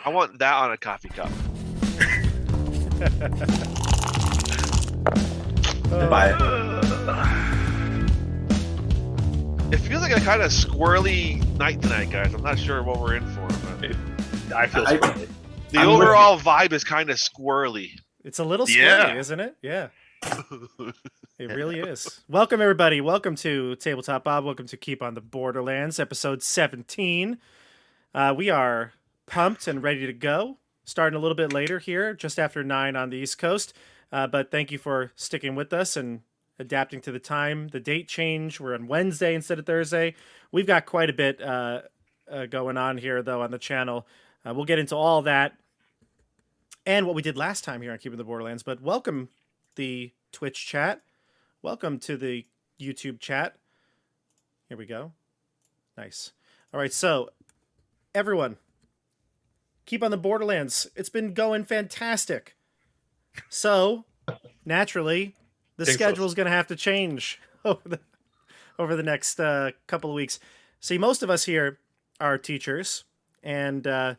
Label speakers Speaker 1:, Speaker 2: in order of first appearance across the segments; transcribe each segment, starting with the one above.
Speaker 1: I want that on a coffee cup.
Speaker 2: Buy it.
Speaker 1: It feels like a kind of squirrely night tonight, guys. I'm not sure what we're in for. But
Speaker 3: I feel squirrely.
Speaker 1: the overall vibe is kind of squirrely.
Speaker 4: It's a little squirrely, isn't it? Yeah. It really is. Welcome, everybody. Welcome to Tabletop Bob. Welcome to Keep on the Borderlands, episode 17. We are pumped and ready to go. Starting a little bit later here, just after 9 on the East Coast. But thank you for sticking with us and adapting to the time. The date change. We're on Wednesday instead of Thursday. We've got quite a bit going on here, though, on the channel. We'll get into all that and what we did last time here on Keeping the Borderlands. But welcome the Twitch chat. Welcome to the YouTube chat. Here we go. Nice. All right, so everyone, Keep on the Borderlands. It's been going fantastic. So, naturally, the schedule is going to have to change over the next couple of weeks. See, most of us here are teachers, and the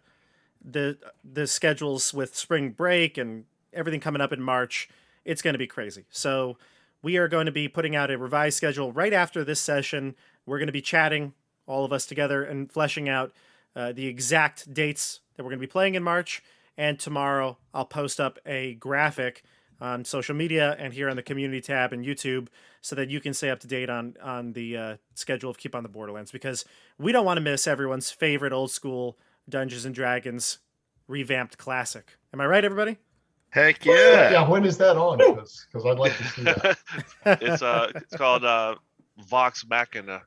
Speaker 4: schedules with spring break and everything coming up in March, it's going to be crazy. So we are going to be putting out a revised schedule right after this session. We're going to be chatting, all of us together, and fleshing out the exact dates that we're going to be playing in March. And tomorrow I'll post up a graphic on social media and here on the community tab and YouTube so that you can stay up to date on the schedule of Keep on the Borderlands, because we don't want to miss everyone's favorite old school Dungeons and Dragons revamped classic. Am I right, everybody?
Speaker 1: Heck yeah!
Speaker 5: Yeah, when is that on? Because I'd like to see that.
Speaker 1: It's called Vox Machina.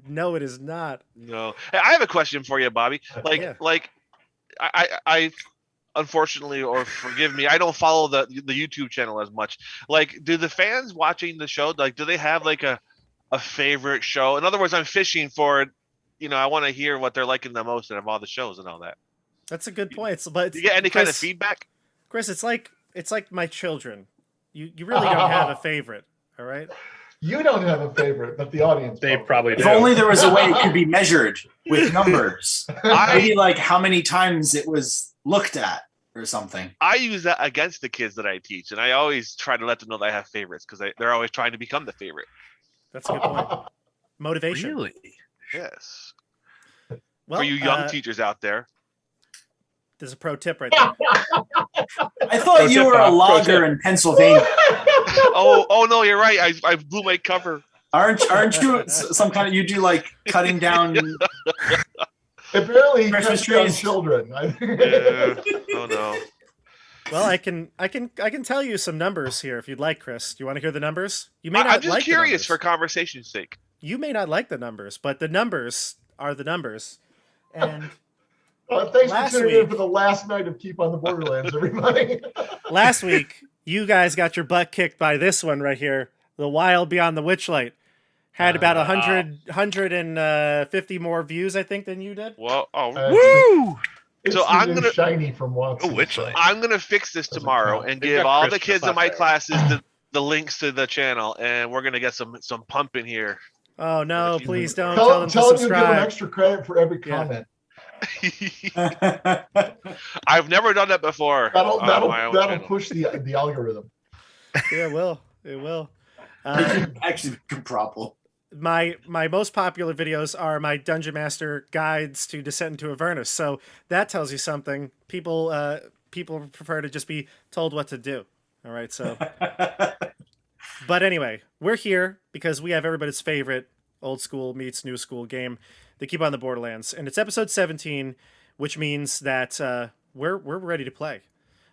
Speaker 4: No, it is not.
Speaker 1: No, hey, I have a question for you, Bobby. I unfortunately, or forgive me, I don't follow the YouTube channel as much. Like, do the fans watching the show, like, do they have like a favorite show? In other words, I'm fishing for, I want to hear what they're liking the most out of all the shows and all that.
Speaker 4: That's a good point. Do
Speaker 1: you get any kind of feedback?
Speaker 4: Chris, it's like my children. You really don't have a favorite, all right?
Speaker 5: You don't have a favorite, but the audience
Speaker 3: probably do.
Speaker 2: If only there was a way it could be measured with numbers. Maybe like how many times it was looked at or something.
Speaker 1: I use that against the kids that I teach, and I always try to let them know that I have favorites because they're always trying to become the favorite.
Speaker 4: That's a good point. Motivation.
Speaker 3: Really?
Speaker 1: Yes.
Speaker 4: Well,
Speaker 1: for you young teachers out there.
Speaker 4: There's a pro tip right there.
Speaker 2: I thought you were a logger in Pennsylvania.
Speaker 1: Oh no, you're right. I blew my cover.
Speaker 2: Aren't you some kind of, you do like cutting down?
Speaker 5: Apparently,
Speaker 2: Christmas trees,
Speaker 5: children.
Speaker 1: Yeah. Oh no.
Speaker 4: Well, I can tell you some numbers here if you'd like, Chris. Do you want to hear the numbers? You may not.
Speaker 1: I'm just
Speaker 4: like
Speaker 1: curious for conversation's sake.
Speaker 4: You may not like the numbers, but the numbers are the numbers. And
Speaker 5: thanks for tuning in for the last night of Keep on the Borderlands, everybody.
Speaker 4: Last week, you guys got your butt kicked by this one right here. The Wild Beyond the Witchlight had about 150 more views, I think, than you did.
Speaker 1: Well,
Speaker 3: woo!
Speaker 5: So I'm gonna shiny from Watson.
Speaker 3: Witchlight.
Speaker 1: I'm gonna fix this tomorrow and give all the kids in my classes the links to the channel, and we're gonna get some pump in here.
Speaker 4: Oh no! Please don't
Speaker 5: tell them to
Speaker 4: subscribe.
Speaker 5: Give them extra credit for every comment.
Speaker 1: I've never done that before.
Speaker 5: That'll push the algorithm.
Speaker 4: Yeah, it will. It will.
Speaker 2: Actually, problem.
Speaker 4: My most popular videos are my Dungeon Master guides to Descent into Avernus. So that tells you something. People prefer to just be told what to do. All right. So, but anyway, we're here because we have everybody's favorite old school meets new school game, the Keep on the Borderlands, and it's episode 17, which means that we're ready to play.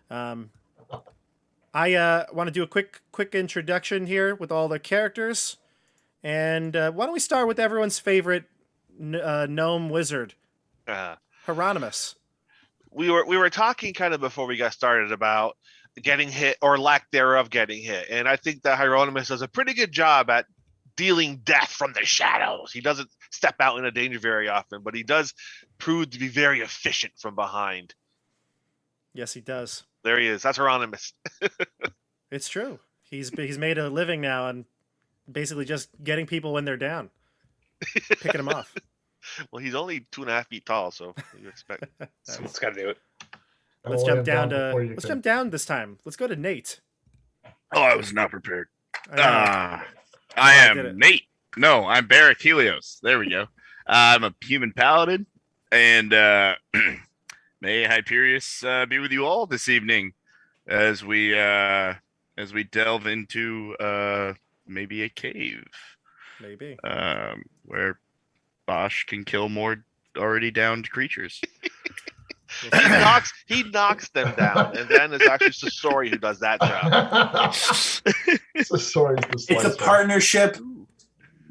Speaker 4: I want to do a quick introduction here with all the characters, and why don't we start with everyone's favorite gnome wizard, Hieronymus.
Speaker 1: We were talking kind of before we got started about getting hit or lack thereof getting hit, and I think that Hieronymus does a pretty good job at dealing death from the shadows. He doesn't step out into danger very often, but he does prove to be very efficient from behind.
Speaker 4: Yes, he does.
Speaker 1: There he is. That's Hieronymus.
Speaker 4: It's true. He's made a living now on basically just getting people when they're down, picking them off.
Speaker 1: Well, he's only 2.5 feet tall, so what do you expect?
Speaker 3: Someone's got to do it.
Speaker 4: Let's jump down to. Let's jump down this time. Let's go to Nate.
Speaker 6: Oh, I was not prepared.
Speaker 4: I know.
Speaker 6: I
Speaker 4: I did it.
Speaker 6: am Nate. No, I'm Barrack Helios. There we go. I'm a human paladin, and may Hyperius be with you all this evening as we delve into maybe a cave.
Speaker 4: Maybe.
Speaker 6: Where Bosch can kill more already downed creatures.
Speaker 1: He knocks them down, and then it's actually Sasori who does that job.
Speaker 5: Sasori's the
Speaker 2: It's a
Speaker 5: slicer.
Speaker 2: partnership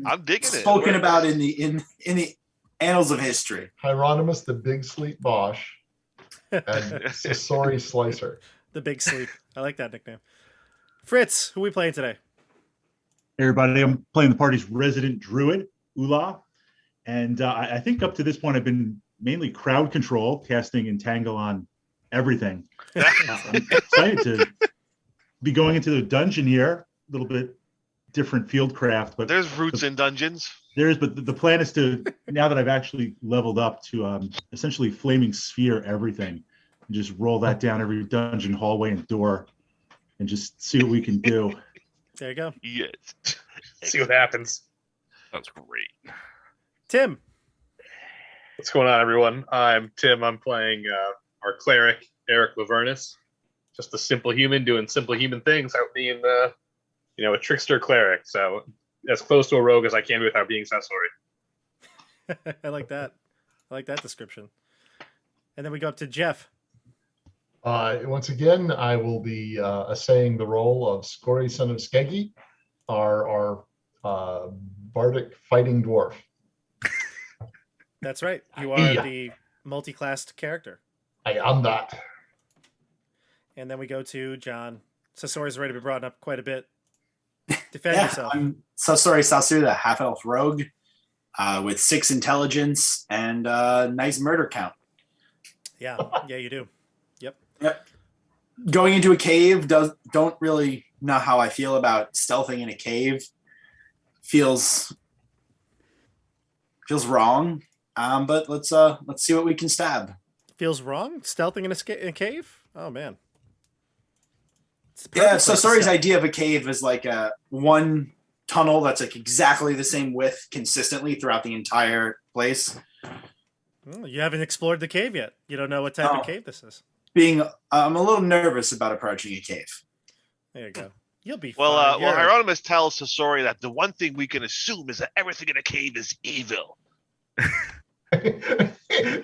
Speaker 1: I'm digging it.
Speaker 2: spoken about in the annals of history.
Speaker 5: Hieronymus, the Big Sleep Bosch, and Sasori Slicer.
Speaker 4: The big sleep. I like that nickname. Fritz, who we playing today?
Speaker 7: Hey everybody, I'm playing the party's resident druid, Ula. And I think up to this point, I've been mainly crowd control, casting Entangle on everything. I'm excited to be going into the dungeon here, a little bit different field craft. But
Speaker 1: There's roots in dungeons.
Speaker 7: but the plan is to, now that I've actually leveled up, to essentially flaming sphere everything, and just roll that down every dungeon, hallway, and door, and just see what we can do.
Speaker 4: There you go.
Speaker 1: Yes.
Speaker 3: See what happens.
Speaker 6: That's great.
Speaker 4: Tim.
Speaker 3: What's going on, everyone? I'm Tim. I'm playing our cleric, Eric Lavernus. Just a simple human doing simple human things out being, a trickster cleric. So as close to a rogue as I can be without being Sasori.
Speaker 4: I like that. I like that description. And then we go up to Jeff.
Speaker 5: Once again, I will be essaying the role of Scory, son of Skeggy, our bardic fighting dwarf.
Speaker 4: That's right. You are the multi-classed character.
Speaker 5: I am that.
Speaker 4: And then we go to John. Sasori's already been brought up quite a bit. Defend yourself.
Speaker 2: I'm Sasori, the half-elf rogue with 6 intelligence and nice murder count.
Speaker 4: Yeah, you do.
Speaker 2: Yep. Going into a cave, don't really know how I feel about stealthing in a cave. Feels wrong. But let's see what we can stab.
Speaker 4: Feels wrong? Stealthing in a cave? Oh man.
Speaker 2: Yeah, so Sasori's idea of a cave is like one tunnel that's like exactly the same width consistently throughout the entire place.
Speaker 4: Oh, you haven't explored the cave yet. You don't know what type of cave this is.
Speaker 2: I'm a little nervous about approaching a cave.
Speaker 4: There you go. You'll be
Speaker 1: Well,
Speaker 4: fine.
Speaker 1: Hieronymus tells Sasori that the one thing we can assume is that everything in a cave is evil.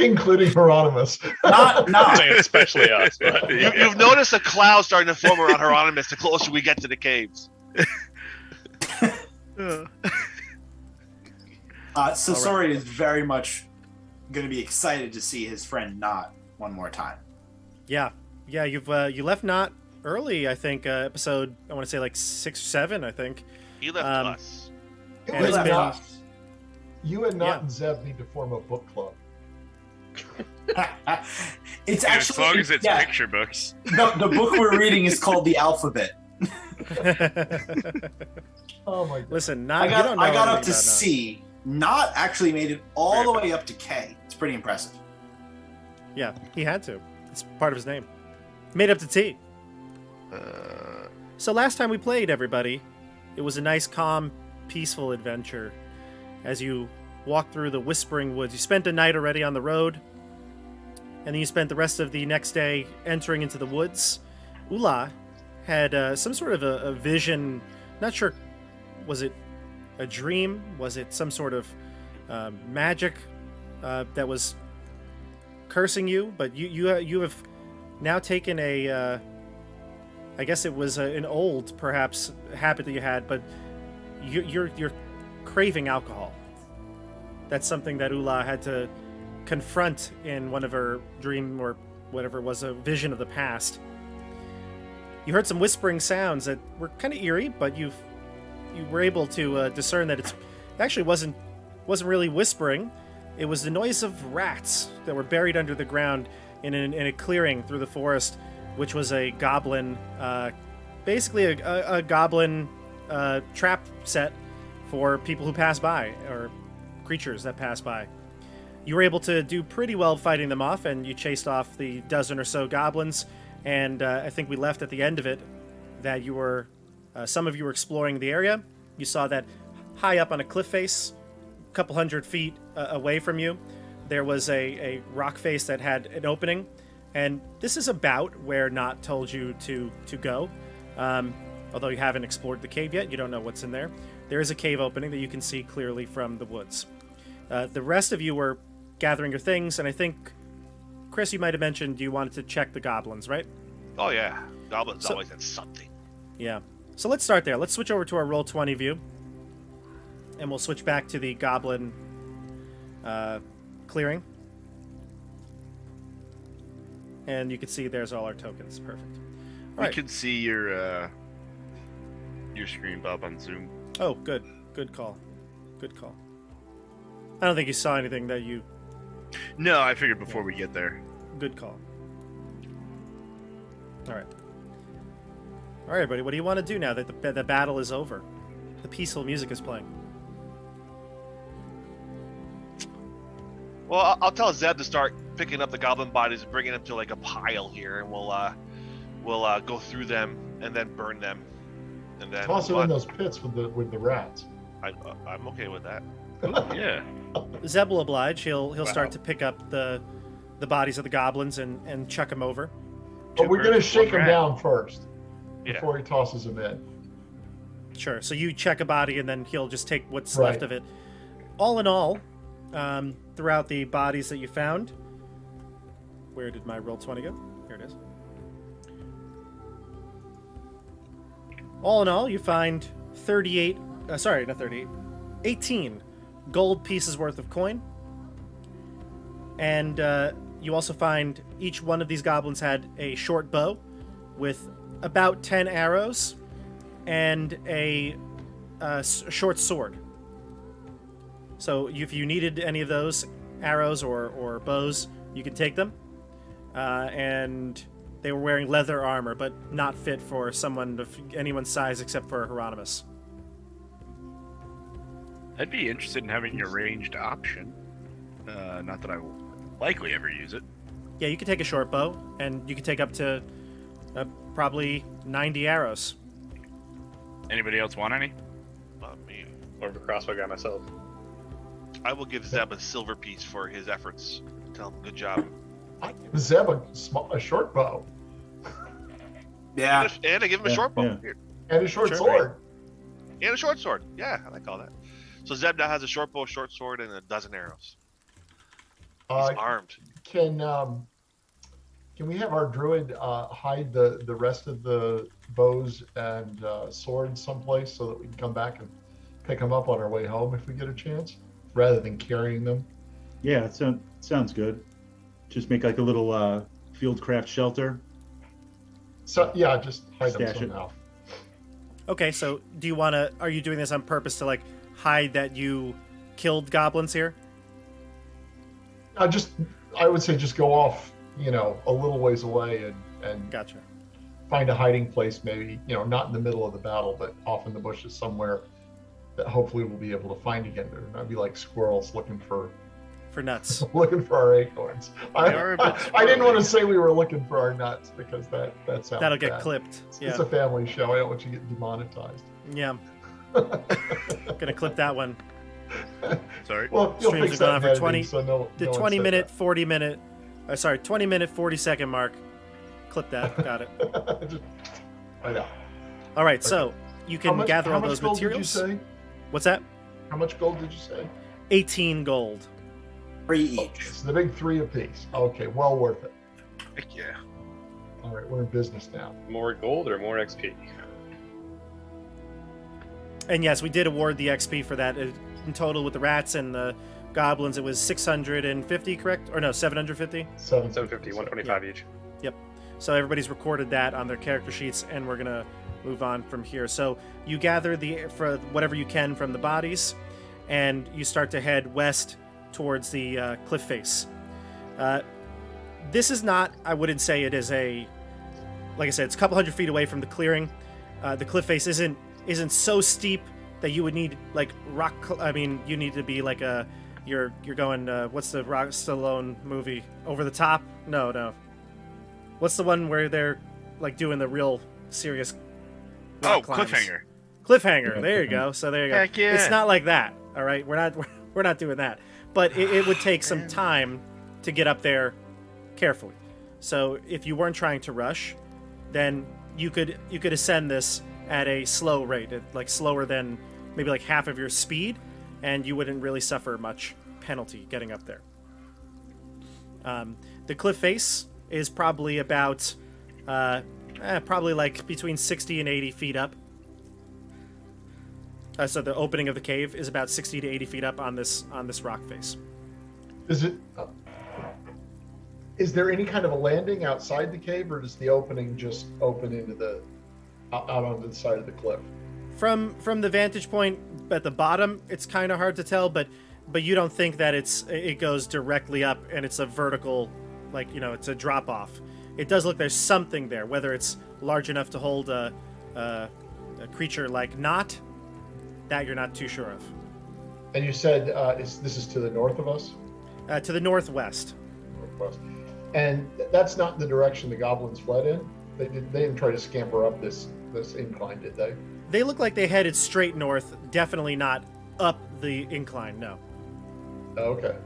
Speaker 5: Including Hieronymus.
Speaker 2: Not.
Speaker 3: Especially us. But,
Speaker 1: You've noticed a cloud starting to form around Hieronymus the closer we get to the caves.
Speaker 2: Sasori is very much going to be excited to see his friend Not one more time.
Speaker 4: Yeah. You've you left Not early. I think episode. I want to say like 6 or 7. I think.
Speaker 1: He left us.
Speaker 4: And it's been-
Speaker 5: You and Not and Zev need to form a book club.
Speaker 2: It's
Speaker 6: As
Speaker 2: actually,
Speaker 6: long as it's
Speaker 2: yeah,
Speaker 6: picture books.
Speaker 2: the book we're reading is called The Alphabet.
Speaker 5: Oh my god.
Speaker 4: Listen, Not.
Speaker 2: I got up to
Speaker 4: anything about Not.
Speaker 2: C. Not actually made it all the way up to K. It's pretty impressive.
Speaker 4: Yeah, he had to. It's part of his name. Made up to T. So last time we played, everybody, it was a nice, calm, peaceful adventure. As you walked through the Whispering Woods, you spent a night already on the road, and then you spent the rest of the next day entering into the woods. Ula had some sort of a vision. Not sure, was it a dream? Was it some sort of magic that was cursing you? But you have now taken a, I guess it was an old, perhaps, habit that you had, but you're craving alcohol. That's something that Ula had to confront in one of her dream or whatever it was, a vision of the past. You heard some whispering sounds that were kind of eerie, but you were able to discern that it actually wasn't really whispering. It was the noise of rats that were buried under the ground in a clearing through the forest, which was a goblin, basically a goblin trap set for people who pass by, or creatures that pass by. You were able to do pretty well fighting them off, and you chased off the dozen or so goblins. And I think we left at the end of it that you were, some of you were exploring the area. You saw that high up on a cliff face, a couple hundred feet away from you, there was a rock face that had an opening. And this is about where Not told you to go. Although you haven't explored the cave yet, you don't know what's in there. There is a cave opening that you can see clearly from the woods. The rest of you were gathering your things, and I think, Chris, you might have mentioned you wanted to check the goblins, right?
Speaker 1: Oh yeah, goblins always had something.
Speaker 4: Yeah. So let's start there. Let's switch over to our Roll20 view, and we'll switch back to the goblin clearing. And you can see there's all our tokens. Perfect. All
Speaker 6: We
Speaker 4: right.
Speaker 6: can see your screen, Bob, on Zoom.
Speaker 4: Oh, good. Good call. Good call. I don't think you saw anything that you...
Speaker 6: No, I figured before we get there.
Speaker 4: Good call. All right. All right, everybody. What do you want to do now that the battle is over? The peaceful music is playing.
Speaker 1: Well, I'll tell Zeb to start picking up the goblin bodies and bringing them to like a pile here, and we'll go through them and then burn them, and then
Speaker 5: Toss them in those pits with the rats.
Speaker 1: I'm okay with that.
Speaker 6: Yeah.
Speaker 4: Zeb will oblige. He'll
Speaker 3: Wow.
Speaker 4: start to pick up the bodies of the goblins and chuck them over.
Speaker 5: But we're gonna
Speaker 6: birds,
Speaker 5: shake
Speaker 6: one
Speaker 5: him
Speaker 6: rat.
Speaker 5: down first
Speaker 1: Yeah.
Speaker 5: before he tosses them in.
Speaker 4: Sure. So you check a body, and then he'll just take what's
Speaker 5: Right.
Speaker 4: left of it. All in all, throughout the bodies that you found, where did my Roll20 go? Here it is. All in all, you find 18 gold pieces worth of coin. And you also find each one of these goblins had a short bow with about 10 arrows and a short sword. So if you needed any of those arrows or bows, you could take them. And they were wearing leather armor, but not fit for someone of anyone's size except for Hieronymus.
Speaker 6: I'd be interested in having a ranged option. Not that I will likely ever use it.
Speaker 4: Yeah, you could take a short bow, and you could take up to probably 90 arrows.
Speaker 6: Anybody else want any?
Speaker 1: Not me.
Speaker 3: More of a crossbow guy myself.
Speaker 1: I will give Zeb a silver piece for his efforts. Tell him good job.
Speaker 5: I give Zeb a short bow
Speaker 2: Yeah.
Speaker 1: And I give him a
Speaker 7: Yeah,
Speaker 1: short bow.
Speaker 7: yeah.
Speaker 1: Here.
Speaker 5: and a short
Speaker 4: Sure.
Speaker 5: sword.
Speaker 1: And a short sword. Yeah, I like all that. So Zeb now has a short bow, short sword, and a dozen arrows. He's armed.
Speaker 5: Can we have our druid hide the rest of the bows and swords someplace so that we can come back and pick them up on our way home if we get a chance, rather than carrying them?
Speaker 7: Yeah, it sounds good. Just make like a little fieldcraft shelter.
Speaker 5: So yeah, just hide them
Speaker 7: Stash it.
Speaker 5: somehow.
Speaker 4: Okay, so do you want to... Are you doing this on purpose to, like, hide that you killed goblins here?
Speaker 5: I would say just go off, a little ways away and
Speaker 4: Gotcha.
Speaker 5: find a hiding place, maybe, not in the middle of the battle, but off in the bushes somewhere that hopefully we'll be able to find again. They're not be like squirrels looking for
Speaker 4: nuts.
Speaker 5: our acorns.
Speaker 6: They are a bit
Speaker 5: I didn't want to
Speaker 6: squirrely.
Speaker 5: say we were looking for our nuts because that sounds
Speaker 4: That'll get
Speaker 5: bad.
Speaker 4: clipped. Yeah.
Speaker 5: It's a family show. I don't want you to get demonetized.
Speaker 4: Yeah. Gonna clip that one.
Speaker 6: Sorry.
Speaker 5: Well, you'll
Speaker 4: Streams
Speaker 5: fix
Speaker 4: are
Speaker 5: that
Speaker 4: going on for
Speaker 5: in
Speaker 4: 20
Speaker 5: editing, so no,
Speaker 4: The
Speaker 5: no one
Speaker 4: 20
Speaker 5: said
Speaker 4: minute,
Speaker 5: that.
Speaker 4: 40 minute... 20 minute, 40 second mark. Clip that. Got it.
Speaker 5: I know.
Speaker 4: All right, so you can gather all
Speaker 5: how much
Speaker 4: those
Speaker 5: gold
Speaker 4: materials.
Speaker 5: Did you say?
Speaker 4: What's that?
Speaker 5: How much gold did you say?
Speaker 4: 18 gold.
Speaker 2: 3 each.
Speaker 5: It's the big 3 apiece. Okay, well worth it.
Speaker 6: Heck yeah.
Speaker 5: All right, we're in business now.
Speaker 3: More gold or more XP?
Speaker 4: And yes, we did award the XP for that. In total, with the rats and the goblins, it was 650, correct? Or no, 750?
Speaker 3: 750, 125 each.
Speaker 4: So everybody's recorded that on their character sheets, and we're gonna move on from here. So you gather for whatever you can from the bodies, and you start to head west towards the cliff face. This is not, I wouldn't say it is like I said, it's a couple hundred feet away from the clearing. The cliff face isn't so steep that you would need like you need to be like You're going. What's the Rock Stallone movie? Over the Top? No. What's the one where they're like doing the real serious? rock climbs?
Speaker 6: Cliffhanger.
Speaker 4: Cliffhanger. There you go. So there you go.
Speaker 6: Heck yeah.
Speaker 4: It's not like that. All right, we're not doing that. But it would take some time to get up there carefully. So if you weren't trying to rush, then you could ascend this at a slow rate, like slower than maybe like half of your speed, and you wouldn't really suffer much penalty getting up there. The cliff face is probably about probably like between 60 and 80 feet up. So the opening of the cave is about 60 to 80 feet up on this rock face.
Speaker 5: Is there any kind of a landing outside the cave, or does the opening just open into the out onto the side of the cliff?
Speaker 4: From the vantage point at the bottom, it's kind of hard to tell, but you don't think that it goes directly up and it's a vertical, like, it's a drop off. It does look there's something there, whether it's large enough to hold a creature like Knot, that you're not too sure of.
Speaker 5: And you said this is to the north of us?
Speaker 4: To the northwest.
Speaker 5: Northwest. And that's not the direction the goblins fled in? They didn't try to scamper up this incline, did they?
Speaker 4: They look like they headed straight north, definitely not up the incline, no.
Speaker 5: Okay.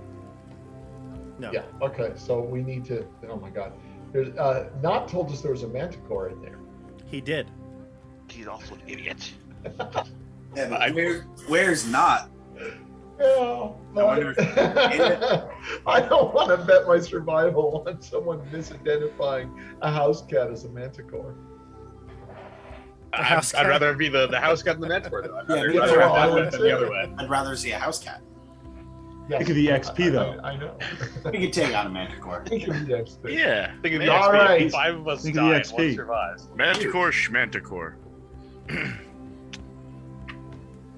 Speaker 4: No.
Speaker 5: Yeah, okay. So we need to, oh my God. There's Knot told us there was a manticore in there.
Speaker 4: He did.
Speaker 1: He's also an idiot.
Speaker 2: Yeah, but where's Not?
Speaker 5: Yeah, I don't want to bet my survival on someone misidentifying a house cat as a manticore.
Speaker 3: I'd rather be the house cat than the manticore, though.
Speaker 2: Yeah,
Speaker 3: I'd rather have that way than the other way.
Speaker 2: I'd rather see a house cat.
Speaker 5: Yes,
Speaker 7: Think of the XP, though.
Speaker 5: I know.
Speaker 2: We could take on a manticore.
Speaker 5: Think of the XP.
Speaker 6: Yeah.
Speaker 3: Think of the
Speaker 5: All
Speaker 3: XP.
Speaker 5: right.
Speaker 3: 5 of us
Speaker 7: Think of the
Speaker 3: die,
Speaker 7: XP.
Speaker 3: one survives.
Speaker 6: Manticore, schmanticore.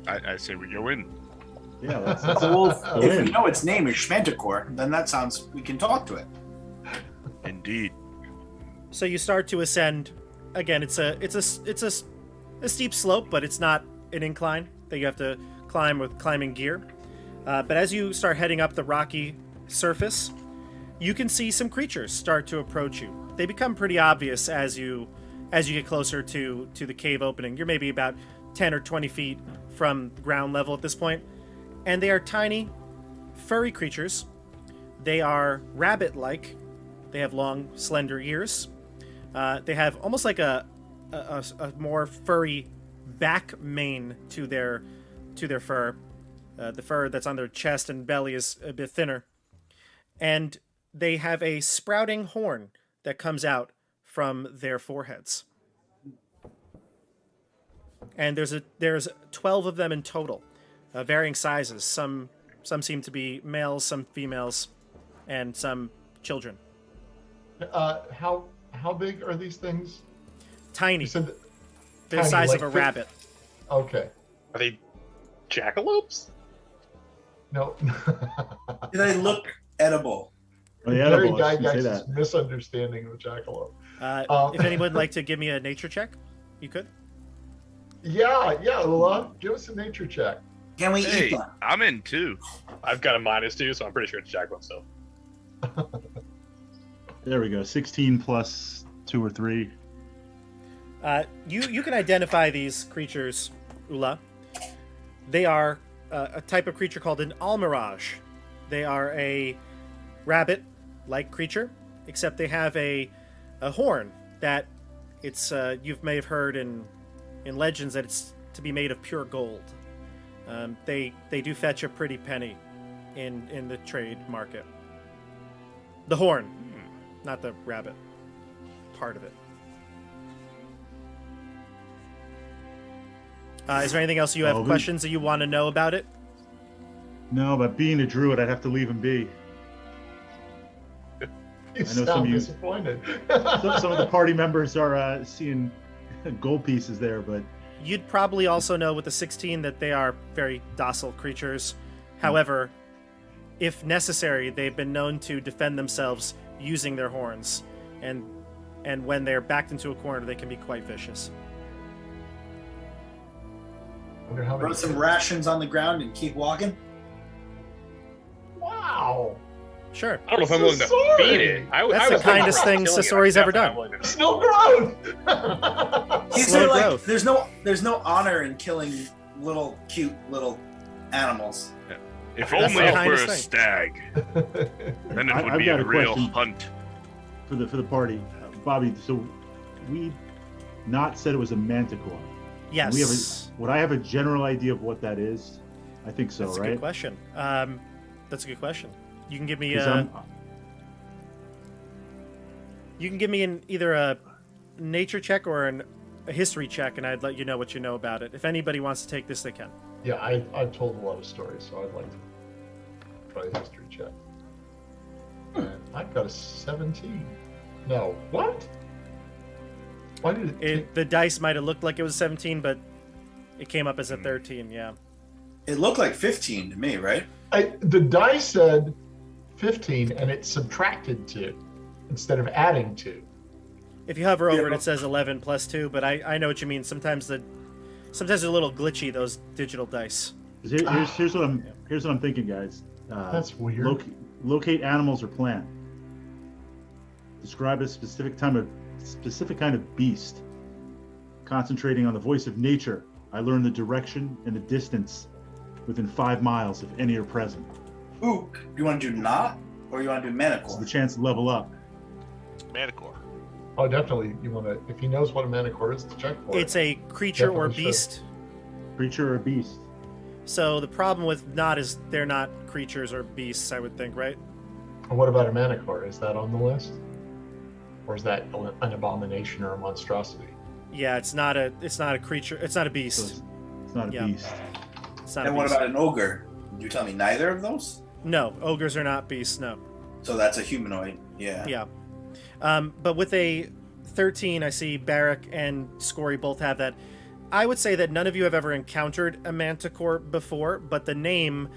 Speaker 6: I say we go in.
Speaker 7: Yeah, that's
Speaker 2: Well, if
Speaker 7: in.
Speaker 2: we know its name is Schmanticore, then that sounds we can talk to it.
Speaker 6: Indeed.
Speaker 4: So you start to ascend. Again, it's a steep slope, but it's not an incline that you have to climb with climbing gear. But as you start heading up the rocky surface, you can see some creatures start to approach you. They become pretty obvious as you get closer to the cave opening. You're maybe about 10 or 20 feet from ground level at this point. And they are tiny, furry creatures. They are rabbit-like. They have long, slender ears. They have almost like a more furry back mane to their fur. The fur that's on their chest and belly is a bit thinner. And they have a sprouting horn that comes out from their foreheads. And there's 12 of them in total. Varying sizes. Some seem to be males, some females, and some children.
Speaker 5: How big are these things?
Speaker 4: Tiny.
Speaker 5: You said
Speaker 4: They're the
Speaker 5: tiny,
Speaker 4: size
Speaker 5: like
Speaker 4: of a rabbit.
Speaker 5: Okay.
Speaker 3: Are they jackalopes?
Speaker 5: No.
Speaker 2: Do they look edible?
Speaker 7: Oh, yeah,
Speaker 5: Gary
Speaker 7: edible, I should say
Speaker 5: Gygax's
Speaker 7: that.
Speaker 5: misunderstanding of jackalope.
Speaker 4: If anyone would like to give me a nature check, you could.
Speaker 5: Yeah, Ula, give us a nature check.
Speaker 2: Can we
Speaker 6: Hey,
Speaker 2: eat them?
Speaker 6: I'm in too.
Speaker 3: I've got a -2, so I'm pretty sure it's jackalope still.
Speaker 7: There we go. 16 plus 2 or 3.
Speaker 4: You can identify these creatures, Ula. They are a type of creature called an almirage. They are a rabbit-like creature, except they have a horn that it's you may have heard in legends that it's to be made of pure gold. They do fetch a pretty penny in the trade market. The horn, not the rabbit part of it. Is there anything else you have questions that you want to know about it?
Speaker 7: No, but being a druid, I'd have to leave him be.
Speaker 5: You
Speaker 7: know some
Speaker 5: sound
Speaker 7: of you-
Speaker 5: disappointed.
Speaker 7: Some of the party members are seeing gold pieces there, but
Speaker 4: You'd probably also know with the 16 that they are very docile creatures. However, if necessary, they've been known to defend themselves using their horns. And when they're backed into a corner, they can be quite vicious.
Speaker 5: Wonder how
Speaker 2: Throw
Speaker 5: many
Speaker 2: some rations on the ground and keep walking.
Speaker 4: Sure.
Speaker 3: I don't know if I'm willing to
Speaker 5: Sasori!
Speaker 3: feed it.
Speaker 4: That's the kindest thing Sasori's ever done.
Speaker 5: Still growth.
Speaker 2: Is
Speaker 4: Slow
Speaker 2: there like
Speaker 4: growth.
Speaker 2: there's no honor in killing little cute little animals.
Speaker 6: If
Speaker 4: That's
Speaker 6: only
Speaker 4: the
Speaker 6: it were
Speaker 4: kindest
Speaker 6: a
Speaker 4: thing.
Speaker 6: stag, then it would
Speaker 7: I've
Speaker 6: be
Speaker 7: got
Speaker 6: a
Speaker 7: a
Speaker 6: real
Speaker 7: question.
Speaker 6: hunt.
Speaker 7: For the party, Bobby. So we not said it was a manticore.
Speaker 4: Yes.
Speaker 7: We have would I have a general idea of what that is? I think so,
Speaker 4: That's a
Speaker 7: right?
Speaker 4: good question. That's a good question. You can give me
Speaker 7: 'Cause
Speaker 4: either a nature check or a history check, and I'd let you know what you know about it. If anybody wants to take this, they can.
Speaker 5: Yeah, I've told a lot of stories, so I'd like to try a history check. And I've got a 17. No, what? Why did it?
Speaker 4: The dice might have looked like it was 17, but it came up as a 13. Yeah.
Speaker 2: It looked like 15 to me, right?
Speaker 5: The die said 15, and it subtracted 2 instead of adding 2.
Speaker 4: If you hover over
Speaker 2: Yeah.
Speaker 4: it, it says 11 plus 2, but I know what you mean. Sometimes they're a little glitchy, those digital dice.
Speaker 7: Here's what I'm thinking, guys.
Speaker 5: That's weird.
Speaker 7: Locate animals or plant. Describe a specific kind of beast. Concentrating on the voice of nature, I learn the direction and the distance within 5 miles if any are present.
Speaker 2: Ooh, you want to do not, or you want to do
Speaker 7: This is
Speaker 2: manicore?
Speaker 7: the chance to level up.
Speaker 1: Manicore.
Speaker 5: Oh, definitely. You want to, if he knows what a manicore is, to check for
Speaker 4: It's
Speaker 5: it.
Speaker 4: a creature or
Speaker 5: Definitely should.
Speaker 4: beast.
Speaker 7: Creature or beast.
Speaker 4: So the problem with not is they're not creatures or beasts, I would think, right?
Speaker 5: And what about a manicore? Is that on the list? Or is that an abomination or a monstrosity?
Speaker 4: Yeah, it's not a creature. It's not a
Speaker 7: So
Speaker 4: beast.
Speaker 7: it's not a
Speaker 4: Yeah.
Speaker 7: beast.
Speaker 4: It's not
Speaker 2: And
Speaker 4: a
Speaker 2: what
Speaker 4: beast.
Speaker 2: about an ogre? Did you tell me neither of those?
Speaker 4: No, ogres are not beasts. No.
Speaker 2: So that's a humanoid. Yeah.
Speaker 4: Yeah. But with a 13, I see Barrack and Scory both have that. I would say that none of you have ever encountered a manticore before, but the name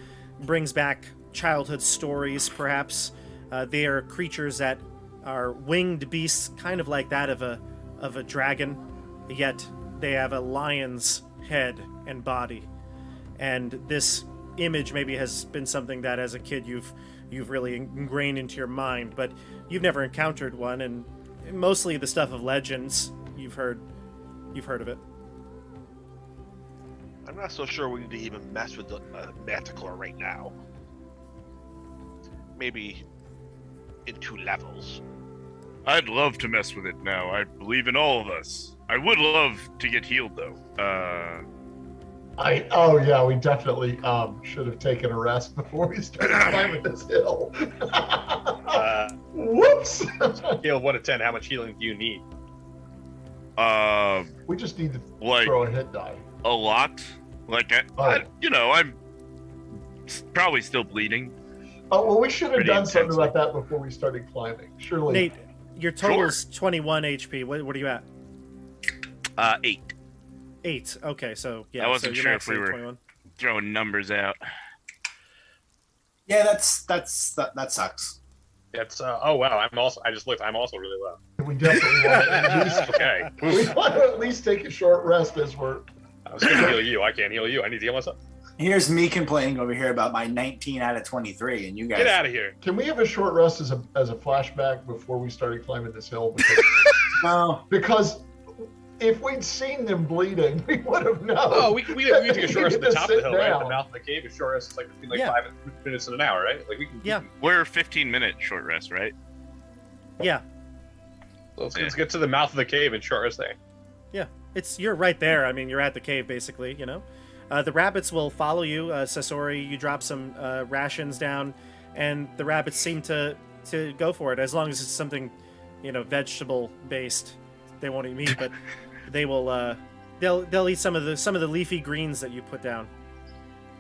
Speaker 4: brings back childhood stories, perhaps. They are creatures that are winged beasts, kind of like that of a dragon, yet they have a lion's head and body. And this image maybe has been something that as a kid you've really ingrained into your mind, but you've never encountered one, and mostly the stuff of legends you've heard of it.
Speaker 1: I'm not so sure we need to even mess with the manticore right now. Maybe in 2 levels.
Speaker 6: I'd love to mess with it now. I believe in all of us. I would love to get healed though.
Speaker 5: Oh yeah, we definitely should have taken a rest before we started climbing this hill. Whoops!
Speaker 3: Scale 1 to 10, how much healing do you need?
Speaker 5: We just need to
Speaker 6: Like
Speaker 5: throw a hit die.
Speaker 6: a lot. Like I'm probably still bleeding.
Speaker 5: Oh well, we should have
Speaker 6: Pretty
Speaker 5: done something
Speaker 6: intensely.
Speaker 5: about that before we started climbing. Surely.
Speaker 4: Nate, your total's 21 HP. What are you at?
Speaker 6: 8.
Speaker 4: 8. Okay, so yeah.
Speaker 6: I wasn't
Speaker 4: so
Speaker 6: sure
Speaker 4: you're
Speaker 6: if we
Speaker 4: maxing
Speaker 6: were-
Speaker 4: 21.
Speaker 6: Throwing numbers out.
Speaker 2: Yeah, that sucks.
Speaker 3: It's oh wow, I just looked, I'm also really low.
Speaker 5: We definitely want to at least.
Speaker 3: Okay.
Speaker 5: We want to at least take a short rest as we're.
Speaker 3: I was gonna heal you. I can't heal you. I need to heal myself.
Speaker 2: Here's me complaining over here about my 19 out of 23, and you guys.
Speaker 3: Get out of here.
Speaker 5: Can we have a short rest as a flashback before we started climbing this hill? Because,
Speaker 2: No.
Speaker 5: because if we'd seen them bleeding, we would have known.
Speaker 3: Oh, we took a short rest at the top of the hill, right? At the
Speaker 5: Down.
Speaker 3: mouth of the cave. A short rest is like between like
Speaker 4: Yeah.
Speaker 3: 5 minutes and an hour, right? Like we can.
Speaker 4: Yeah.
Speaker 6: We're 15-minute short rest, right?
Speaker 4: Yeah.
Speaker 3: Let's get to the mouth of the cave and short rest there.
Speaker 4: You're right there. I mean, you're at the cave basically, you know. The rabbits will follow you. Sasori, you drop some rations down, and the rabbits seem to go for it as long as it's something, vegetable based. They won't eat meat, but they will. They'll eat some of the leafy greens that you put down.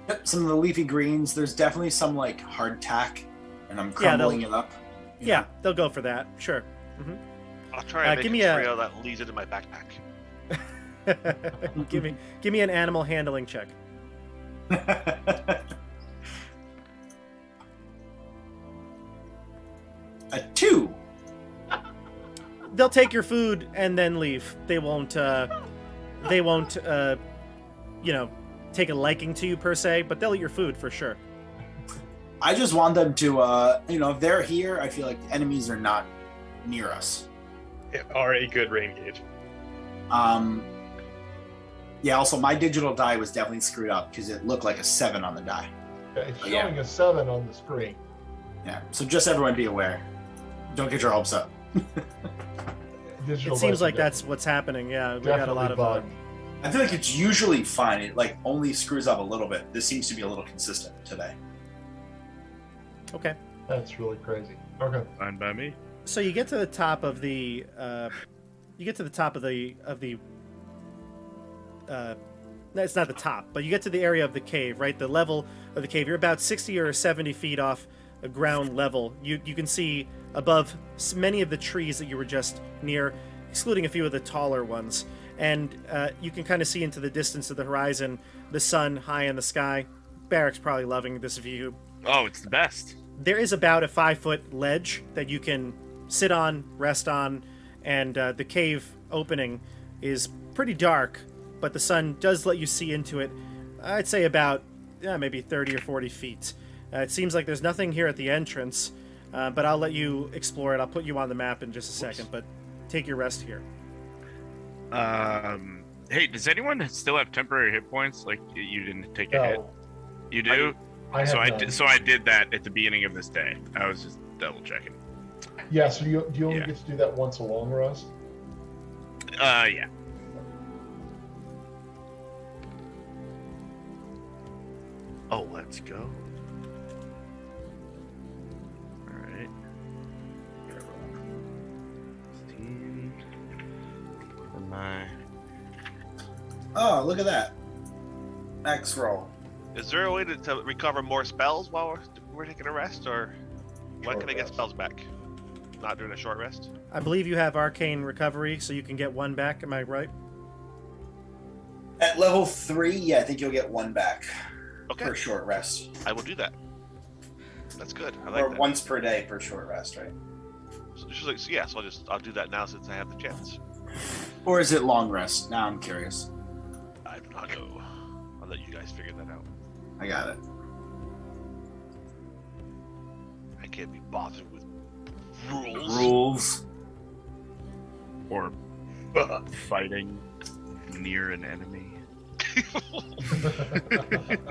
Speaker 2: Yep, some of the leafy greens. There's definitely some like hardtack, and I'm
Speaker 4: Yeah,
Speaker 2: crumbling it up. you
Speaker 4: Yeah,
Speaker 2: know.
Speaker 4: they'll go for that. Sure.
Speaker 1: I'll try and make
Speaker 4: give
Speaker 1: a
Speaker 4: me a-
Speaker 1: trail that leads into my backpack.
Speaker 4: give me an animal handling check.
Speaker 2: A 2.
Speaker 4: They'll take your food and then leave. They won't take a liking to you per se, but they'll eat your food for sure.
Speaker 2: I just want them to, if they're here, I feel like the enemies are not near us.
Speaker 3: Are a good rain gauge.
Speaker 2: Yeah, also, my digital die was definitely screwed up because it looked like a 7 on the die.
Speaker 5: Okay, it's
Speaker 2: Yeah.
Speaker 5: showing a 7 on the screen.
Speaker 2: Yeah, so just everyone be aware. Don't get your hopes up.
Speaker 5: Digital
Speaker 4: It seems
Speaker 5: dice
Speaker 4: like
Speaker 5: are
Speaker 4: that's what's happening. Yeah, we got a lot of.
Speaker 5: bugged.
Speaker 2: I feel like it's usually fine. It like only screws up a little bit. This seems to be a little consistent today.
Speaker 4: Okay.
Speaker 5: That's really crazy. Okay.
Speaker 6: Fine by me.
Speaker 4: So you get to the top of the. No, it's not the top, but you get to the area of the cave, right? The level of the cave. You're about 60 or 70 feet off a ground level. You can see above many of the trees that you were just near, excluding a few of the taller ones. And you can kind of see into the distance of the horizon, the sun high in the sky. Barrick's probably loving this view.
Speaker 6: Oh, it's the best.
Speaker 4: There is about a 5-foot ledge that you can sit on, rest on, and the cave opening is pretty dark, but the sun does let you see into it. I'd say about maybe 30 or 40 feet. It seems like there's nothing here at the entrance, but I'll let you explore it. I'll put you on the map in just a second, but take your rest here.
Speaker 6: Hey, does anyone still have temporary hit points? Like you didn't take a hit?
Speaker 5: No,
Speaker 6: You do?
Speaker 5: I have none.
Speaker 6: So I did that at the beginning of this day. I was just double checking.
Speaker 5: Yeah, so do you only
Speaker 6: Yeah.
Speaker 5: get to do that once a long rest?
Speaker 6: Yeah. Oh, let's go. All right. 16. And my.
Speaker 2: Oh, look at that. Max roll.
Speaker 1: Is there a way to recover more spells while we're taking a rest, or when
Speaker 5: Short
Speaker 1: can I get
Speaker 5: rest.
Speaker 1: spells back? Not during a short rest.
Speaker 4: I believe you have arcane recovery, so you can get 1 back. Am I right?
Speaker 2: At level 3, yeah, I think you'll get 1 back
Speaker 1: Okay,
Speaker 2: per short rest.
Speaker 1: I will do that. That's good. I like
Speaker 2: Or
Speaker 1: that.
Speaker 2: once per day per short rest, right?
Speaker 1: So I'll do that now since I have the chance.
Speaker 2: Or is it long rest? Now I'm curious.
Speaker 1: I do not know. I'll let you guys figure that out.
Speaker 2: I got it.
Speaker 1: I can't be bothered with rules.
Speaker 2: Rules.
Speaker 6: Or fighting near an enemy.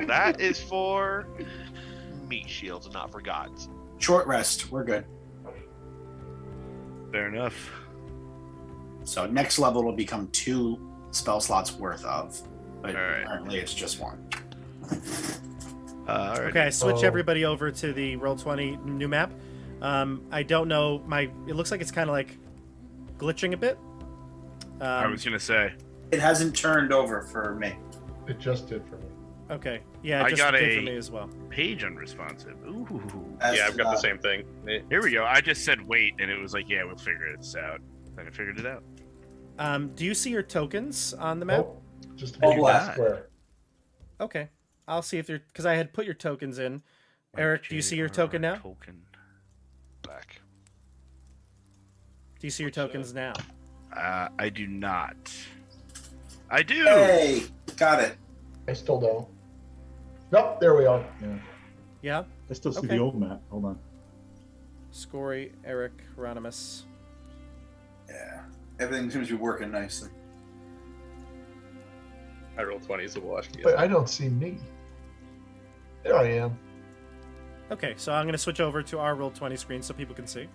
Speaker 1: That is for meat shields and not for gods.
Speaker 2: Short rest. We're good.
Speaker 6: Fair enough.
Speaker 2: So next level will become 2 spell slots worth of. But
Speaker 6: All right.
Speaker 2: apparently it's just 1.
Speaker 6: All right.
Speaker 4: Okay, switch
Speaker 5: Oh.
Speaker 4: everybody over to the Roll20 new map. I don't know, it looks like it's kind of like glitching a bit.
Speaker 6: I was gonna say.
Speaker 2: It hasn't turned over for me.
Speaker 5: It just did for me.
Speaker 4: Okay, yeah,
Speaker 6: I
Speaker 4: it just
Speaker 6: got
Speaker 4: did
Speaker 6: a-
Speaker 4: for me as well.
Speaker 6: Page unresponsive. Ooh.
Speaker 2: As
Speaker 3: Yeah, I've
Speaker 2: to
Speaker 3: got the
Speaker 2: that.
Speaker 3: same thing.
Speaker 6: Here we go. I just said wait, and it was like, yeah, we'll figure this out. Then I figured it out.
Speaker 4: Do you see your tokens on the map?
Speaker 5: Nope. Just a
Speaker 2: Oh,
Speaker 5: big
Speaker 2: black.
Speaker 5: black square.
Speaker 4: Okay, I'll see if they're, because I had put your tokens in. Eric, do you see your token now?
Speaker 6: Token.
Speaker 1: Back.
Speaker 4: Do you see your tokens now?
Speaker 6: I do not. I do.
Speaker 2: Hey, got it.
Speaker 5: I still don't. Nope, there we are. Yeah.
Speaker 4: Yeah?
Speaker 7: I still see
Speaker 4: Okay.
Speaker 7: the old map. Hold on.
Speaker 4: Scory, Eric, Hieronymus.
Speaker 2: Yeah. Everything seems to be working nicely.
Speaker 3: I rolled 20, so we'll watch you.
Speaker 5: But I don't see me. There I am.
Speaker 4: Okay, so I'm going to switch over to our Roll20 screen so people can see.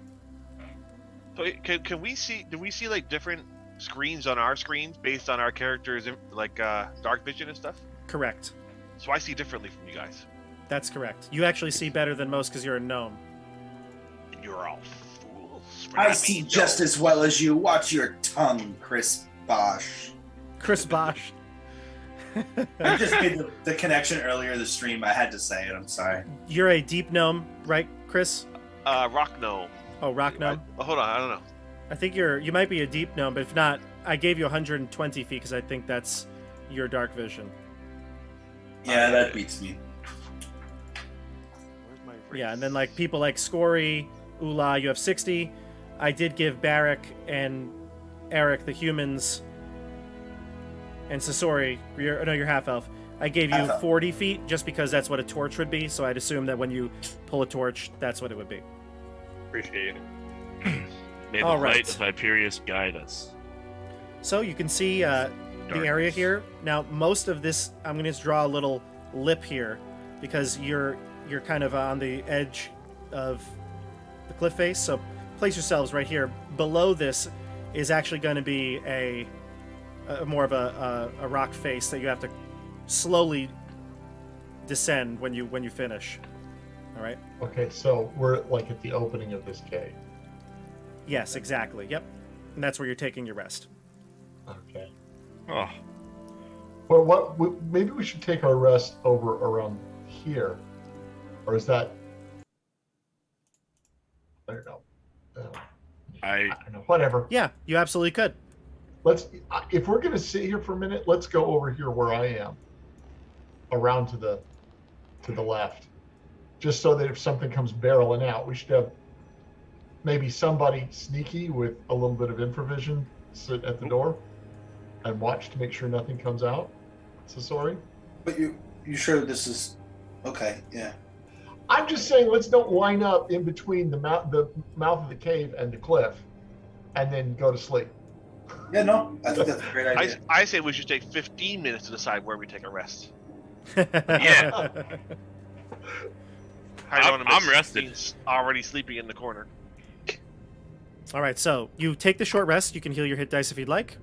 Speaker 1: So can we see? Do we see like different screens on our screens based on our characters, like dark vision and stuff?
Speaker 4: Correct.
Speaker 1: So I see differently from you guys.
Speaker 4: That's correct. You actually see better than most because you're a gnome.
Speaker 1: And you're all fools. for
Speaker 2: I
Speaker 1: not
Speaker 2: see
Speaker 1: being
Speaker 2: just
Speaker 1: gnomes.
Speaker 2: as well as you. Watch your tongue, Chris Bosch.
Speaker 4: Chris Bosch.
Speaker 2: I just made the connection earlier in the stream. I had to say it. I'm sorry.
Speaker 4: You're a deep gnome, right, Chris?
Speaker 1: Rock gnome.
Speaker 4: Oh, rock gnome.
Speaker 1: Hold on, I don't know.
Speaker 4: I think you might be a deep gnome, but if not, I gave you 120 feet because I think that's your dark vision.
Speaker 2: Yeah, that beats me.
Speaker 1: Where's my race?
Speaker 4: Yeah, and then like people like Scory, Ula, you have 60. I did give Barrick and Eric, the humans, and Sasori, you're half elf. I gave you
Speaker 2: I thought-
Speaker 4: 40 feet just because that's what a torch would be, so I'd assume that when you pull a torch, that's what it would be.
Speaker 3: Appreciate it.
Speaker 6: May the
Speaker 4: All right.
Speaker 6: light of Hyperius guide us.
Speaker 4: So you can see the area here. Now, most of this, I'm going to draw a little lip here because you're kind of on the edge of the cliff face. So place yourselves right here. Below this is actually going to be a more of a rock face that you have to slowly descend when you finish. All right.
Speaker 5: Okay, so we're like at the opening of this cave.
Speaker 4: Yes, exactly. Yep. And that's where you're taking your rest.
Speaker 5: Okay.
Speaker 6: Oh,
Speaker 5: Well, maybe we should take our rest over around here, or is that? I don't know. I don't know. Whatever.
Speaker 4: Yeah, you absolutely could.
Speaker 5: If we're gonna sit here for a minute, let's go over here where I am, around to the left, just so that if something comes barreling out, we should have maybe somebody sneaky with a little bit of infravision sit at the door and watch to make sure nothing comes out. So sorry.
Speaker 2: But you sure this is okay? Yeah.
Speaker 5: I'm just saying, let's don't line up in between the mouth of the cave and the cliff, and then go to sleep.
Speaker 2: Yeah, no, I think that's a great idea.
Speaker 1: I say we should take 15 minutes to decide where we take a rest.
Speaker 6: Yeah. I'm rested.
Speaker 1: He's already sleeping in the corner.
Speaker 4: All right, so you take the short rest. You can heal your hit dice if you'd like.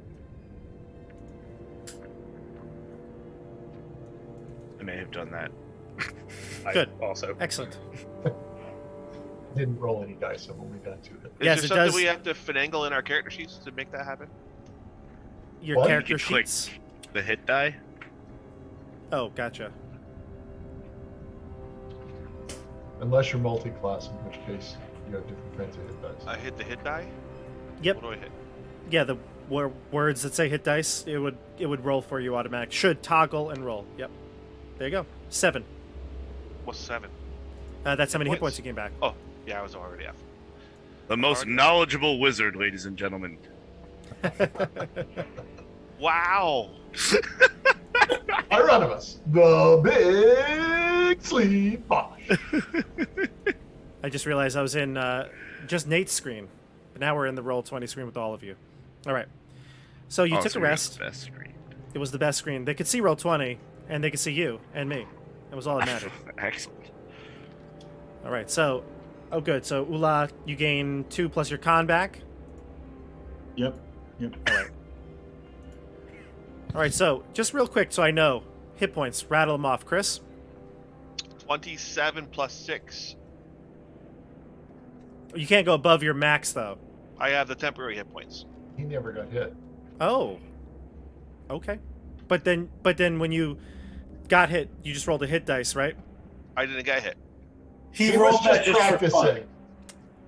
Speaker 6: I may have done that.
Speaker 4: Good.
Speaker 3: Also.
Speaker 4: Excellent.
Speaker 5: Didn't roll any dice. I've only got 2 hits.
Speaker 1: Is
Speaker 4: Yes,
Speaker 1: there
Speaker 4: it
Speaker 1: something
Speaker 4: does.
Speaker 1: we have to finagle in our character sheets to make that happen?
Speaker 4: Your
Speaker 5: What?
Speaker 4: character
Speaker 6: You click
Speaker 4: sheets.
Speaker 6: the hit die.
Speaker 4: Oh, gotcha.
Speaker 5: Unless you're multi-class, in which case you have different kinds of hit dice.
Speaker 1: I hit the hit die?
Speaker 4: Yep.
Speaker 1: What do I hit?
Speaker 4: Yeah, the words that say hit dice, it would roll for you automatic. Should toggle and roll. Yep. There you go. 7.
Speaker 1: What's 7?
Speaker 4: That's how many hit
Speaker 1: points?
Speaker 4: points you gain back.
Speaker 1: Oh, yeah, I was already off.
Speaker 6: The most
Speaker 1: Already.
Speaker 6: knowledgeable wizard, ladies and gentlemen.
Speaker 1: Wow.
Speaker 5: Hieronymus, the big sleep bosh.
Speaker 4: I just realized I was in just Nate's screen, but now we're in the Roll20 screen with all of you. All right. So you took
Speaker 6: so
Speaker 4: a
Speaker 6: you're
Speaker 4: rest.
Speaker 6: the best screen.
Speaker 4: It was the best screen. They could see Roll20, and they could see you and me. That was all that mattered.
Speaker 6: Excellent.
Speaker 4: All right. So, oh, good. So Ula, you gain 2 plus your con back.
Speaker 7: Yep.
Speaker 4: All right. All right. So just real quick, so I know hit points. Rattle them off, Chris.
Speaker 1: 27 plus 6.
Speaker 4: You can't go above your max though.
Speaker 1: I have the temporary hit points.
Speaker 5: He never got hit.
Speaker 4: Oh. Okay. But then when you got hit, you just rolled a hit dice, right?
Speaker 1: I didn't get hit.
Speaker 2: He
Speaker 5: was
Speaker 2: rolled that
Speaker 5: just
Speaker 2: just for fun.
Speaker 5: practicing.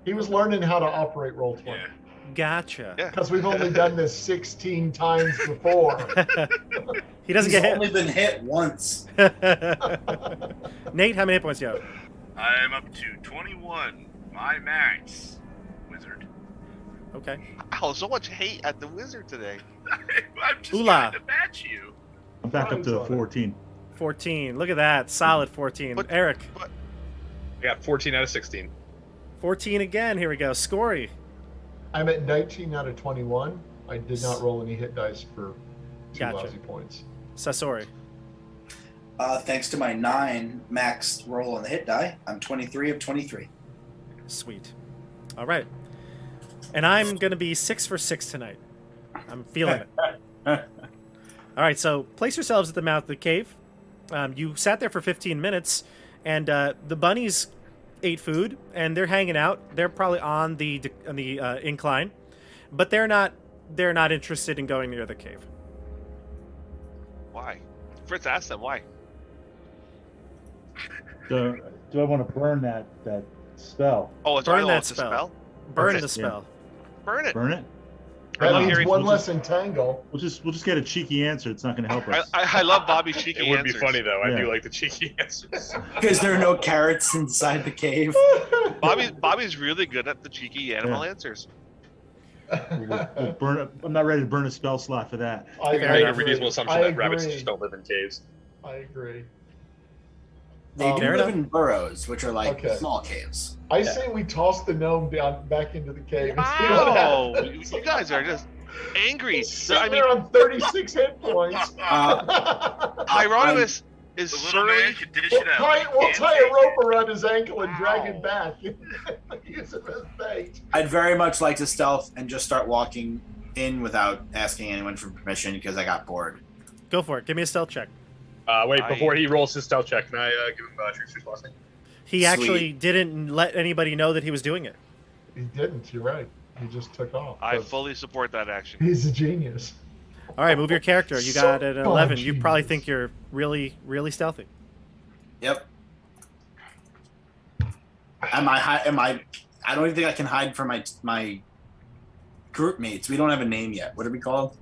Speaker 5: He was learning how to operate Roll20.
Speaker 6: Yeah.
Speaker 4: Gotcha.
Speaker 1: Yeah.
Speaker 5: Because we've only done this 16 times before.
Speaker 4: He doesn't
Speaker 2: He's
Speaker 4: get
Speaker 2: only been hit once.
Speaker 4: hit. Nate, how many hit points do you have?
Speaker 6: I'm up to 21. My max. Wizard.
Speaker 4: Okay.
Speaker 1: Oh, so much hate at the wizard today.
Speaker 6: I'm just
Speaker 4: Ula.
Speaker 6: trying to match you.
Speaker 7: I'm back up to
Speaker 5: Mine's on it.
Speaker 7: 14.
Speaker 4: 14. Look at that. Solid 14.
Speaker 1: But-
Speaker 4: Eric,
Speaker 3: I got 14 out of 16.
Speaker 4: 14 again. Here we go. Scory.
Speaker 5: I'm at 19 out of 21. I did not roll any hit dice for 2
Speaker 4: Gotcha.
Speaker 5: lousy points.
Speaker 4: Sasori.
Speaker 2: Thanks to my 9 max roll on the hit die, I'm 23 of 23.
Speaker 4: Sweet. All right. And I'm going to be 6 for 6 tonight. I'm feeling it. All right, so place yourselves at the mouth of the cave. You sat there for 15 minutes, and the bunnies ate food, and they're hanging out. They're probably on the incline, but they're not interested in going near the cave.
Speaker 1: Why? Fritz asked them why.
Speaker 7: So, do I want to burn that spell?
Speaker 1: Oh, it's
Speaker 4: Burn
Speaker 1: all
Speaker 4: that
Speaker 1: it's a
Speaker 4: spell. Burn
Speaker 1: Okay.
Speaker 4: the spell.
Speaker 1: Burn it.
Speaker 7: Burn it?
Speaker 1: I
Speaker 5: That
Speaker 1: love
Speaker 5: means
Speaker 1: hearing-
Speaker 5: one less entangle.
Speaker 7: We'll just get a cheeky answer. It's not going to help us.
Speaker 1: I love Bobby's cheeky
Speaker 3: It would
Speaker 1: answers.
Speaker 3: be funny though. I
Speaker 7: Yeah.
Speaker 3: do like the cheeky answers.
Speaker 2: Because there are no carrots inside the cave.
Speaker 1: Bobby's really good at the cheeky animal
Speaker 7: Yeah.
Speaker 1: answers.
Speaker 7: We'll burn it. I'm not ready to burn a spell slot for that.
Speaker 5: I
Speaker 3: I make a
Speaker 5: agree.
Speaker 3: reasonable assumption
Speaker 5: I
Speaker 3: that rabbits
Speaker 5: agree.
Speaker 3: just don't live in caves.
Speaker 5: I agree.
Speaker 2: They do
Speaker 4: Fair
Speaker 2: live
Speaker 4: enough.
Speaker 2: in burrows, which are like
Speaker 5: Okay.
Speaker 2: small caves.
Speaker 5: I say we toss the gnome down back into the cave and see what
Speaker 1: Wow,
Speaker 5: happens.
Speaker 1: you guys are just angry.
Speaker 5: He's sitting
Speaker 1: I mean,
Speaker 5: there on 36 hit points.
Speaker 1: Hieronymus is
Speaker 6: The little man
Speaker 1: surely.
Speaker 6: can dish it out.
Speaker 5: We'll tie a rope around his ankle and drag it back. Use it as bait.
Speaker 2: I'd very much like to stealth and just start walking in without asking anyone for permission because I got bored.
Speaker 4: Go for it. Give me a stealth check.
Speaker 3: Wait, before he rolls his stealth check, can I give him Trickster's Blessing?
Speaker 4: He actually didn't let anybody know that he was doing it.
Speaker 5: He didn't. You're right. He just took off.
Speaker 1: I
Speaker 5: But
Speaker 1: fully support that action.
Speaker 5: He's a genius.
Speaker 4: All right, move your character. You got an
Speaker 5: So
Speaker 4: 11. You probably
Speaker 5: genius.
Speaker 4: think you're really, really stealthy.
Speaker 2: Yep. I don't even think I can hide from my group mates. We don't have a name yet. What are we called?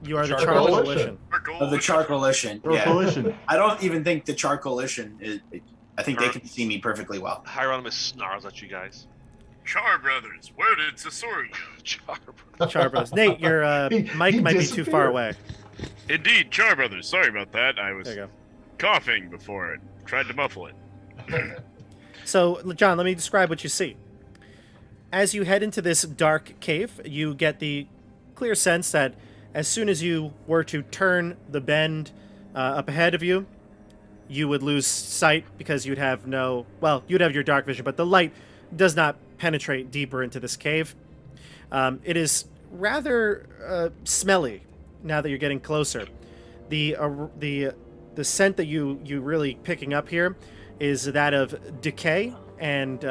Speaker 4: You are the
Speaker 5: Char
Speaker 4: Char
Speaker 5: Coalition.
Speaker 4: Coalition.
Speaker 2: The Char Coalition.
Speaker 7: Or
Speaker 2: Yeah.
Speaker 7: coalition.
Speaker 2: I don't even think the Char Coalition is. I think they can see me perfectly well.
Speaker 1: Hieronymus snarls at you guys.
Speaker 6: Char Brothers, where did Sasori go?
Speaker 4: Char Bros. Nate, your
Speaker 5: He
Speaker 4: mic might be too far
Speaker 5: disappeared.
Speaker 4: away.
Speaker 6: Indeed, Char Brothers. Sorry about that. I was
Speaker 4: There you go.
Speaker 6: coughing before it. Tried to muffle it.
Speaker 4: So, John, let me describe what you see. As you head into this dark cave, you get the clear sense that as soon as you were to turn the bend up ahead of you, you would lose sight because you'd have you'd have your dark vision, but the light does not penetrate deeper into this cave. It is rather smelly now that you're getting closer. The scent that you really picking up here is that of decay, and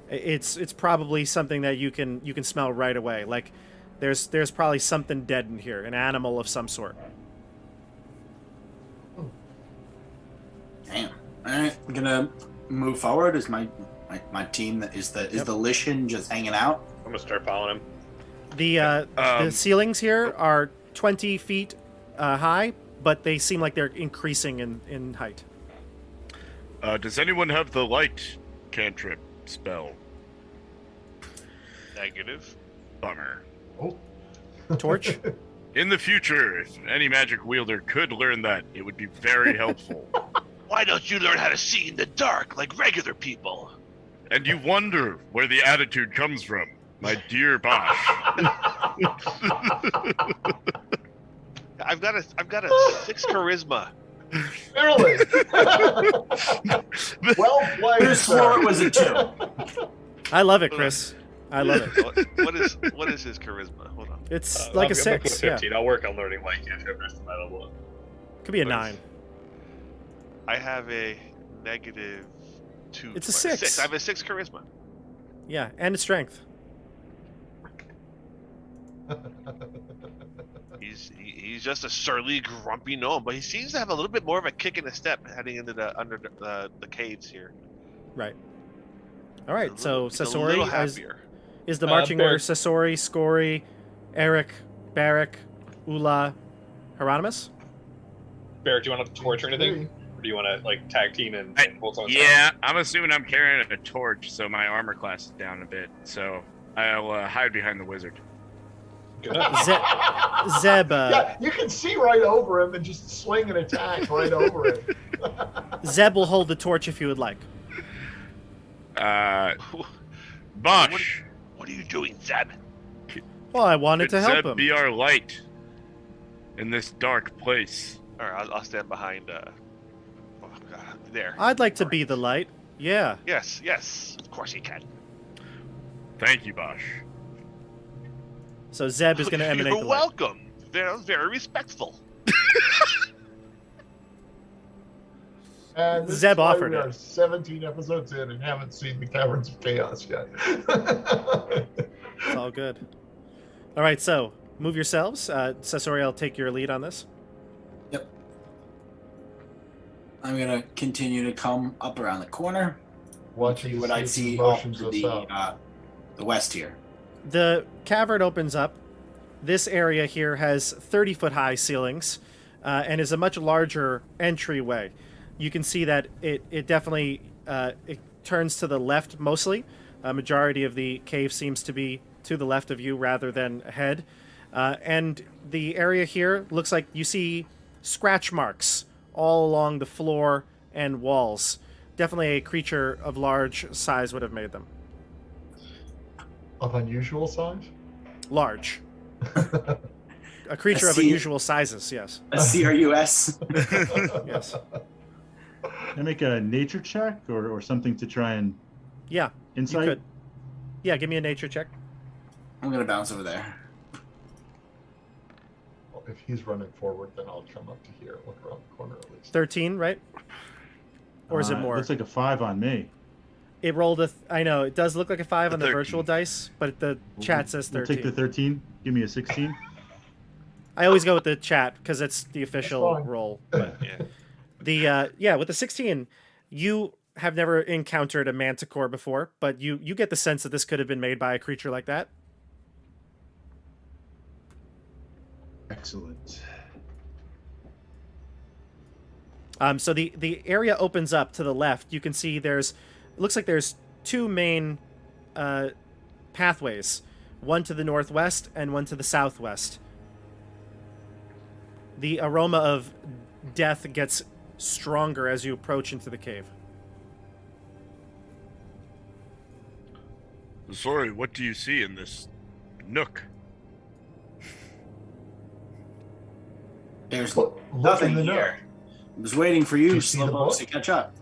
Speaker 4: it's probably something that you can smell right away. Like there's probably something dead in here, an animal of some sort.
Speaker 2: Damn. All right, we're gonna move forward. Is my team that is the Lishan just hanging out?
Speaker 3: I'm gonna start following him.
Speaker 4: The ceilings here are 20 feet high, but they seem like they're increasing in height.
Speaker 6: Does anyone have the light cantrip spell?
Speaker 1: Negative.
Speaker 6: Bummer.
Speaker 5: Oh.
Speaker 4: Torch?
Speaker 6: In the future, if any magic wielder could learn that, it would be very helpful.
Speaker 1: Why don't you learn how to see in the dark like regular people?
Speaker 6: And you wonder where the attitude comes from, my dear Bosch.
Speaker 1: I've got a 6 charisma.
Speaker 5: Really? Well played.
Speaker 2: Chris swore it was a 2.
Speaker 4: I love it, Chris. I love it.
Speaker 1: What is his charisma? Hold on.
Speaker 4: It's
Speaker 3: I'm
Speaker 4: like a
Speaker 3: gonna go
Speaker 4: 6. Yeah.
Speaker 3: 15. I'll work on learning light cantrip rest of my level.
Speaker 4: Could be a
Speaker 1: What
Speaker 4: 9.
Speaker 1: I have a negative 2.
Speaker 4: It's a 6.
Speaker 1: I have a 6 charisma.
Speaker 4: Yeah, and strength.
Speaker 1: He's just a surly, grumpy gnome, but he seems to have a little bit more of a kick in his step heading into the caves here.
Speaker 4: Right. All right, so
Speaker 1: He's a little
Speaker 4: Sasori
Speaker 1: happier.
Speaker 4: is the marching
Speaker 3: Barrick.
Speaker 4: order Sasori, Scory, Eric, Barrick, Ula, Hieronymus?
Speaker 3: Barrett, do you want to torch or anything? Or do you want to like tag team and bolt on?
Speaker 6: Yeah, I'm assuming I'm carrying a torch, so my armor class is down a bit. So I'll hide behind the wizard.
Speaker 3: Good.
Speaker 4: Zeb,
Speaker 5: Yeah, you can see right over him and just swing an attack right over him.
Speaker 4: Zeb will hold the torch if you would like.
Speaker 6: Bosch,
Speaker 1: What are you doing, Zeb?
Speaker 4: Well, I wanted
Speaker 6: could
Speaker 4: to help
Speaker 6: Zeb
Speaker 4: him.
Speaker 6: be our light in this dark place?
Speaker 1: All right, I'll stand behind. Oh God, there.
Speaker 4: I'd like to be the light. Yeah.
Speaker 1: Yes, of course you can.
Speaker 6: Thank you, Bosch.
Speaker 4: So Zeb is going to emanate
Speaker 1: You're
Speaker 4: the light.
Speaker 1: welcome. That was very respectful.
Speaker 5: And this
Speaker 4: Zeb
Speaker 5: is why
Speaker 4: offered
Speaker 5: we
Speaker 4: it.
Speaker 5: are 17 episodes in and haven't seen the Caverns of Chaos yet.
Speaker 4: It's all good. All right, so move yourselves. Sasori, I'll take your lead on this.
Speaker 2: Yep. I'm gonna continue to come up around the corner.
Speaker 5: Watching
Speaker 2: See
Speaker 5: to
Speaker 2: what I
Speaker 5: if he
Speaker 2: see off
Speaker 5: motions
Speaker 2: to
Speaker 5: us
Speaker 2: the west here.
Speaker 4: The cavern opens up. This area here has 30-foot high ceilings and is a much larger entryway. You can see that it definitely it turns to the left mostly. A majority of the cave seems to be to the left of you rather than ahead. And the area here looks like you see scratch marks all along the floor and walls. Definitely a creature of large size would have made them.
Speaker 5: Of unusual size?
Speaker 4: Large. A creature of unusual sizes, yes.
Speaker 2: A CRUS.
Speaker 4: Yes.
Speaker 7: Can I make a nature check or something to try and
Speaker 4: Yeah,
Speaker 7: insight?
Speaker 4: you could. Yeah, give me a nature check.
Speaker 2: I'm going to bounce over there.
Speaker 5: Well, if he's running forward, then I'll come up to here, look around the corner at least.
Speaker 4: 13, right? Or is it more?
Speaker 7: Looks like a 5 on me.
Speaker 4: It rolled I know, it does look like a 5 on the
Speaker 6: 13.
Speaker 4: virtual dice, but the chat says 13.
Speaker 7: We'll take the 13. Give me a 16.
Speaker 4: I always go with the chat because it's the official
Speaker 5: fine.
Speaker 4: roll. But with the 16, you have never encountered a manticore before, but you get the sense that this could have been made by a creature like that.
Speaker 7: Excellent.
Speaker 4: So the area opens up to the left. You can see it looks like there's two main pathways, one to the northwest and one to the southwest. The aroma of death gets stronger as you approach into the cave.
Speaker 6: Sorry, what do you see in this nook?
Speaker 2: There's
Speaker 5: Look
Speaker 2: nothing
Speaker 5: in the
Speaker 2: here. I was waiting for you,
Speaker 5: Do you see the
Speaker 2: Slowpokes,
Speaker 5: book?
Speaker 2: to catch up.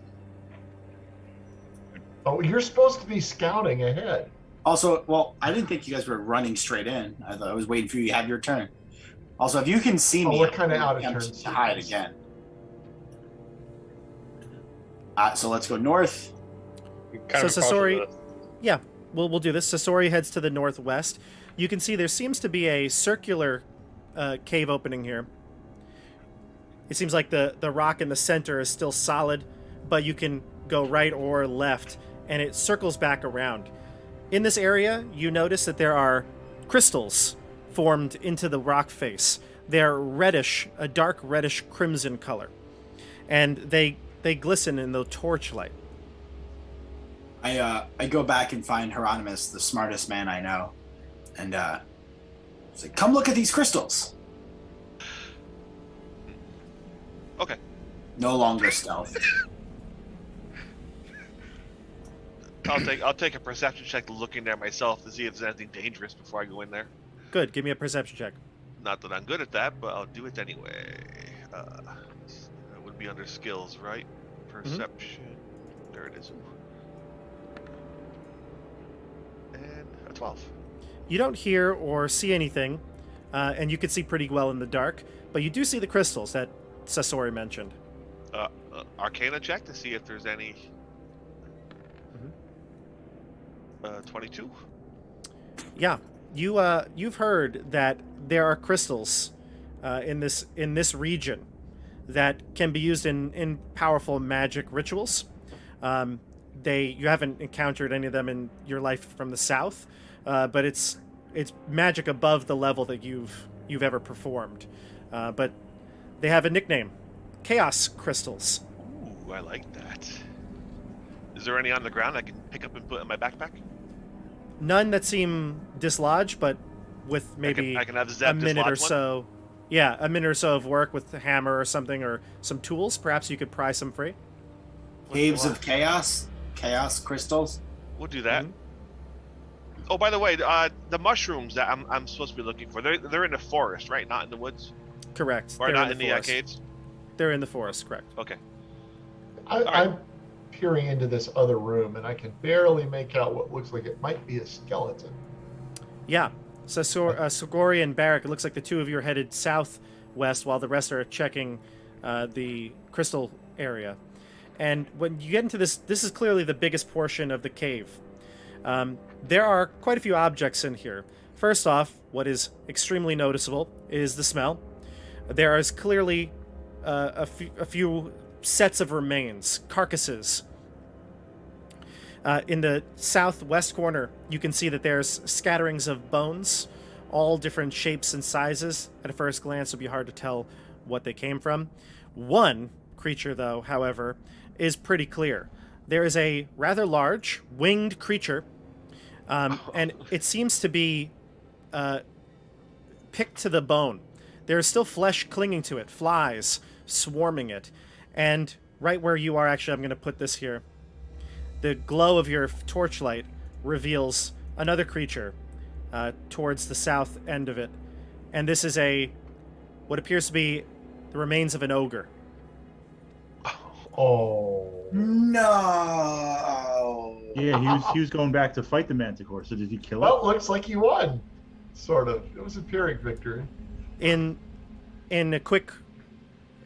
Speaker 5: Oh, you're supposed to be scouting ahead.
Speaker 2: Also, well, I didn't think you guys were running straight in. I thought I was waiting for you to have your turn. Also, if you can see me,
Speaker 5: we're kinda out of
Speaker 2: attempt
Speaker 5: turn
Speaker 2: to hide
Speaker 5: sequence.
Speaker 2: again. So let's go north.
Speaker 3: Kind of
Speaker 4: So
Speaker 3: partial
Speaker 4: Sasori-
Speaker 3: to
Speaker 4: Yeah, we'll do this. Sasori heads to the northwest. You can see there seems to be a circular cave opening here. It seems like the rock in the center is still solid, but you can go right or left, and it circles back around. In this area, you notice that there are crystals formed into the rock face. They're reddish, a dark reddish crimson color, and they glisten in the torchlight.
Speaker 2: I go back and find Hieronymus, the smartest man I know, and say, "Come look at these crystals."
Speaker 1: Okay.
Speaker 2: No longer stealth.
Speaker 1: I'll take a perception check looking there myself to see if there's anything dangerous before I go in there.
Speaker 4: Good, give me a perception check.
Speaker 1: Not that I'm good at that, but I'll do it anyway. That would be under skills, right? Perception. There it is. And a 12.
Speaker 4: You don't hear or see anything, and you can see pretty well in the dark, but you do see the crystals that Sasori mentioned.
Speaker 1: Arcana check to see if there's any. 22.
Speaker 4: Yeah, you've heard that there are crystals in this region that can be used in powerful magic rituals. You haven't encountered any of them in your life from the south, but it's magic above the level that you've ever performed. But they have a nickname, Chaos Crystals.
Speaker 1: Ooh, I like that. Is there any on the ground I can pick up and put in my backpack?
Speaker 4: None that seem dislodged, but with maybe
Speaker 1: I can have Zeb
Speaker 4: a minute or
Speaker 1: dislodge one?
Speaker 4: so. Yeah, a minute or so of work with the hammer or something, or some tools. Perhaps you could pry some free.
Speaker 2: Caves of Chaos? Chaos crystals?
Speaker 1: We'll do that.
Speaker 4: Mhm.
Speaker 1: Oh, by the way, the mushrooms that I'm supposed to be looking for, they're in the forest, right? Not in the woods?
Speaker 4: Correct.
Speaker 1: Or
Speaker 4: They're
Speaker 1: not in the
Speaker 4: forest.
Speaker 1: caves?
Speaker 4: They're in the forest, correct.
Speaker 1: Okay.
Speaker 5: I'm peering into this other room, and I can barely make out what looks like it might be a skeleton.
Speaker 4: Yeah. So Sogori and Barrack, it looks like the two of you are headed southwest while the rest are checking the crystal area. And when you get into this is clearly the biggest portion of the cave. There are quite a few objects in here. First off, what is extremely noticeable is the smell. There is clearly a few sets of remains, carcasses. In the southwest corner, you can see that there's scatterings of bones, all different shapes and sizes. At a first glance, it would be hard to tell what they came from. One creature, though, however, is pretty clear. There is a rather large, winged creature, and it seems to be picked to the bone. There is still flesh clinging to it, flies, swarming it. And right where you are, actually, I'm going to put this here. The glow of your torchlight reveals another creature towards the south end of it. And this is what appears to be the remains of an ogre.
Speaker 5: Oh.
Speaker 2: No.
Speaker 7: Yeah, he was going back to fight the Manticore. So did he kill
Speaker 5: Well,
Speaker 7: it?
Speaker 5: it looks like he won. Sort of. It was a Pyrrhic victory.
Speaker 4: In a quick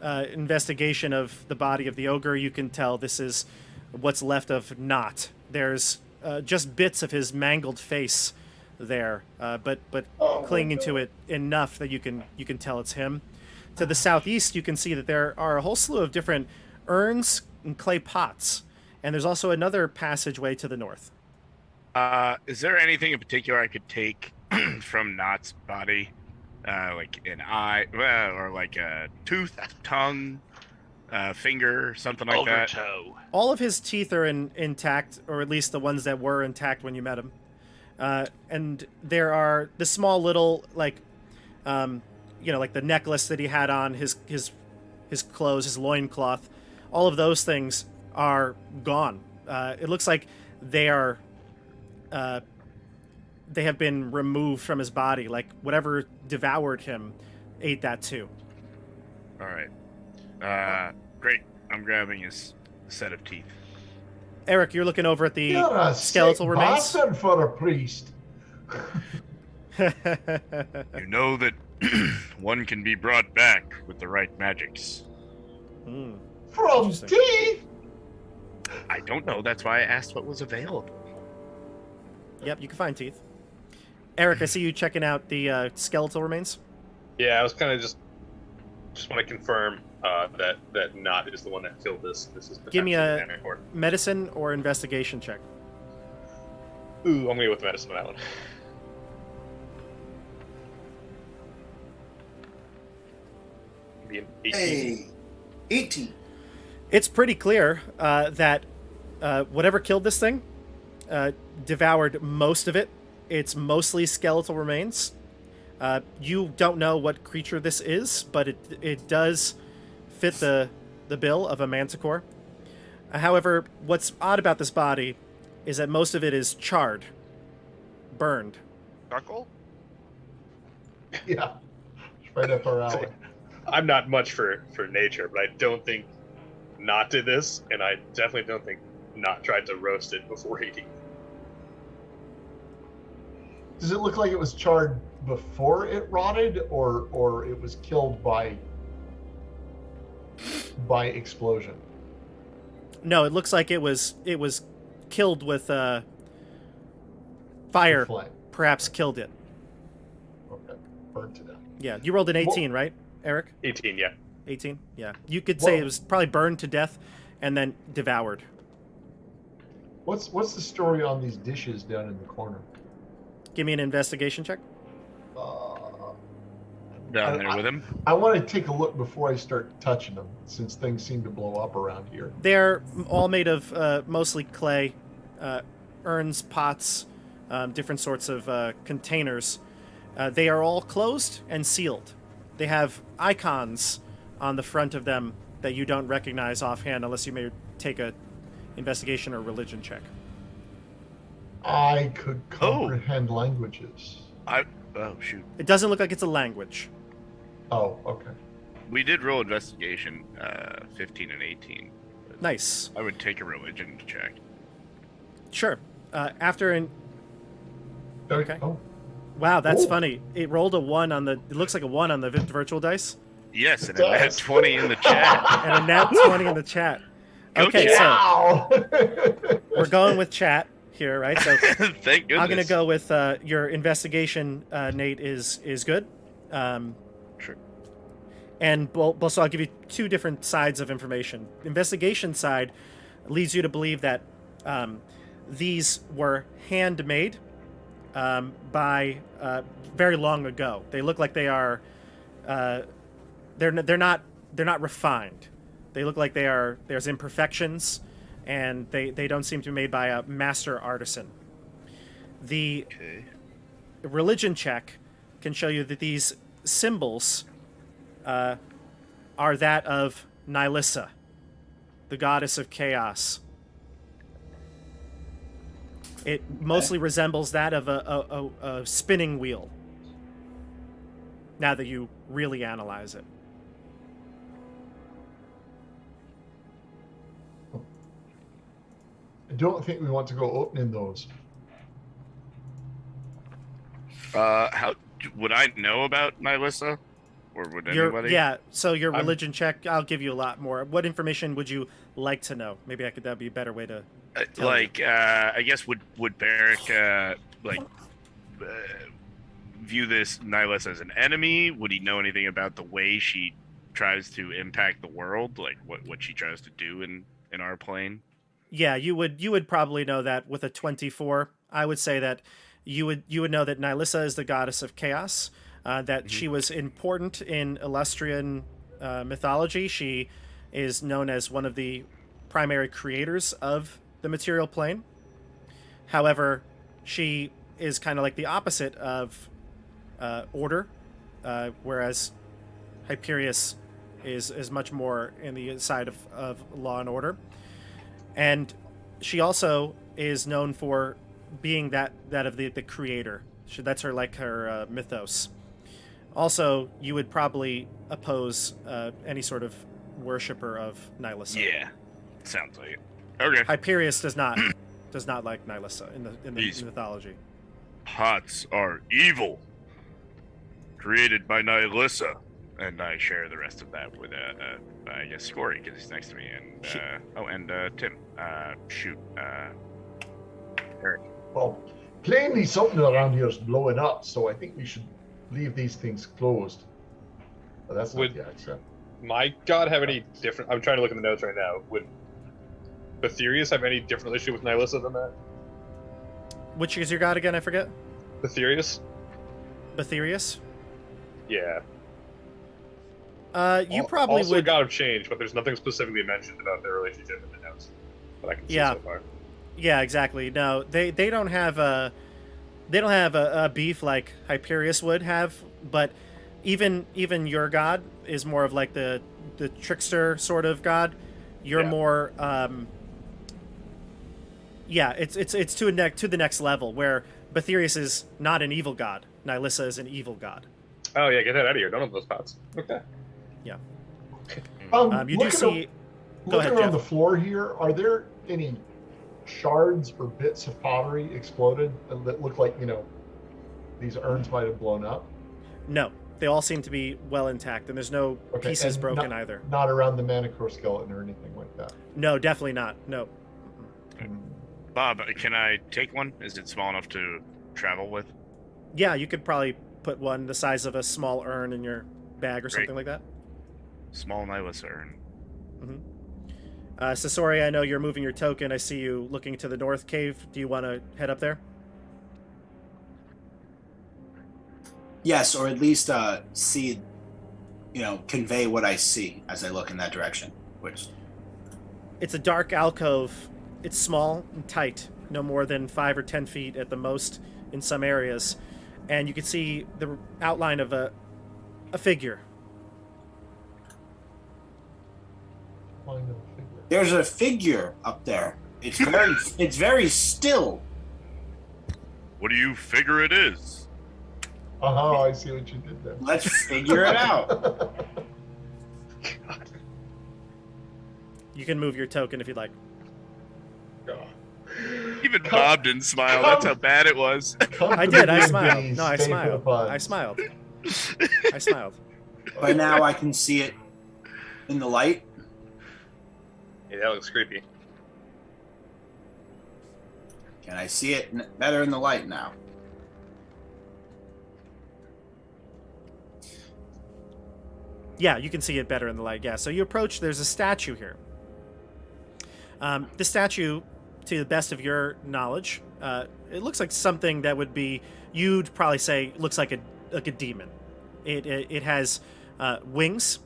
Speaker 4: investigation of the body of the ogre, you can tell this is what's left of Not. There's just bits of his mangled face there, but clinging to it enough that you can tell it's him. To the southeast, you can see that there are a whole slew of different urns and clay pots, and there's also another passageway to the north.
Speaker 6: Is there anything in particular I could take from Knott's body? Like an eye, or like a tooth, tongue, finger, something like that?
Speaker 1: Toe.
Speaker 4: All of his teeth are intact, or at least the ones that were intact when you met him. And there are the small little, like the necklace that he had on, his clothes, his loincloth. All of those things are gone. It looks like they have been removed from his body. Like whatever devoured him ate that too.
Speaker 6: All right. Great. I'm grabbing his set of teeth.
Speaker 4: Eric, you're looking over at the
Speaker 5: You're a
Speaker 4: skeletal
Speaker 5: sick
Speaker 4: remains.
Speaker 5: bastard for a priest.
Speaker 6: You know that one can be brought back with the right magics.
Speaker 5: From
Speaker 4: Interesting.
Speaker 5: teeth?
Speaker 6: I don't know. That's why I asked what was available.
Speaker 4: Yep, you can find teeth. Eric, I see you checking out the skeletal remains.
Speaker 3: Yeah, I was kind of just want to confirm that Not is the one that killed this. This is
Speaker 4: Give me a
Speaker 3: potentially Manticore.
Speaker 4: medicine or investigation check.
Speaker 3: Ooh, I'm gonna go with the medicine on that one. Maybe an 18.
Speaker 2: Hey, 18.
Speaker 4: It's pretty clear that whatever killed this thing devoured most of it. It's mostly skeletal remains. You don't know what creature this is, but it does fit the bill of a manticore. However, what's odd about this body is that most of it is charred, burned.
Speaker 1: Charcoal?
Speaker 5: Yeah. It's right up our alley.
Speaker 3: I'm not much for nature, but I don't think Not did this, and I definitely don't think Not tried to roast it before eating.
Speaker 5: Does it look like it was charred before it rotted, or it was killed by explosion?
Speaker 4: No, it looks like it was killed with fire.
Speaker 5: Flame.
Speaker 4: Perhaps killed it.
Speaker 5: Okay. Burned to death.
Speaker 4: Yeah, you rolled an 18, right, Eric?
Speaker 3: 18, yeah.
Speaker 4: 18? Yeah. You could say
Speaker 5: Whoa.
Speaker 4: it was probably burned to death and then devoured.
Speaker 5: What's the story on these dishes down in the corner?
Speaker 4: Give me an investigation check.
Speaker 6: Down there with him.
Speaker 5: I want to take a look before I start touching them, since things seem to blow up around here.
Speaker 4: They're all made of mostly clay, urns, pots, different sorts of containers. They are all closed and sealed. They have icons on the front of them that you don't recognize offhand unless you may take a investigation or religion check.
Speaker 5: I could comprehend languages.
Speaker 6: Oh, shoot.
Speaker 4: It doesn't look like it's a language.
Speaker 5: Oh, okay.
Speaker 6: We did roll investigation, 15 and 18.
Speaker 4: Nice.
Speaker 6: I would take a religion check.
Speaker 4: Sure. After an... Okay.
Speaker 5: Oh,
Speaker 4: Wow, that's
Speaker 5: Ooh.
Speaker 4: funny. It rolled a 1 on the... It looks like a 1 on the virtual dice.
Speaker 6: Yes, and
Speaker 5: It
Speaker 6: I had
Speaker 5: does.
Speaker 6: 20 in the chat.
Speaker 4: And a nat 20 in the chat.
Speaker 6: Go
Speaker 4: Okay,
Speaker 6: chat.
Speaker 4: so
Speaker 5: wow!
Speaker 4: we're going with chat here, right? So
Speaker 6: Thank goodness.
Speaker 4: I'm going to go with your investigation, Nate, is good.
Speaker 6: Sure.
Speaker 4: And so I'll give you two different sides of information. Investigation side leads you to believe that these were handmade by very long ago. They look like they are they're not refined. They look like there's imperfections, and they don't seem to be made by a master artisan. The religion check can show you that these symbols are that of Nihilissa, the goddess of chaos. It mostly resembles that of a spinning wheel, now that you really analyze it.
Speaker 5: I don't think we want to go opening those.
Speaker 6: How would I know about Nihilissa? Or would anybody?
Speaker 4: Yeah, so your religion check, I'll give you a lot more. What information would you like to know? Maybe that'd be a better way to tell you.
Speaker 6: I guess would Barrick view this Nihilissa as an enemy? Would he know anything about the way she tries to impact the world, like what she tries to do in our plane?
Speaker 4: Yeah, you would probably know that with a 24. I would say that you would know that Nihilissa is the goddess of chaos, that she was important in Illustrian mythology. She is known as one of the primary creators of the material plane. However, she is kind of like the opposite of order, whereas Hyperius is much more in the side of law and order. And she also is known for being that of the creator. That's her mythos. Also, you would probably oppose any sort of worshiper of Nihilissa.
Speaker 6: Yeah, sounds like it. Okay.
Speaker 4: Hyperius does not like Nihilissa in the mythology.
Speaker 6: Pots are evil, created by Nihilissa, and I share the rest of that with I guess Scory, because he's next to me, and Tim. Eric.
Speaker 5: Well, plainly something around here is blowing up, so I think we should leave these things closed. But that's not the accent.
Speaker 3: My god have any different... I'm trying to look at the notes right now. Would Betherius have any different relationship with Nihilissa than that?
Speaker 4: Which is your god again? I forget.
Speaker 3: Betherius?
Speaker 4: Betherius?
Speaker 3: Yeah.
Speaker 4: You probably
Speaker 3: also
Speaker 4: would...
Speaker 3: a god of change, but there's nothing specifically mentioned about their relationship in the notes that I can see so far.
Speaker 4: Yeah, exactly. No, they don't have a beef like Hyperius would have, but even your god is more of like the trickster sort of god. You're more it's to the next level, where Betherius is not an evil god. Nihilissa is an evil god.
Speaker 3: Oh yeah, get that out of here. Don't have those pots. Okay.
Speaker 4: Yeah.
Speaker 5: You
Speaker 4: do see. Go ahead,
Speaker 5: looking
Speaker 4: Jeff.
Speaker 5: around the floor here, are there any shards or bits of pottery exploded that look like, these urns might have blown up?
Speaker 4: No, they all seem to be well intact, and there's no pieces
Speaker 5: and
Speaker 4: broken either.
Speaker 5: Not around the Manticore skeleton or anything like that.
Speaker 4: No, definitely not. No.
Speaker 6: Bob, can I take one? Is it small enough to travel with?
Speaker 4: Yeah, you could probably put one the size of a small urn in your bag or
Speaker 6: Great.
Speaker 4: something like that.
Speaker 6: Small Nihilissa urn.
Speaker 4: Sasori, I know you're moving your token. I see you looking to the north cave. Do you want to head up there?
Speaker 2: Yes, or at least see, convey what I see as I look in that direction. Which
Speaker 4: It's a dark alcove. It's small and tight, no more than 5 or 10 feet at the most in some areas. And you can see the outline of a figure.
Speaker 2: there's a figure up there. It's very still.
Speaker 6: What do you figure it is?
Speaker 5: Oh, I see what you did there.
Speaker 2: Let's figure it out.
Speaker 3: God.
Speaker 4: You can move your token if you'd like.
Speaker 6: Even Bob didn't smile. That's how bad it was.
Speaker 4: I did. I smiled. No, I smiled. I smiled. I smiled.
Speaker 2: By now I can see it in the light.
Speaker 3: Yeah, that looks creepy.
Speaker 2: Can I see it better in the light now?
Speaker 4: Yeah, you can see it better in the light. Yeah, so you approach. There's a statue here. The statue, to the best of your knowledge, it looks like something that would be, you'd probably say, looks like a demon. It has wings.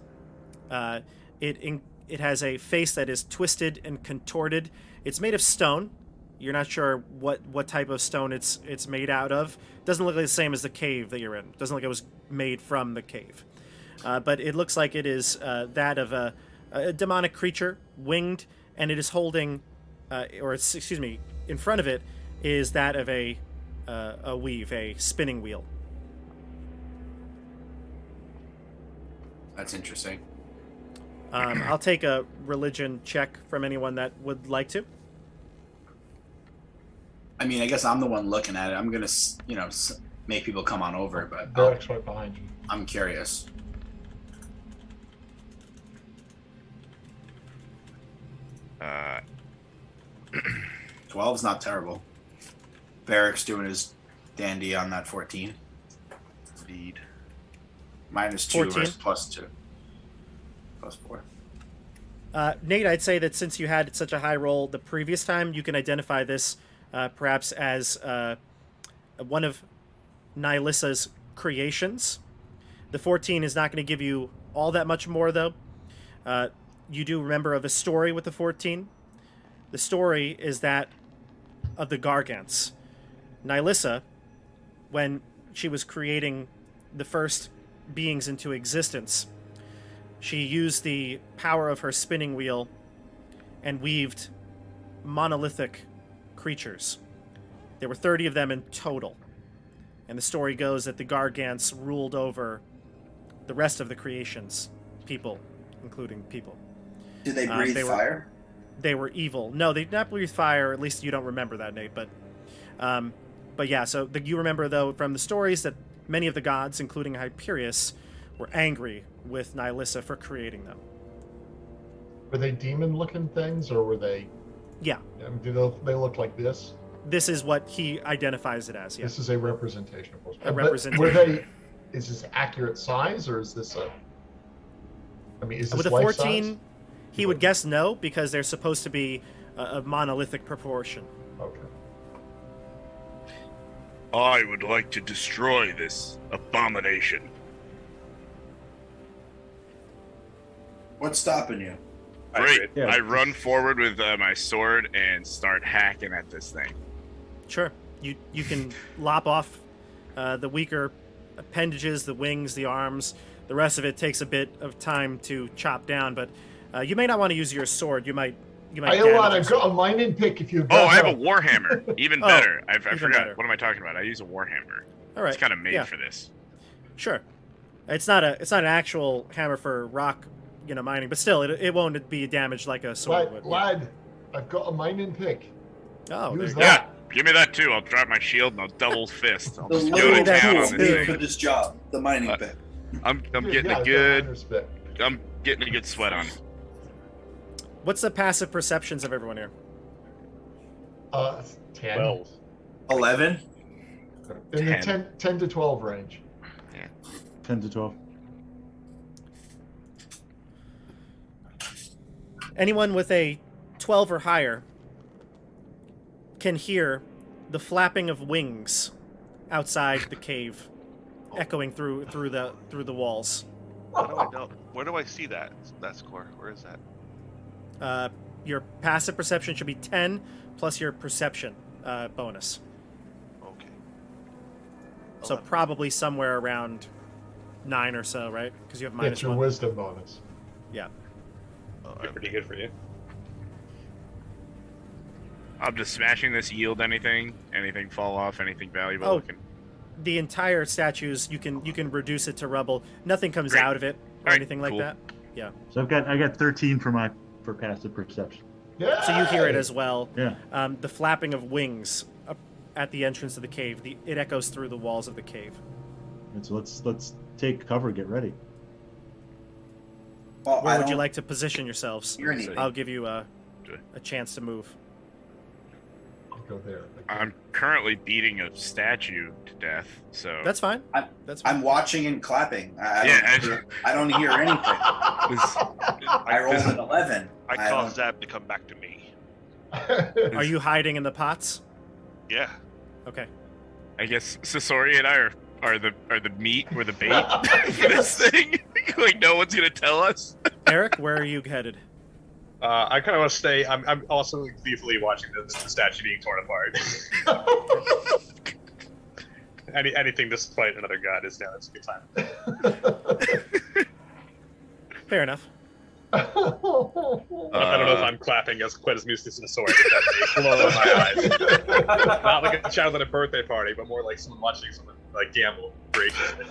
Speaker 4: It has a face that is twisted and contorted. It's made of stone. You're not sure what type of stone it's made out of. It doesn't look like the same as the cave that you're in. It doesn't look like it was made from the cave. but it looks like it is that of a demonic creature, winged, and it is holding, in front of it is that of a weave, a spinning wheel.
Speaker 2: That's interesting.
Speaker 4: I'll take a religion check from anyone that would like to.
Speaker 2: I mean, I guess I'm the one looking at it. I'm gonna, make people come on over, but
Speaker 5: Derek's right behind you.
Speaker 2: I'm curious.
Speaker 6: Uh,
Speaker 2: 12's not terrible. Barrick's doing his dandy on that 14.
Speaker 6: Indeed.
Speaker 2: Minus 2
Speaker 4: 14.
Speaker 2: versus plus 2. Plus 4.
Speaker 4: Nate, I'd say that since you had such a high roll the previous time, you can identify this perhaps as one of Nylissa's creations. The 14 is not going to give you all that much more, though. You do remember of a story with the 14. The story is that of the Gargants. Nylissa, when she was creating the first beings into existence, she used the power of her spinning wheel and weaved monolithic creatures. There were 30 of them in total. And the story goes that the Gargants ruled over the rest of the creations, people, including people.
Speaker 2: Did they breathe fire?
Speaker 4: They were evil. No, they did not breathe fire. At least you don't remember that, Nate. But yeah. So you remember though from the stories that many of the gods, including Hyperius, were angry with Nylissa for creating them.
Speaker 5: Were they demon-looking things, or were they?
Speaker 4: Yeah.
Speaker 5: Do they look like this?
Speaker 4: This is what he identifies it as. Yeah.
Speaker 5: This is a representation of course.
Speaker 4: A representation.
Speaker 5: Were they? Is this accurate size, or is this a? I mean, is this
Speaker 4: with a
Speaker 5: life
Speaker 4: 14?
Speaker 5: size?
Speaker 4: He would guess no, because they're supposed to be a monolithic proportion.
Speaker 5: Okay.
Speaker 6: I would like to destroy this abomination.
Speaker 2: What's stopping you?
Speaker 6: Great.
Speaker 7: Yeah.
Speaker 6: I run forward with my sword and start hacking at this thing.
Speaker 4: Sure. You can lop off the weaker appendages, the wings, the arms. The rest of it takes a bit of time to chop down, but you may not want to use your sword. You might.
Speaker 5: I want to go a mining pick if you.
Speaker 6: Oh, I have a warhammer. Even better. I
Speaker 4: even
Speaker 6: forgot.
Speaker 4: better.
Speaker 6: What am I talking about? I use a warhammer.
Speaker 4: All right.
Speaker 6: It's kind of made
Speaker 4: yeah.
Speaker 6: for this.
Speaker 4: Sure. It's not an actual hammer for rock, mining, but still, it won't be damaged like a sword would.
Speaker 5: Lad, I've got a mining pick.
Speaker 4: Oh,
Speaker 5: Use
Speaker 4: there you
Speaker 6: Yeah, give me that too. I'll drop my shield and I'll double fist. I'll
Speaker 2: The
Speaker 6: just go
Speaker 2: little
Speaker 6: to town on
Speaker 2: tool
Speaker 6: this
Speaker 2: for
Speaker 6: thing.
Speaker 2: this job, the mining pit.
Speaker 6: I'm getting
Speaker 5: Yeah,
Speaker 6: a
Speaker 5: I've got
Speaker 6: good.
Speaker 5: miner's pick.
Speaker 6: I'm getting a good sweat on.
Speaker 4: What's the passive perceptions of everyone here?
Speaker 5: 10.
Speaker 3: 12.
Speaker 2: 11.
Speaker 5: In the 10 to 12 range.
Speaker 7: 10 to 12.
Speaker 4: Anyone with a 12 or higher can hear the flapping of wings outside the cave, echoing through the walls.
Speaker 1: How do I know? Where do I see that score? Where is that?
Speaker 4: Your passive perception should be 10 plus your perception bonus.
Speaker 1: Okay.
Speaker 4: So
Speaker 1: 11.
Speaker 4: probably somewhere around 9 or so, right? Because you have minus
Speaker 5: It's your
Speaker 4: 1.
Speaker 5: wisdom bonus.
Speaker 4: Yeah.
Speaker 1: Oh,
Speaker 3: Pretty good for you.
Speaker 6: I'm just smashing this. Yield anything? Anything fall off? Anything valuable?
Speaker 4: Oh.
Speaker 6: Looking?
Speaker 4: The entire statues, you can reduce it to rubble. Nothing comes
Speaker 6: Great.
Speaker 4: out of it or
Speaker 6: Alright,
Speaker 4: anything like
Speaker 6: cool.
Speaker 4: that. Yeah.
Speaker 7: So I got 13 for passive perception.
Speaker 5: Yeah.
Speaker 4: So you hear it as well.
Speaker 7: Yeah.
Speaker 4: The flapping of wings up at the entrance of the cave. It echoes through the walls of the cave.
Speaker 7: And so let's take cover. Get ready.
Speaker 2: Well,
Speaker 4: Where would you like to position yourselves?
Speaker 2: Hear anything.
Speaker 4: I'll give you a chance to move.
Speaker 5: I'll go there.
Speaker 6: I'm currently beating a statue to death. So
Speaker 4: That's fine. That's fine.
Speaker 2: I'm watching and clapping. I don't hear anything. I rolled an 11.
Speaker 1: I
Speaker 2: don't-
Speaker 1: caused that to come back to me.
Speaker 4: Are you hiding in the pots?
Speaker 1: Yeah.
Speaker 4: Okay.
Speaker 6: I guess Sasori and I are the meat or the bait for this thing. Like no one's gonna tell us.
Speaker 4: Eric, where are you headed?
Speaker 3: I kind of want to stay. I'm also gleefully watching the statue being torn apart. Anything to spite another god is down. It's a good time.
Speaker 4: Fair enough.
Speaker 3: I don't know if I'm clapping as quite as music as a sword. That's a glow in my eyes. Not like a child at a birthday party, but more like someone watching someone like gamble graciously.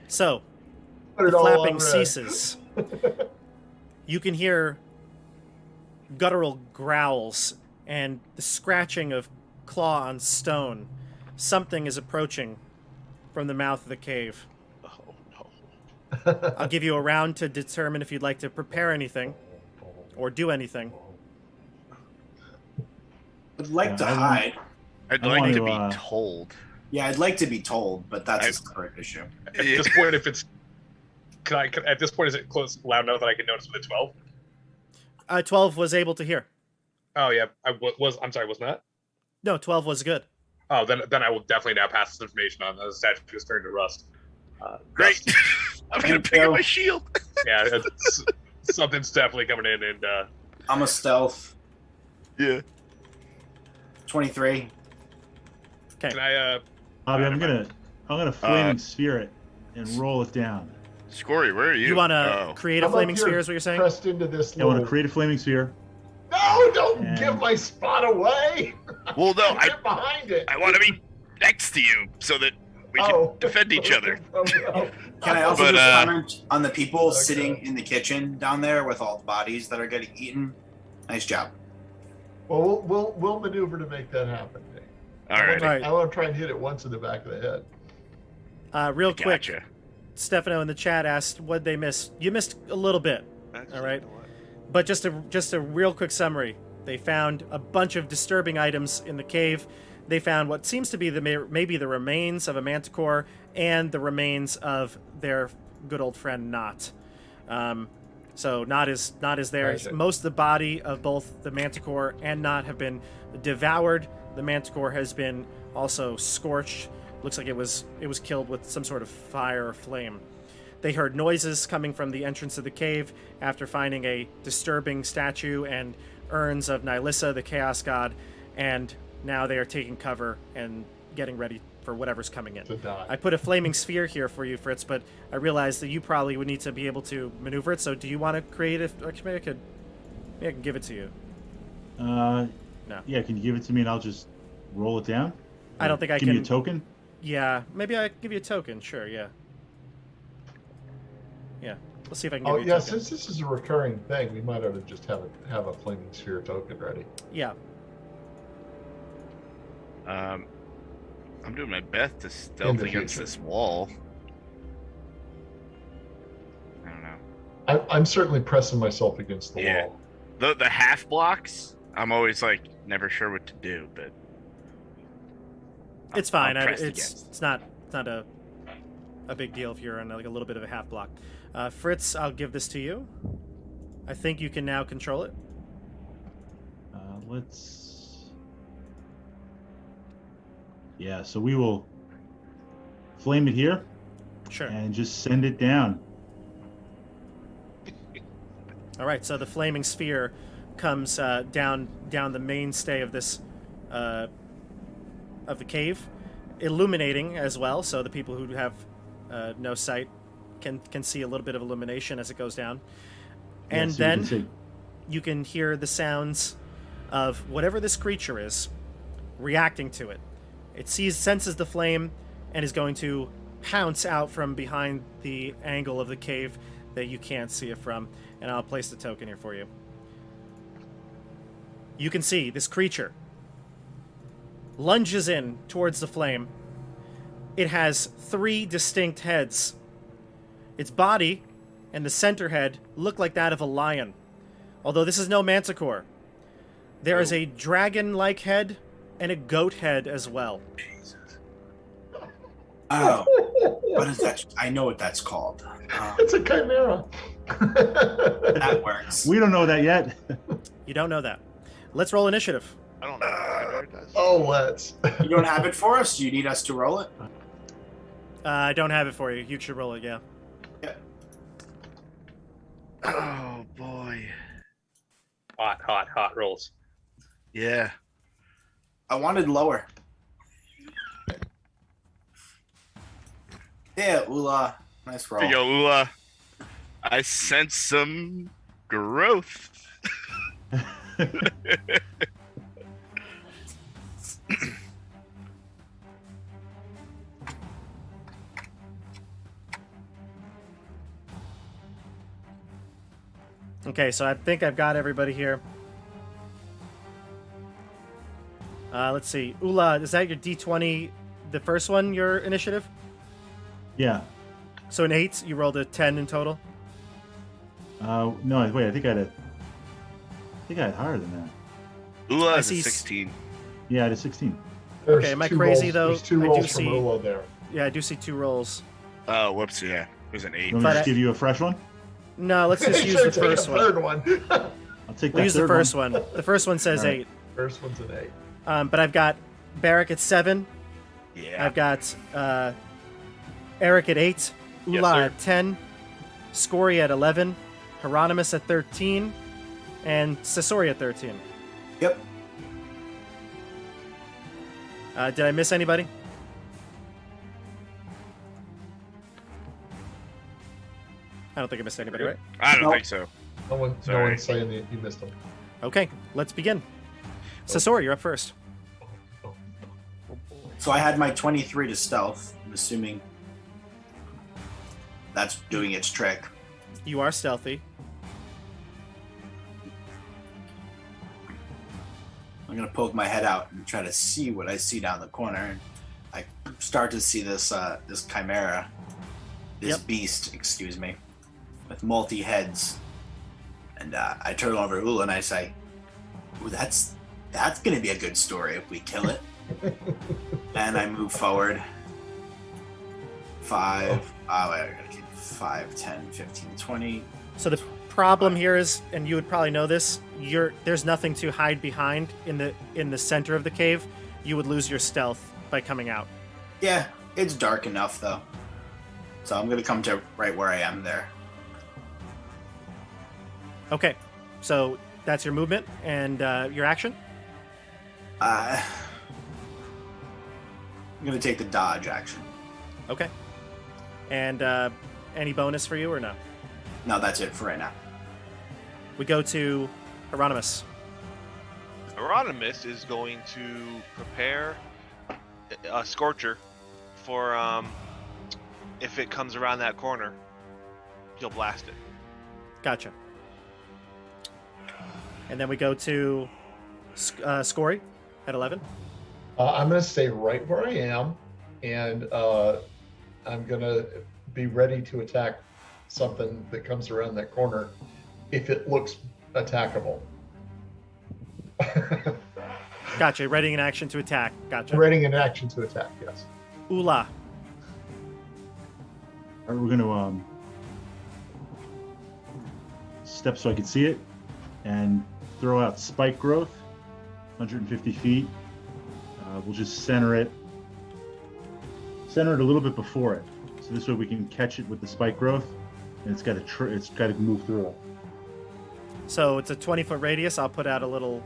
Speaker 4: So,
Speaker 5: Put
Speaker 4: the
Speaker 5: it all
Speaker 4: flapping
Speaker 5: on red.
Speaker 4: ceases. You can hear guttural growls and the scratching of claw on stone. Something is approaching from the mouth of the cave.
Speaker 1: Oh no.
Speaker 4: I'll give you a round to determine if you'd like to prepare anything or do anything.
Speaker 2: I'd like to
Speaker 7: I want-
Speaker 2: hide.
Speaker 6: I'd
Speaker 7: I
Speaker 6: like
Speaker 7: want
Speaker 6: to
Speaker 7: to,
Speaker 6: be told.
Speaker 2: Yeah, I'd like to be told, but that's a separate issue.
Speaker 3: At this point, if it's at this point, is it close loud enough that I can notice with a 12?
Speaker 4: 12 was able to hear.
Speaker 3: Oh yeah, I'm sorry, wasn't that?
Speaker 4: No, 12 was good.
Speaker 3: Oh, then I will definitely now pass this information on. The statue is turning to rust.
Speaker 6: Great.
Speaker 3: Rust.
Speaker 6: I'm gonna pick up my shield.
Speaker 3: Yeah, something's definitely coming in, and
Speaker 2: I'm a stealth.
Speaker 6: Yeah.
Speaker 2: 23.
Speaker 3: can I?
Speaker 7: Bobby, I'm gonna flaming sphere it and roll it down.
Speaker 6: Scory, where are you?
Speaker 4: You want to create a
Speaker 5: I'm up
Speaker 4: flaming
Speaker 5: here,
Speaker 4: sphere, is what you're saying?
Speaker 5: Pressed into this.
Speaker 7: I want to
Speaker 5: little-
Speaker 7: create a flaming sphere.
Speaker 5: No! Don't
Speaker 7: And-
Speaker 5: give my spot away.
Speaker 6: Well, no,
Speaker 5: Get behind it.
Speaker 6: I want to be next to you so that we can defend each other.
Speaker 5: Oh, no.
Speaker 2: Can I also
Speaker 6: But,
Speaker 2: just comment on the people
Speaker 5: Okay.
Speaker 2: sitting in the kitchen down there with all the bodies that are getting eaten? Nice job.
Speaker 5: Well, we'll maneuver to make that happen. Dave.
Speaker 6: All right.
Speaker 4: Right.
Speaker 5: I want to try and hit it once in the back of the head.
Speaker 4: Real quick,
Speaker 6: Gotcha.
Speaker 4: Stefano in the chat asked what they missed. You missed a little bit,
Speaker 1: Actually,
Speaker 4: all right.
Speaker 1: you know what?
Speaker 4: But just a real quick summary. They found a bunch of disturbing items in the cave. They found what seems to be maybe the remains of a manticore and the remains of their good old friend Knot. So Knot is there.
Speaker 5: Right.
Speaker 4: Most of the body of both the manticore and Knot have been devoured. The manticore has been also scorched. Looks like it was killed with some sort of fire or flame. They heard noises coming from the entrance of the cave after finding a disturbing statue and urns of Nihilissa, the Chaos God, and now they are taking cover and getting ready for whatever's coming in.
Speaker 5: To die.
Speaker 4: I put a flaming sphere here for you, Fritz, but I realized that you probably would need to be able to maneuver it, so do you want to create it? Actually, maybe I can give it to you. No.
Speaker 7: Yeah, can you give it to me and I'll just roll it down?
Speaker 4: I don't think I
Speaker 7: Give
Speaker 4: can.
Speaker 7: me a token?
Speaker 4: Yeah, maybe I can give you a token, sure, yeah. Yeah, let's see if I can give
Speaker 5: Oh
Speaker 4: you a
Speaker 5: yeah,
Speaker 4: token.
Speaker 5: since this is a recurring thing, we might ought to just have a flaming sphere token ready.
Speaker 4: Yeah,
Speaker 6: I'm doing my best to
Speaker 5: In
Speaker 6: stealth
Speaker 5: the
Speaker 6: against
Speaker 5: future.
Speaker 6: this wall. I don't know.
Speaker 5: I'm certainly pressing myself against the
Speaker 6: Yeah.
Speaker 5: wall.
Speaker 6: The half blocks, I'm always like never sure what to do, but
Speaker 4: it's fine.
Speaker 6: I'm pressed
Speaker 4: It's
Speaker 6: against.
Speaker 4: not a big deal if you're on like a little bit of a half block. Fritz, I'll give this to you. I think you can now control it.
Speaker 7: Let's. Yeah, so we will flame it here
Speaker 4: Sure.
Speaker 7: and just send it down.
Speaker 4: All right. So the flaming sphere comes down the mainstay of this of the cave, illuminating as well. So the people who have no sight can see a little bit of illumination as it goes down,
Speaker 7: Yeah,
Speaker 4: and
Speaker 7: so you can
Speaker 4: then
Speaker 7: see-
Speaker 4: you can hear the sounds of whatever this creature is reacting to it. It senses the flame, and is going to pounce out from behind the angle of the cave that you can't see it from. And I'll place the token here for you. You can see this creature lunges in towards the flame. It has 3 distinct heads. Its body and the center head look like that of a lion, although this is no manticore. There is a dragon-like head and a goat head as well.
Speaker 2: Oh, what is that? I know what that's called.
Speaker 5: It's a chimera.
Speaker 2: That works.
Speaker 7: We don't know that yet.
Speaker 4: You don't know that. Let's roll initiative.
Speaker 1: I don't know. I know it does.
Speaker 5: Oh, let's.
Speaker 2: You don't have it for us? Do you need us to roll it?
Speaker 4: I don't have it for you. You should roll it, yeah.
Speaker 6: oh boy,
Speaker 3: Hot rolls.
Speaker 6: yeah.
Speaker 2: I wanted lower. Yeah, Ula. Nice
Speaker 6: Here you
Speaker 2: roll.
Speaker 6: go, Ula. I sense some growth.
Speaker 4: Okay, so I think I've got everybody here. Let's see. Ula, is that your D20, the first one, your initiative?
Speaker 7: Yeah.
Speaker 4: So an 8, you rolled a 10 in total?
Speaker 7: No, wait. I think I had higher than that.
Speaker 6: Ula
Speaker 4: I
Speaker 6: is a
Speaker 4: see
Speaker 6: 16.
Speaker 7: Yeah, I had a 16.
Speaker 5: There's
Speaker 4: Okay, am I
Speaker 5: two
Speaker 4: crazy,
Speaker 5: rolls,
Speaker 4: though?
Speaker 5: There's two
Speaker 4: I do
Speaker 5: rolls from
Speaker 4: see-
Speaker 5: Ula there.
Speaker 4: Yeah, I do see 2 rolls.
Speaker 6: Oh, whoops, yeah. It was an 8.
Speaker 7: You want me
Speaker 4: But
Speaker 7: to just
Speaker 4: I-
Speaker 7: give you a fresh one?
Speaker 4: No, let's just use the
Speaker 5: Should've taken
Speaker 4: first
Speaker 5: a
Speaker 4: one.
Speaker 5: third one.
Speaker 7: I'll take
Speaker 4: We'll
Speaker 7: that
Speaker 4: use the
Speaker 7: third
Speaker 4: first one. The first one says
Speaker 7: All right.
Speaker 4: 8.
Speaker 5: First one's an 8.
Speaker 4: But I've got Barrack at 7.
Speaker 6: Yeah.
Speaker 4: I've got Eric at 8.
Speaker 3: Yes,
Speaker 4: Ula
Speaker 3: sir.
Speaker 4: at 10. Scory at 11. Hieronymus at 13. And Sasori at 13.
Speaker 2: Yep.
Speaker 4: Did I miss anybody? I don't think I missed anybody, right?
Speaker 6: I don't
Speaker 2: Nope.
Speaker 6: think so.
Speaker 5: No
Speaker 6: Sorry.
Speaker 5: one's saying that you missed them.
Speaker 4: Okay, let's begin. Sasori, you're up first.
Speaker 2: So I had my 23 to stealth. I'm assuming that's doing its trick.
Speaker 4: You are stealthy.
Speaker 2: I'm gonna poke my head out and try to see what I see down the corner. And I start to see this this chimera, this
Speaker 4: Yep.
Speaker 2: beast, excuse me, with multi heads. And I turn over to Ula and I say, "Ooh, that's gonna be a good story if we kill it." And I move forward. 5, I gotta keep 5, 10, 15, 20.
Speaker 4: So the problem here is, and you would probably know this, there's nothing to hide behind in the center of the cave. You would lose your stealth by coming out.
Speaker 2: Yeah, it's dark enough though. So I'm gonna come to right where I am there.
Speaker 4: Okay, so that's your movement and your action.
Speaker 2: I'm gonna take the dodge action.
Speaker 4: Okay. And any bonus for you or no?
Speaker 2: No, that's it for right now.
Speaker 4: We go to Hieronymus.
Speaker 1: Hieronymus is going to prepare a Scorcher for if it comes around that corner, he'll blast it.
Speaker 4: Gotcha. And then we go to Scory at 11.
Speaker 5: I'm going to stay right where I am, and I'm going to be ready to attack something that comes around that corner if it looks attackable.
Speaker 4: Gotcha. Readying an action to attack. Gotcha.
Speaker 5: Readying an action to attack, yes.
Speaker 4: Ula.
Speaker 7: All right, we're gonna step so I can see it, and throw out spike growth, 150 feet. We'll just center it a little bit before it, so this way we can catch it with the spike growth, and it's got to move through it.
Speaker 4: So it's a 20-foot radius. I'll put out a little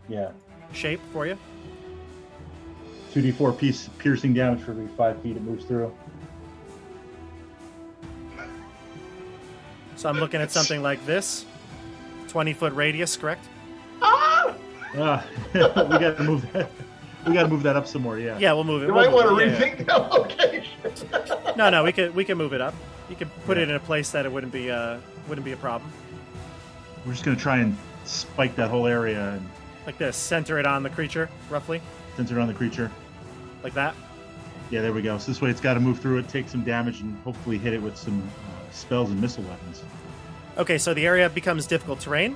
Speaker 7: Yeah.
Speaker 4: shape for you.
Speaker 7: 2d4 piece piercing damage for every 5 feet it moves through.
Speaker 4: So I'm looking at something like this. 20-foot radius, correct?
Speaker 7: We got to move that. We got to move that up some more. Yeah.
Speaker 4: Yeah, we'll move it.
Speaker 5: You
Speaker 4: We'll
Speaker 5: might want to
Speaker 4: move it. Yeah,
Speaker 5: rethink that location.
Speaker 4: yeah. No, we can move it up. You can put it in a place that it wouldn't be a problem.
Speaker 7: We're just gonna try and spike that whole area and
Speaker 4: Like this. Center it on the creature, roughly.
Speaker 7: center it on the creature.
Speaker 4: Like that.
Speaker 7: Yeah, there we go. So this way it's got to move through it, take some damage, and hopefully hit it with some spells and missile weapons.
Speaker 4: Okay, so the area becomes difficult terrain.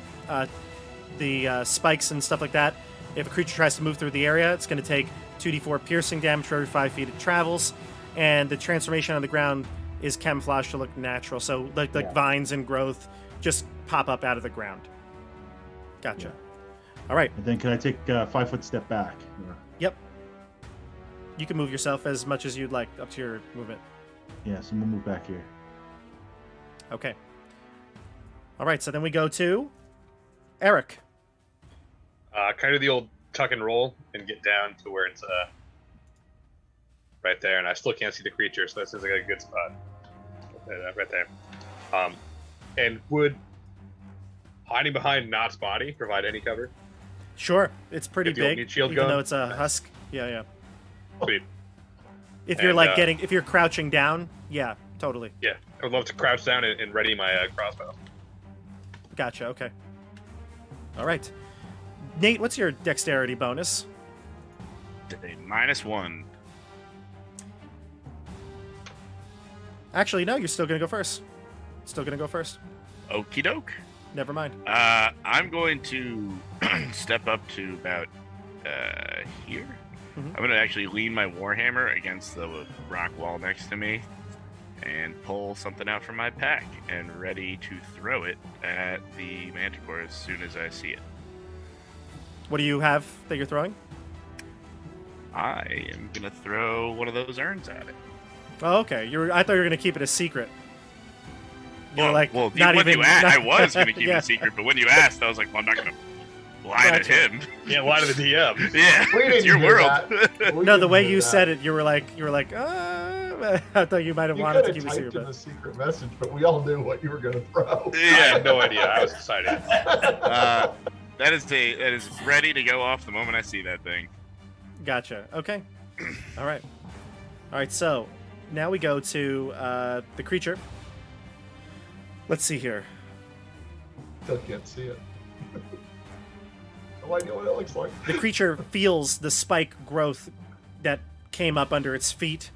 Speaker 4: The spikes and stuff like that. If a creature tries to move through the area, it's going to take 2d4 piercing damage for every 5 feet it travels. And the transformation on the ground is camouflaged to look natural. So like
Speaker 7: Yeah.
Speaker 4: vines and growth just pop up out of the ground. Gotcha. All right.
Speaker 7: And then can I take a 5-foot step back?
Speaker 4: Yep. You can move yourself as much as you'd like up to your movement.
Speaker 7: Yeah, so we'll move back here.
Speaker 4: Okay. All right, so then we go to Eric.
Speaker 3: Kind of the old tuck and roll and get down to where it's right there, and I still can't see the creature, so that seems like a good spot. right there. And would hiding behind Knott's body provide any cover?
Speaker 4: Sure, it's pretty
Speaker 3: Get the old
Speaker 4: big,
Speaker 3: meat shield
Speaker 4: even
Speaker 3: going?
Speaker 4: though it's a husk. Yeah.
Speaker 3: Sweet.
Speaker 4: If you're
Speaker 3: And,
Speaker 4: if you're crouching down, yeah, totally.
Speaker 3: Yeah, I would love to crouch down and ready my crossbow.
Speaker 4: Gotcha. Okay. All right, Nate, what's your dexterity bonus?
Speaker 6: -1.
Speaker 4: Actually, no, you're still gonna go first.
Speaker 6: Okie doke.
Speaker 4: Never mind.
Speaker 6: I'm going to step up to about here.
Speaker 4: Mhm.
Speaker 6: I'm going to actually lean my warhammer against the rock wall next to me and pull something out from my pack and ready to throw it at the manticore as soon as I see it.
Speaker 4: What do you have that you're throwing?
Speaker 6: I am going to throw one of those urns at it.
Speaker 4: Oh, okay. I thought you were gonna keep it a secret. You're not
Speaker 6: when
Speaker 4: even.
Speaker 6: you asked, I was going to keep
Speaker 4: Yeah.
Speaker 6: it a secret, but when you asked, I was like, well, I'm not going to lie to
Speaker 4: Gotcha.
Speaker 6: him.
Speaker 3: Yeah, lie to the DM.
Speaker 6: Yeah,
Speaker 5: We
Speaker 6: it's
Speaker 5: didn't
Speaker 6: your
Speaker 5: do
Speaker 6: world.
Speaker 5: that.
Speaker 4: No, the way you said it, you were like, I thought you might have
Speaker 5: You
Speaker 4: wanted to
Speaker 5: could
Speaker 4: keep
Speaker 5: have
Speaker 4: it
Speaker 5: typed
Speaker 4: secret.
Speaker 5: in the secret message, but we all knew what you were going to throw.
Speaker 3: I
Speaker 6: Yeah.
Speaker 3: had no idea. I was excited.
Speaker 6: That is ready to go off the moment I see that thing.
Speaker 4: Gotcha. Okay. All right. So now we go to the creature. Let's see here.
Speaker 5: Still can't see it. No idea what it looks like.
Speaker 4: The creature feels the spike growth that came up under its feet,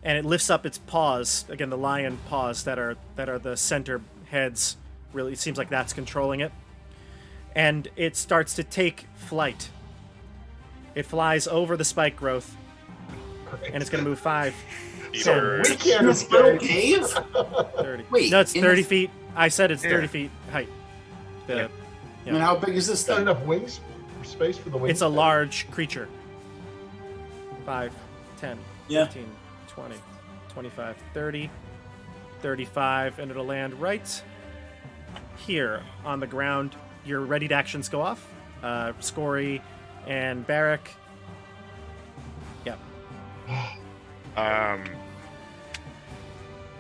Speaker 4: and it lifts up its paws. Again, the lion paws that are the center heads. Really, it seems like that's controlling it. And it starts to take flight. It flies over the spike growth, and it's going to move 5,
Speaker 5: So we can't
Speaker 2: In this little
Speaker 5: escape.
Speaker 2: cave?
Speaker 4: 30.
Speaker 2: Wait,
Speaker 4: No, it's
Speaker 2: in
Speaker 4: 30
Speaker 2: this-
Speaker 4: feet. I said it's 30
Speaker 6: Yeah.
Speaker 4: feet height.
Speaker 6: Yeah.
Speaker 2: I mean, how big is this
Speaker 5: It's got
Speaker 2: thing?
Speaker 5: enough wings, space for the wings.
Speaker 4: It's a large creature. 5, 10,
Speaker 2: Yeah.
Speaker 4: 15, 20, 25, 30, 35, and it'll land right here on the ground. Your ready to actions go off. Scory and Barrack. Yep.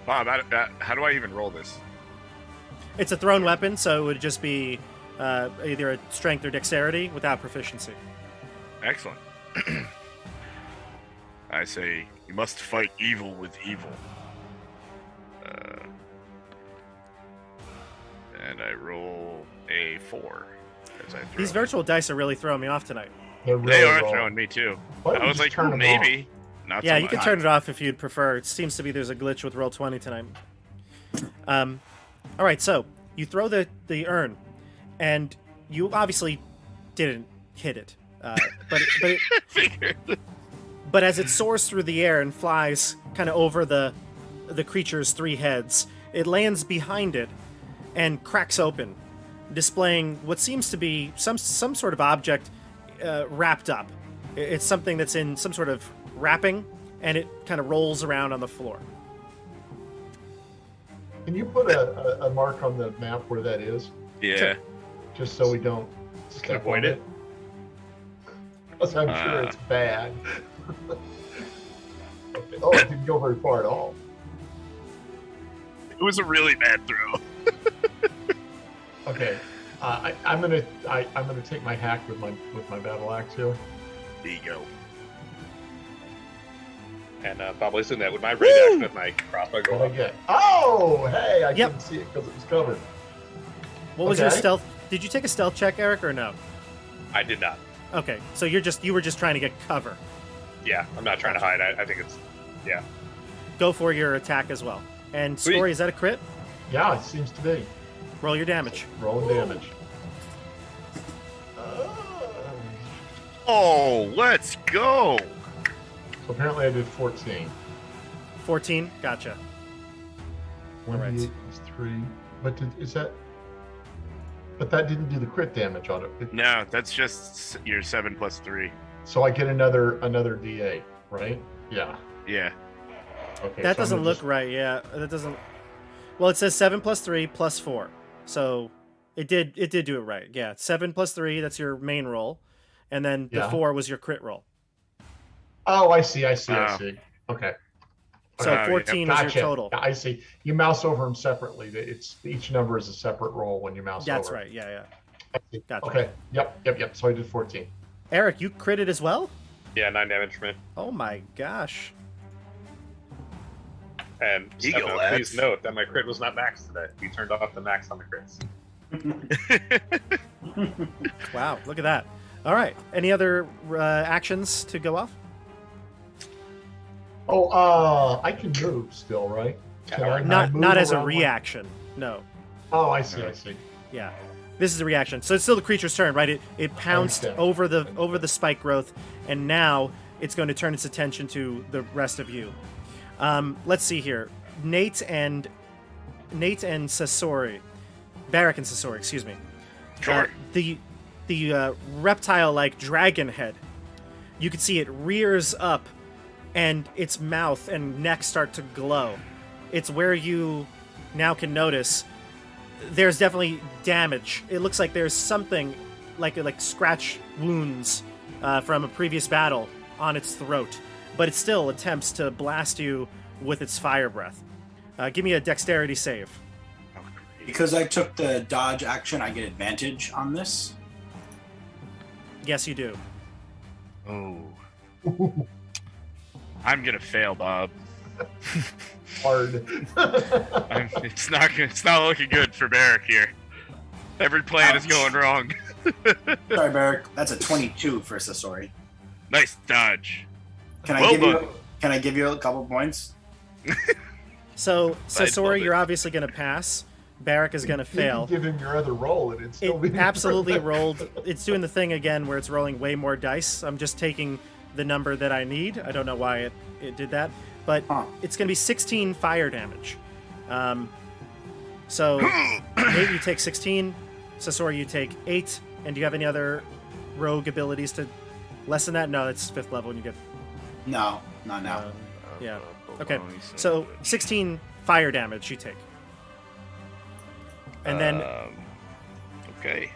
Speaker 6: Bob, how do I even roll this?
Speaker 4: It's a thrown weapon, so it would just be either a strength or dexterity without proficiency.
Speaker 6: Excellent. I say, you must fight evil with evil. And I roll a 4 as I throw.
Speaker 4: These virtual dice are really throwing me off tonight.
Speaker 5: They're
Speaker 6: They
Speaker 5: really
Speaker 6: are
Speaker 5: low.
Speaker 6: throwing me too.
Speaker 5: Why don't
Speaker 6: I
Speaker 5: you
Speaker 6: was
Speaker 5: just
Speaker 6: like,
Speaker 5: turn
Speaker 6: oh,
Speaker 5: them
Speaker 6: maybe. Not
Speaker 4: Yeah,
Speaker 6: so
Speaker 4: you
Speaker 6: much.
Speaker 4: can turn it off if you'd prefer. It seems to be there's a glitch with Roll20 tonight. All right, so you throw the urn, and you obviously didn't hit it, but as it soars through the air and flies kind of over the creature's 3 heads, it lands behind it and cracks open, displaying what seems to be some sort of object wrapped up. It's something that's in some sort of wrapping, and it kind of rolls around on the floor.
Speaker 5: Can you put a mark on the map where that is,
Speaker 6: Yeah.
Speaker 5: just so we don't step
Speaker 3: avoid
Speaker 5: on
Speaker 3: it?
Speaker 5: Because I'm sure it's bad. Okay. Oh, it didn't go very far at all.
Speaker 6: It was a really bad throw.
Speaker 5: Okay, I'm gonna take my hack with my battle axe here.
Speaker 6: There you go.
Speaker 3: And Bob, listen to that with my ready action with my crossbow
Speaker 5: What
Speaker 3: go
Speaker 5: did I
Speaker 3: up.
Speaker 5: get? Oh, hey! I
Speaker 4: Yep.
Speaker 5: couldn't see it because it was covered.
Speaker 4: What was your
Speaker 5: Okay.
Speaker 4: stealth? Did you take a stealth check, Eric, or no?
Speaker 3: I did not.
Speaker 4: Okay, so you were just trying to get cover.
Speaker 3: Yeah, I'm not trying to hide. I think it's
Speaker 4: Go for your attack as well. And
Speaker 3: Sweet.
Speaker 4: Scory, is that a crit?
Speaker 5: Yeah, it seems to be.
Speaker 4: Roll your damage.
Speaker 5: Rolling damage.
Speaker 6: Oh, let's go.
Speaker 5: So apparently I did 14.
Speaker 4: 14. Gotcha.
Speaker 5: 1d8 is 3. But But that didn't do the crit damage on it.
Speaker 6: No, that's just your 7 plus 3.
Speaker 5: So I get another D8, right? Yeah.
Speaker 6: Yeah.
Speaker 5: Okay.
Speaker 4: That
Speaker 5: so I'm
Speaker 4: doesn't
Speaker 5: gonna
Speaker 4: look
Speaker 5: just-
Speaker 4: right. Yeah, that doesn't. Well, it says 7 plus 3 plus 4. So it did do it right. Yeah, 7 plus 3. That's your main roll, and then the
Speaker 5: Yeah.
Speaker 4: 4 was your crit roll.
Speaker 5: Oh, I see.
Speaker 6: Oh.
Speaker 5: Okay.
Speaker 4: So
Speaker 3: Oh,
Speaker 4: 14 is
Speaker 5: Gotcha.
Speaker 4: your total.
Speaker 5: I see. You mouse over them separately. It's each number is a separate roll when you mouse
Speaker 4: That's
Speaker 5: over.
Speaker 4: right. Yeah.
Speaker 5: I see.
Speaker 4: Gotcha.
Speaker 5: Okay. Yep. So I did 14.
Speaker 4: Eric, you critted as well?
Speaker 3: Yeah, 9 damage for me.
Speaker 4: Oh my gosh.
Speaker 3: And
Speaker 6: Eagle
Speaker 3: Stefano,
Speaker 6: lads.
Speaker 3: please note that my crit was not maxed today. We turned off the max on the crits.
Speaker 4: Wow, look at that. All right. Any other actions to go off?
Speaker 5: Oh, I can move still, right? Can I
Speaker 4: Not
Speaker 5: move
Speaker 4: as a
Speaker 5: around
Speaker 4: reaction. No.
Speaker 5: Oh, I see.
Speaker 4: Yeah. This is a reaction. So it's still the creature's turn, right? It pounced
Speaker 5: understand.
Speaker 4: over the spike growth, and now it's going to turn its attention to the rest of you. Let's see here. Nate and Sasori. Barrack and Sasori, excuse me.
Speaker 6: Sure.
Speaker 4: The reptile-like dragon head. You can see it rears up, and its mouth and neck start to glow. It's where you now can notice there's definitely damage. It looks like there's something like scratch wounds from a previous battle on its throat, but it still attempts to blast you with its fire breath. Give me a dexterity save.
Speaker 2: Because I took the dodge action, I get advantage on this.
Speaker 4: Yes, you do.
Speaker 6: Oh. I'm gonna fail, Bob.
Speaker 5: Hard.
Speaker 6: It's not looking good for Barrack here. Every plan is
Speaker 2: Ouch.
Speaker 6: going wrong.
Speaker 2: Sorry, Barrack. That's a 22 for Sasori.
Speaker 6: Nice dodge.
Speaker 2: Can
Speaker 6: Well
Speaker 2: I give
Speaker 6: done.
Speaker 2: you? Can I give you a couple points?
Speaker 4: So,
Speaker 6: love
Speaker 4: Sasori,
Speaker 6: it.
Speaker 4: you're obviously going to pass. Barrack is going to
Speaker 5: You
Speaker 4: fail.
Speaker 5: can give him your other roll, and it's still be
Speaker 4: It absolutely rolled. It's doing the thing again where it's rolling way more dice. I'm just taking the number that I need. I don't know why it did that, but
Speaker 2: Huh.
Speaker 4: it's going to be 16 fire damage. So, Nate, you take 16. Sasori, you take 8. And do you have any other rogue abilities to lessen that? No, it's 5th level and you get...
Speaker 2: No, not now.
Speaker 4: Yeah. Okay. So 16 fire damage you take. And then
Speaker 6: Okay.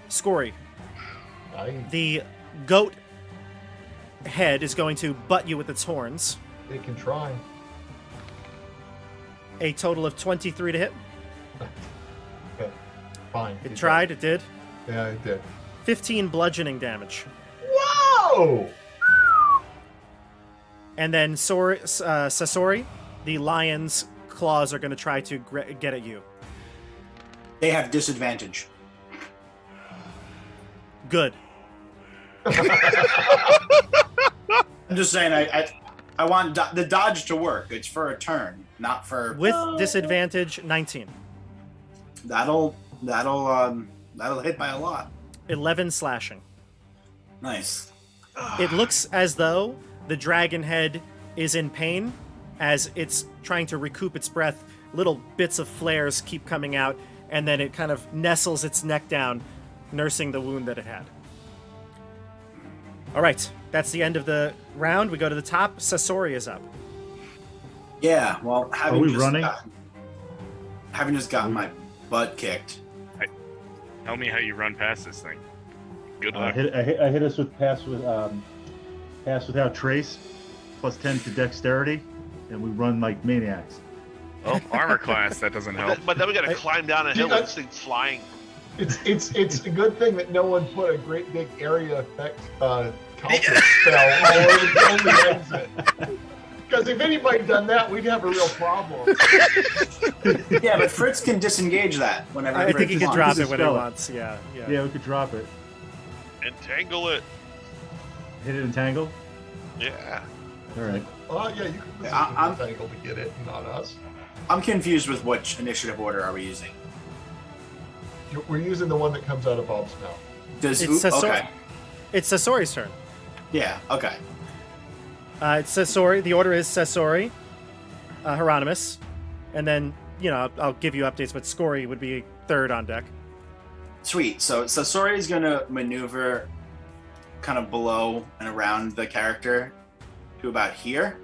Speaker 4: Scory,
Speaker 5: I,
Speaker 4: the goat head is going to butt you with its horns.
Speaker 5: it can try.
Speaker 4: A total of 23 to hit.
Speaker 5: Okay. Fine.
Speaker 4: It tried, it did.
Speaker 5: Yeah, it did.
Speaker 4: 15 bludgeoning damage.
Speaker 5: Whoa!
Speaker 4: And then Sasori, the lion's claws are going to try to get at you.
Speaker 2: They have disadvantage.
Speaker 4: Good.
Speaker 2: I'm just saying. I want the dodge to work. It's for a turn, not for.
Speaker 4: With disadvantage, 19.
Speaker 2: That'll hit by a lot.
Speaker 4: 11 slashing.
Speaker 2: Nice.
Speaker 4: It looks as though the dragon head is in pain as it's trying to recoup its breath. Little bits of flares keep coming out, and then it kind of nestles its neck down, nursing the wound that it had. All right, that's the end of the round. We go to the top. Sasori is up.
Speaker 2: Yeah. Well, having
Speaker 7: we
Speaker 2: just
Speaker 7: running?
Speaker 2: having just gotten my butt kicked.
Speaker 6: Tell me how you run past this thing. Good luck.
Speaker 7: I hit us with pass without trace, plus 10 to dexterity, and we run like maniacs.
Speaker 6: Well, armor class, that doesn't help.
Speaker 1: But then we got to climb down a hill
Speaker 5: Yeah.
Speaker 1: and this thing flying.
Speaker 5: It's a good thing that no one put a great big area effect counter spell all over the only exit. Because if anybody done that, we'd have a real problem.
Speaker 2: Yeah, but Fritz can disengage that whenever.
Speaker 4: I think he
Speaker 2: Fritz
Speaker 4: can drop
Speaker 2: wants.
Speaker 4: it when he
Speaker 7: spell it.
Speaker 4: wants. Yeah.
Speaker 7: Yeah, we could drop it.
Speaker 1: Entangle it.
Speaker 7: Hit it and tangle.
Speaker 1: Yeah.
Speaker 7: All right.
Speaker 5: Oh yeah, you can listen
Speaker 2: I'm-
Speaker 5: to the angle to get it, not us.
Speaker 2: I'm confused with which initiative order are we using?
Speaker 5: We're using the one that comes out of Bob's mouth.
Speaker 2: Does
Speaker 4: It's Sasori.
Speaker 2: okay?
Speaker 4: It's Sasori's turn.
Speaker 2: Yeah. Okay.
Speaker 4: It's Sasori. The order is Sasori, Hieronymus, and then, I'll give you updates, but Scory would be third on deck.
Speaker 2: Sweet. So Sasori is going to maneuver kind of below and around the character to about here,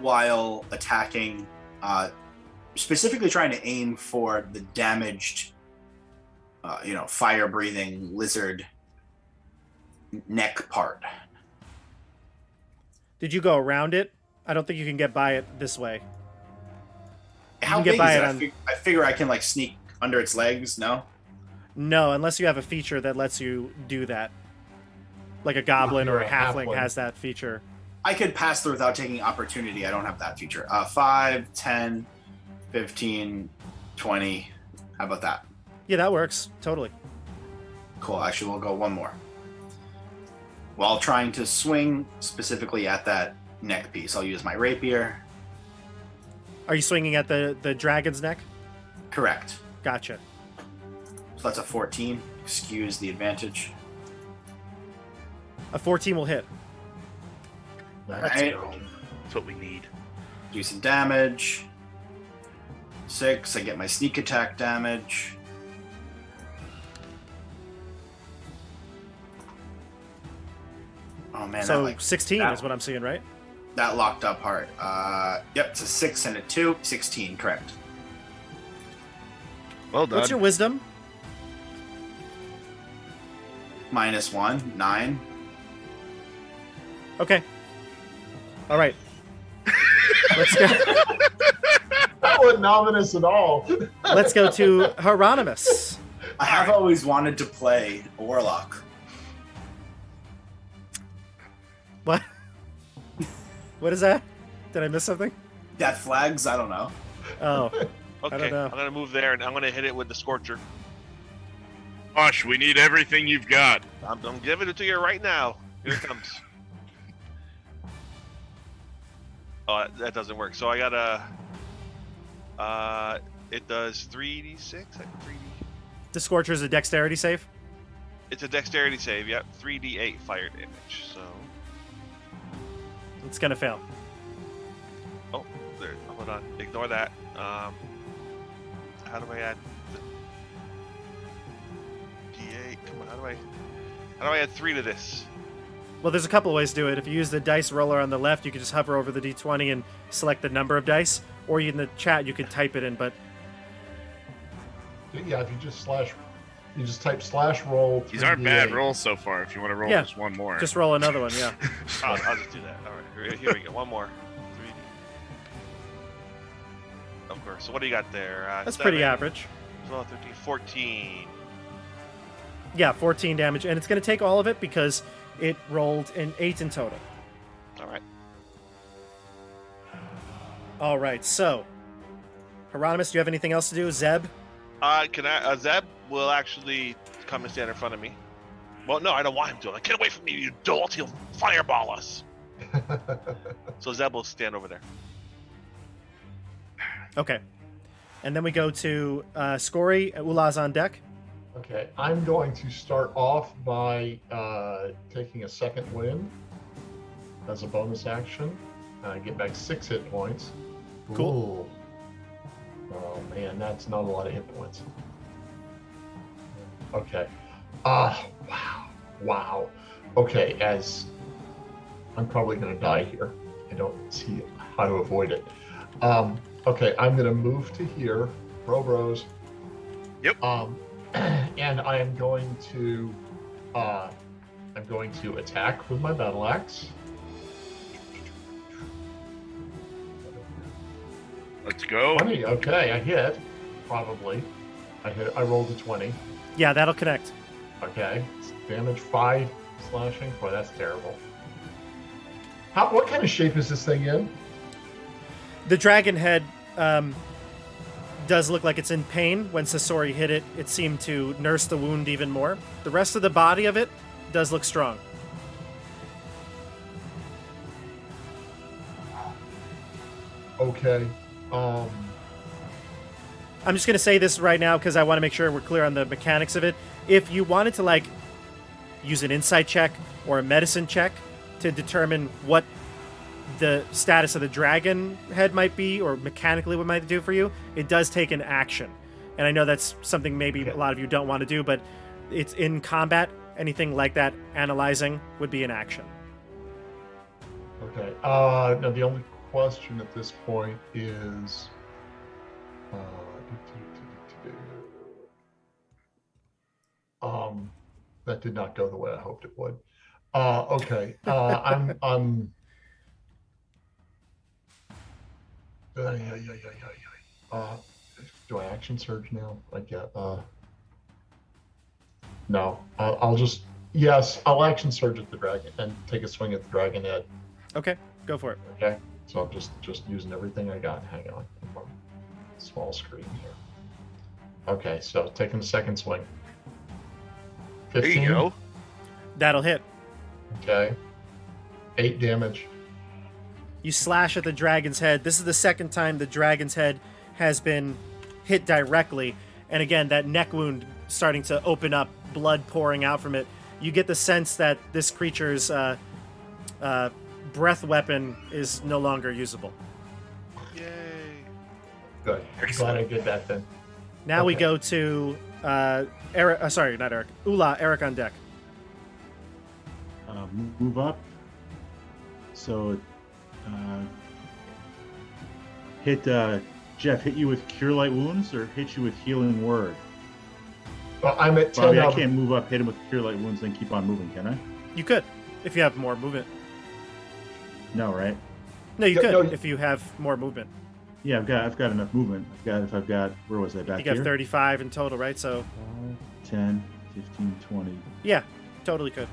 Speaker 2: while attacking, specifically trying to aim for the damaged, fire-breathing lizard neck part.
Speaker 4: Did you go around it? I don't think you can get by it this way.
Speaker 2: How
Speaker 4: can get
Speaker 2: big
Speaker 4: by
Speaker 2: is
Speaker 4: it
Speaker 2: it? I figure I can like sneak under its legs. No.
Speaker 4: No, unless you have a feature that lets you do that. Like a goblin or a halfling has that feature.
Speaker 2: I could pass through without taking opportunity. I don't have that feature. 5, 10, 15, 20. How about that?
Speaker 4: Yeah, that works. Totally.
Speaker 2: Cool. Actually, we'll go one more. While trying to swing specifically at that neck piece, I'll use my rapier.
Speaker 4: Are you swinging at the dragon's neck?
Speaker 2: Correct.
Speaker 4: Gotcha.
Speaker 2: So that's a 14. Excuse the advantage.
Speaker 4: A 14 will hit.
Speaker 2: Alright.
Speaker 6: That's what we need.
Speaker 2: Do some damage. 6. I get my sneak attack damage. Oh man,
Speaker 4: So
Speaker 2: that
Speaker 4: 16 is what I'm seeing, right?
Speaker 2: that locked up hard. Yep, it's a 6 and a 2. 16, correct.
Speaker 6: Well done.
Speaker 4: What's your wisdom?
Speaker 2: -1, 9.
Speaker 4: Okay. All right. Let's go.
Speaker 5: That wasn't ominous at all.
Speaker 4: Let's go to Hieronymus.
Speaker 2: I have always wanted to play a warlock.
Speaker 4: What? What is that? Did I miss something?
Speaker 2: Death flags? I don't know.
Speaker 4: Oh,
Speaker 1: Okay,
Speaker 4: don't know.
Speaker 1: I'm gonna move there and I'm gonna hit it with the Scorcher.
Speaker 6: Hush, we need everything you've got.
Speaker 1: I'm giving it to you right now. Here it comes. Oh, that doesn't work. So I gotta. It does 3d6. 3d.
Speaker 4: The Scorcher's a dexterity save.
Speaker 1: It's a dexterity save. Yep, 3d8 fire damage. So.
Speaker 4: It's gonna fail.
Speaker 1: Oh, there. Hold on. Ignore that. How do I add the d8? Come on. How do I add 3 to this?
Speaker 4: Well, there's a couple of ways to do it. If you use the dice roller on the left, you can just hover over the d20 and select the number of dice. Or in the chat, you could type it in. But
Speaker 5: Yeah, if you just type /roll.
Speaker 6: These aren't bad
Speaker 5: 3d8.
Speaker 6: rolls so far. If you want to roll
Speaker 4: Yeah.
Speaker 6: just one more.
Speaker 4: just roll another one. Yeah.
Speaker 1: I'll just do that. All right. Here we go. One more. 3d. Of course. So what do you got there?
Speaker 4: That's pretty
Speaker 1: 7,
Speaker 4: average.
Speaker 1: 12, 13, 14.
Speaker 4: Yeah, 14 damage, and it's gonna take all of it because it rolled an 8 in total.
Speaker 1: All right.
Speaker 4: All right. So, Hieronymus, do you have anything else to do? Zeb.
Speaker 1: Can I? Zeb will actually come and stand in front of me. Well, no, I don't want him to. Like, get away from me, you dolt! He'll fireball us. So Zeb will stand over there.
Speaker 4: Okay. And then we go to Scory. Ulah's on deck.
Speaker 5: Okay, I'm going to start off by taking a second wind as a bonus action. Get back 6 hit points.
Speaker 4: Cool.
Speaker 5: Ooh. Oh man, that's not a lot of hit points. Okay. Wow. Okay, as I'm probably going to die here. I don't see how to avoid it. Okay, I'm going to move to here. Bros.
Speaker 6: Yep.
Speaker 5: And I am going to attack with my battle axe.
Speaker 6: Let's go.
Speaker 5: 20. Okay, I hit. Probably. I rolled a 20.
Speaker 4: Yeah, that'll connect.
Speaker 5: Okay. Damage 5 slashing. Boy, that's terrible. What kind of shape is this thing in?
Speaker 4: The dragon head does look like it's in pain. When Sasori hit it, it seemed to nurse the wound even more. The rest of the body of it does look strong.
Speaker 5: Okay.
Speaker 4: I'm just going to say this right now because I want to make sure we're clear on the mechanics of it. If you wanted to, like, use an insight check or a medicine check to determine what the status of the dragon head might be or mechanically what it might do for you, it does take an action. And I know that's something maybe a lot of you don't want to do, but it's in combat. Anything like that, analyzing, would be an action.
Speaker 5: Okay. Now the only question at this point is... that did not go the way I hoped it would. Okay. Do I action surge now? No. I'll just I'll action surge at the dragon and take a swing at the dragon head.
Speaker 4: Okay, go for it.
Speaker 5: Okay. So I'm just using everything I got. Hang on. I'm on small screen here. Okay, so taking the second swing. 15.
Speaker 6: There you go.
Speaker 4: That'll hit.
Speaker 5: Okay. 8 damage.
Speaker 4: You slash at the dragon's head. This is the second time the dragon's head has been hit directly. And again, that neck wound starting to open up, blood pouring out from it. You get the sense that this creature's breath weapon is no longer usable.
Speaker 1: Yay.
Speaker 5: Good. Glad I did that then.
Speaker 4: Now we
Speaker 5: Okay.
Speaker 4: go to Eric. Sorry, not Eric. Ula, Eric on deck.
Speaker 7: Move up. So, hit Jeff. Hit you with Cure Light Wounds or hit you with Healing Word.
Speaker 5: Well, I'm at 10
Speaker 7: Bobby, I
Speaker 5: out of-
Speaker 7: can't move up. Hit him with Cure Light Wounds, then keep on moving. Can I?
Speaker 4: You could, if you have more movement.
Speaker 7: No, right?
Speaker 4: No, you
Speaker 5: No,
Speaker 4: could
Speaker 5: no,
Speaker 4: if you have more movement.
Speaker 7: Yeah, I've got enough movement. I've got where was I back
Speaker 4: You got
Speaker 7: here?
Speaker 4: 35 in total, right? So
Speaker 7: 10, 15, 20.
Speaker 4: yeah, totally could.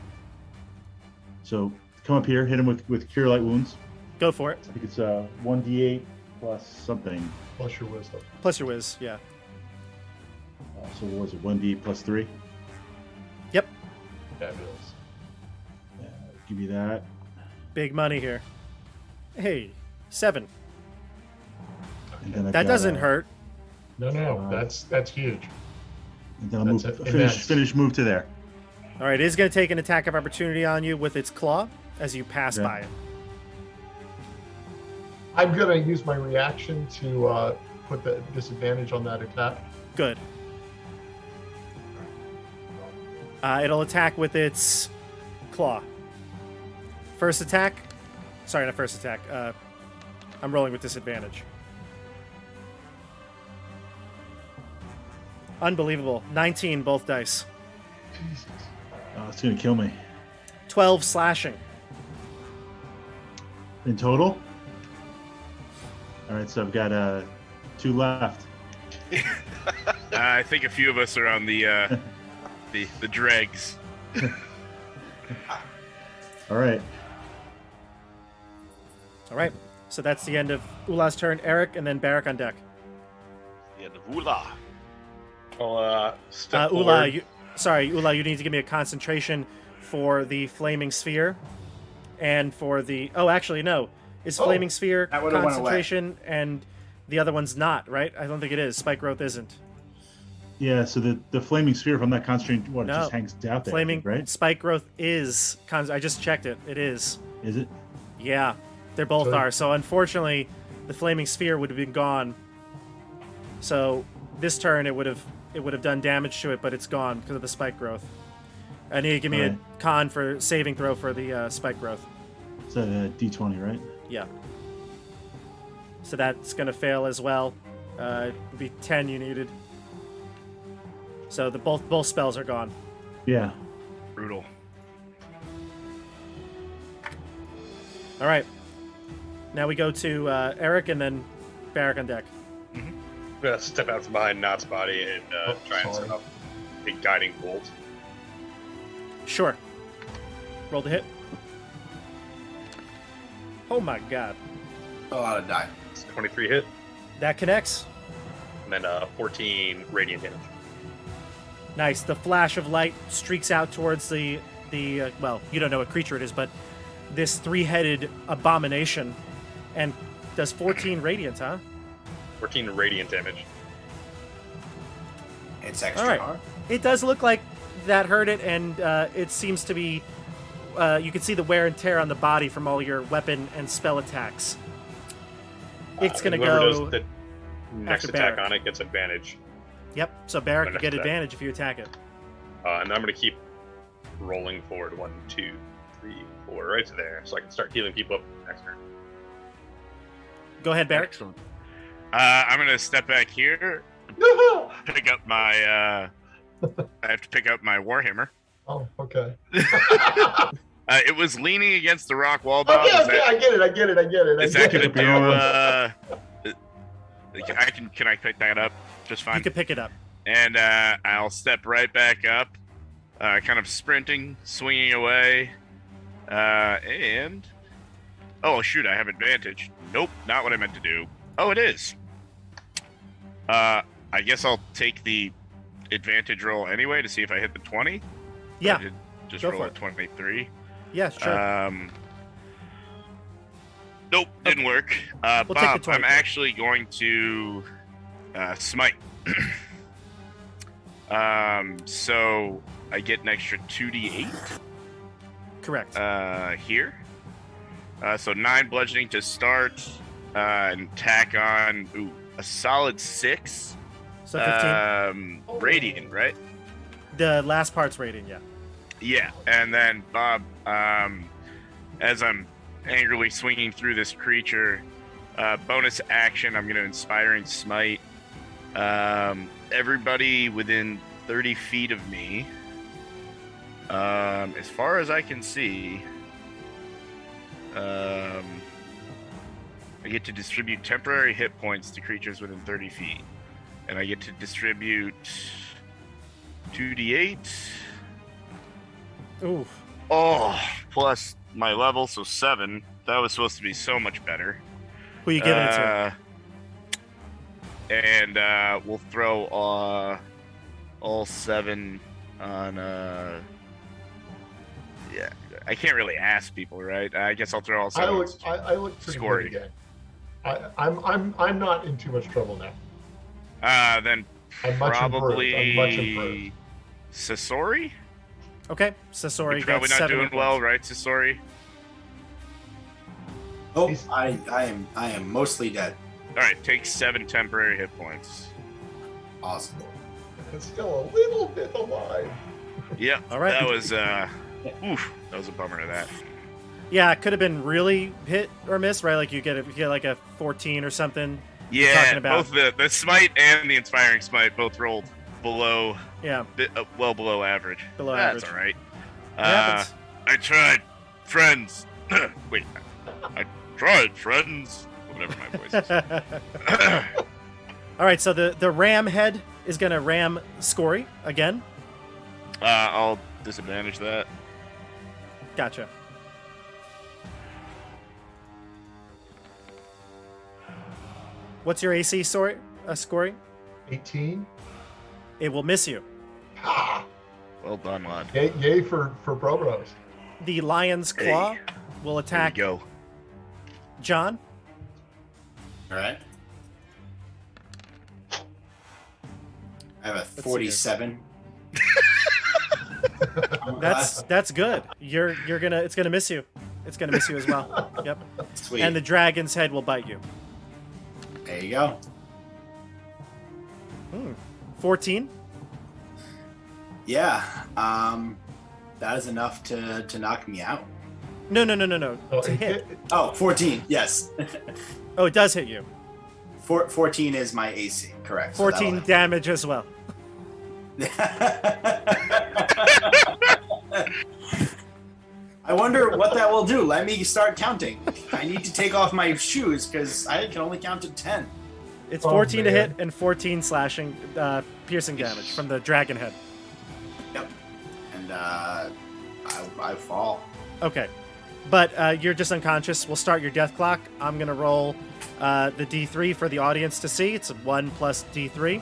Speaker 7: So come up here, hit him with Cure Light Wounds.
Speaker 4: Go for it.
Speaker 7: I think it's 1d8 plus something.
Speaker 5: Plus your wisdom.
Speaker 4: Plus your whiz, yeah.
Speaker 7: So what was it? 1d8 plus 3.
Speaker 4: Yep,
Speaker 5: Fabulous.
Speaker 7: Give you that.
Speaker 4: big money here. Hey, 7.
Speaker 7: And then I've
Speaker 4: That
Speaker 7: got,
Speaker 4: doesn't hurt.
Speaker 5: No, that's huge.
Speaker 7: And then I'll
Speaker 5: That's
Speaker 7: move,
Speaker 5: it. Immense.
Speaker 7: finish move to there.
Speaker 4: All right, it is going to take an attack of opportunity on you with its claw as you pass
Speaker 7: Yeah.
Speaker 4: by it.
Speaker 5: I'm going to use my reaction to put the disadvantage on that attack.
Speaker 4: Good. It'll attack with its claw. First attack. Sorry, not first attack. I'm rolling with disadvantage. Unbelievable. 19 both dice.
Speaker 7: Oh, it's gonna kill me.
Speaker 4: 12 slashing.
Speaker 7: In total? All right, so I've got 2 left.
Speaker 6: I think a few of us are on the dregs.
Speaker 7: All right.
Speaker 4: All right. So that's the end of Ula's turn. Eric, and then Barrack on deck.
Speaker 1: The end of Ula.
Speaker 3: I'll step
Speaker 4: Ula,
Speaker 3: forward.
Speaker 4: Ula, you need to give me a concentration for the flaming sphere, and for the. Oh, actually, no. Is flaming sphere
Speaker 2: that would've went away.
Speaker 4: concentration, and the other one's not, right? I don't think it is. Spike growth isn't.
Speaker 7: Yeah, so the flaming sphere, if I'm not concentrating, it
Speaker 4: No.
Speaker 7: just hangs out there,
Speaker 4: Flaming
Speaker 7: right?
Speaker 4: spike growth is. I just checked it. It is.
Speaker 7: Is it?
Speaker 4: Yeah, they both
Speaker 5: So-
Speaker 4: are. So unfortunately, the flaming sphere would have been gone. So this turn, it would have done damage to it, but it's gone because of the spike growth. I need to give me
Speaker 7: Alright.
Speaker 4: a con for saving throw for the spike growth.
Speaker 7: It's a D20, right?
Speaker 4: Yeah. So that's gonna fail as well. It would be 10 you needed. So the both spells are gone.
Speaker 7: Yeah.
Speaker 6: Brutal.
Speaker 4: All right. Now we go to Eric and then Barrack on deck.
Speaker 3: I'm gonna step out from behind Knott's body and try and set
Speaker 5: sorry.
Speaker 3: up a guiding bolt.
Speaker 4: Sure. Roll the hit. Oh my god.
Speaker 2: A lot of die.
Speaker 3: It's 23 hit,
Speaker 4: That connects.
Speaker 3: and then 14 radiant damage.
Speaker 4: Nice. The flash of light streaks out towards the well, you don't know what creature it is, but this 3-headed abomination, and does 14 radiant, huh?
Speaker 3: 14 radiant damage.
Speaker 2: It's extra
Speaker 4: All right.
Speaker 2: hard.
Speaker 4: It does look like that hurt it, and it seems to be. You can see the wear and tear on the body from all your weapon and spell attacks. It's gonna
Speaker 3: Whoever
Speaker 4: go.
Speaker 3: does the next
Speaker 4: after
Speaker 3: attack
Speaker 4: Barrack.
Speaker 3: on it gets advantage.
Speaker 4: Yep. So Barrack
Speaker 3: Next
Speaker 4: can get
Speaker 3: attack.
Speaker 4: advantage if you attack it.
Speaker 3: And I'm gonna keep rolling forward 1, 2, 3, 4, right to there, so I can start healing people up next turn.
Speaker 4: Go ahead, Barrack.
Speaker 6: Excellent. I'm gonna step back here, pick up my. I have to pick up my warhammer.
Speaker 5: Oh, okay.
Speaker 6: It was leaning against the rock wall. Bob.
Speaker 5: Okay,
Speaker 6: Is that-
Speaker 5: I get it.
Speaker 6: Is that going to
Speaker 7: Pick up your
Speaker 6: do? Can I pick that up just fine?
Speaker 4: You can pick it up.
Speaker 6: And I'll step right back up, kind of sprinting, swinging away, and oh shoot, I have advantage. Nope, not what I meant to do. Oh, it is. I guess I'll take the advantage roll anyway to see if I hit the 20.
Speaker 4: Yeah.
Speaker 6: I did just
Speaker 4: Go
Speaker 6: roll
Speaker 4: for
Speaker 6: a
Speaker 4: it.
Speaker 6: 23.
Speaker 4: Yeah, sure.
Speaker 6: Nope, didn't work.
Speaker 4: We'll take the
Speaker 6: Bob,
Speaker 4: 20.
Speaker 6: I'm actually going to smite. So I get an extra 2d8
Speaker 4: Correct.
Speaker 6: here. So 9 bludgeoning to start, and tack on a solid 6.
Speaker 4: So 15.
Speaker 6: Radiant, right?
Speaker 4: The last part's radiant, yeah.
Speaker 6: Yeah, and then Bob, as I'm angrily swinging through this creature, bonus action, I'm going to Inspiring Smite. Everybody within 30 feet of me, as far as I can see, I get to distribute temporary hit points to creatures within 30 feet. And I get to distribute 2d8.
Speaker 4: Ooh.
Speaker 6: Oh, plus my level, so 7. That was supposed to be so much better.
Speaker 4: Who you giving it to?
Speaker 6: And we'll throw all 7 on. Yeah, I can't really ask people, right? I guess I'll throw all 7.
Speaker 5: I look pretty
Speaker 6: Scoring.
Speaker 5: good again. I'm not in too much trouble now.
Speaker 6: Then
Speaker 5: I'm much
Speaker 6: probably
Speaker 5: improved. I'm much improved.
Speaker 6: Sasori.
Speaker 4: Okay, Sasori
Speaker 6: You're probably
Speaker 4: got
Speaker 6: not
Speaker 4: 7
Speaker 6: doing
Speaker 4: hit
Speaker 6: well,
Speaker 4: points.
Speaker 6: right, Sasori?
Speaker 2: Oh, I am mostly dead.
Speaker 6: All right, take 7 temporary hit points.
Speaker 2: Awesome.
Speaker 5: It's still a little bit alive.
Speaker 6: Yeah.
Speaker 4: All right.
Speaker 6: That was that was a bummer to that.
Speaker 4: Yeah, it could have been really hit or miss, right? Like you get like a 14 or something.
Speaker 6: Yeah,
Speaker 4: talking about-
Speaker 6: both the smite and the inspiring smite both rolled below,
Speaker 4: Yeah,
Speaker 6: well below average.
Speaker 4: below
Speaker 6: That's
Speaker 4: average.
Speaker 6: all right.
Speaker 4: It happens.
Speaker 6: I tried, friends. Wait, I tried, friends. Whatever my voice is.
Speaker 4: All right, so the ram head is gonna ram Scory again.
Speaker 6: I'll disadvantage that.
Speaker 4: Gotcha. What's your AC, Scory?
Speaker 5: 18.
Speaker 4: It will miss you.
Speaker 5: Ha!
Speaker 6: Well done, lad.
Speaker 5: Yay for Brobros.
Speaker 4: The lion's claw will
Speaker 6: There
Speaker 4: attack
Speaker 6: you go.
Speaker 4: John.
Speaker 2: All right. I have a
Speaker 4: see
Speaker 2: 47.
Speaker 4: That's good. It's gonna miss you. It's gonna miss you as well. Yep.
Speaker 2: Sweet.
Speaker 4: And the dragon's head will bite you.
Speaker 2: There you go.
Speaker 4: 14.
Speaker 2: Yeah. That is enough to knock me out.
Speaker 4: No.
Speaker 5: Oh,
Speaker 4: To hit.
Speaker 2: Oh, 14. Yes.
Speaker 4: Oh, it does hit you.
Speaker 2: 14 is my AC. Correct. So
Speaker 4: 14
Speaker 2: that'll-
Speaker 4: damage as well.
Speaker 2: I wonder what that will do. Let me start counting. I need to take off my shoes because I can only count to 10.
Speaker 4: It's
Speaker 5: Oh,
Speaker 4: 14 to
Speaker 5: man.
Speaker 4: hit and 14 slashing, piercing damage from the dragon head.
Speaker 2: Yep. And I fall.
Speaker 4: Okay. But you're just unconscious. We'll start your death clock. I'm going to roll the D3 for the audience to see. It's 1 plus D3.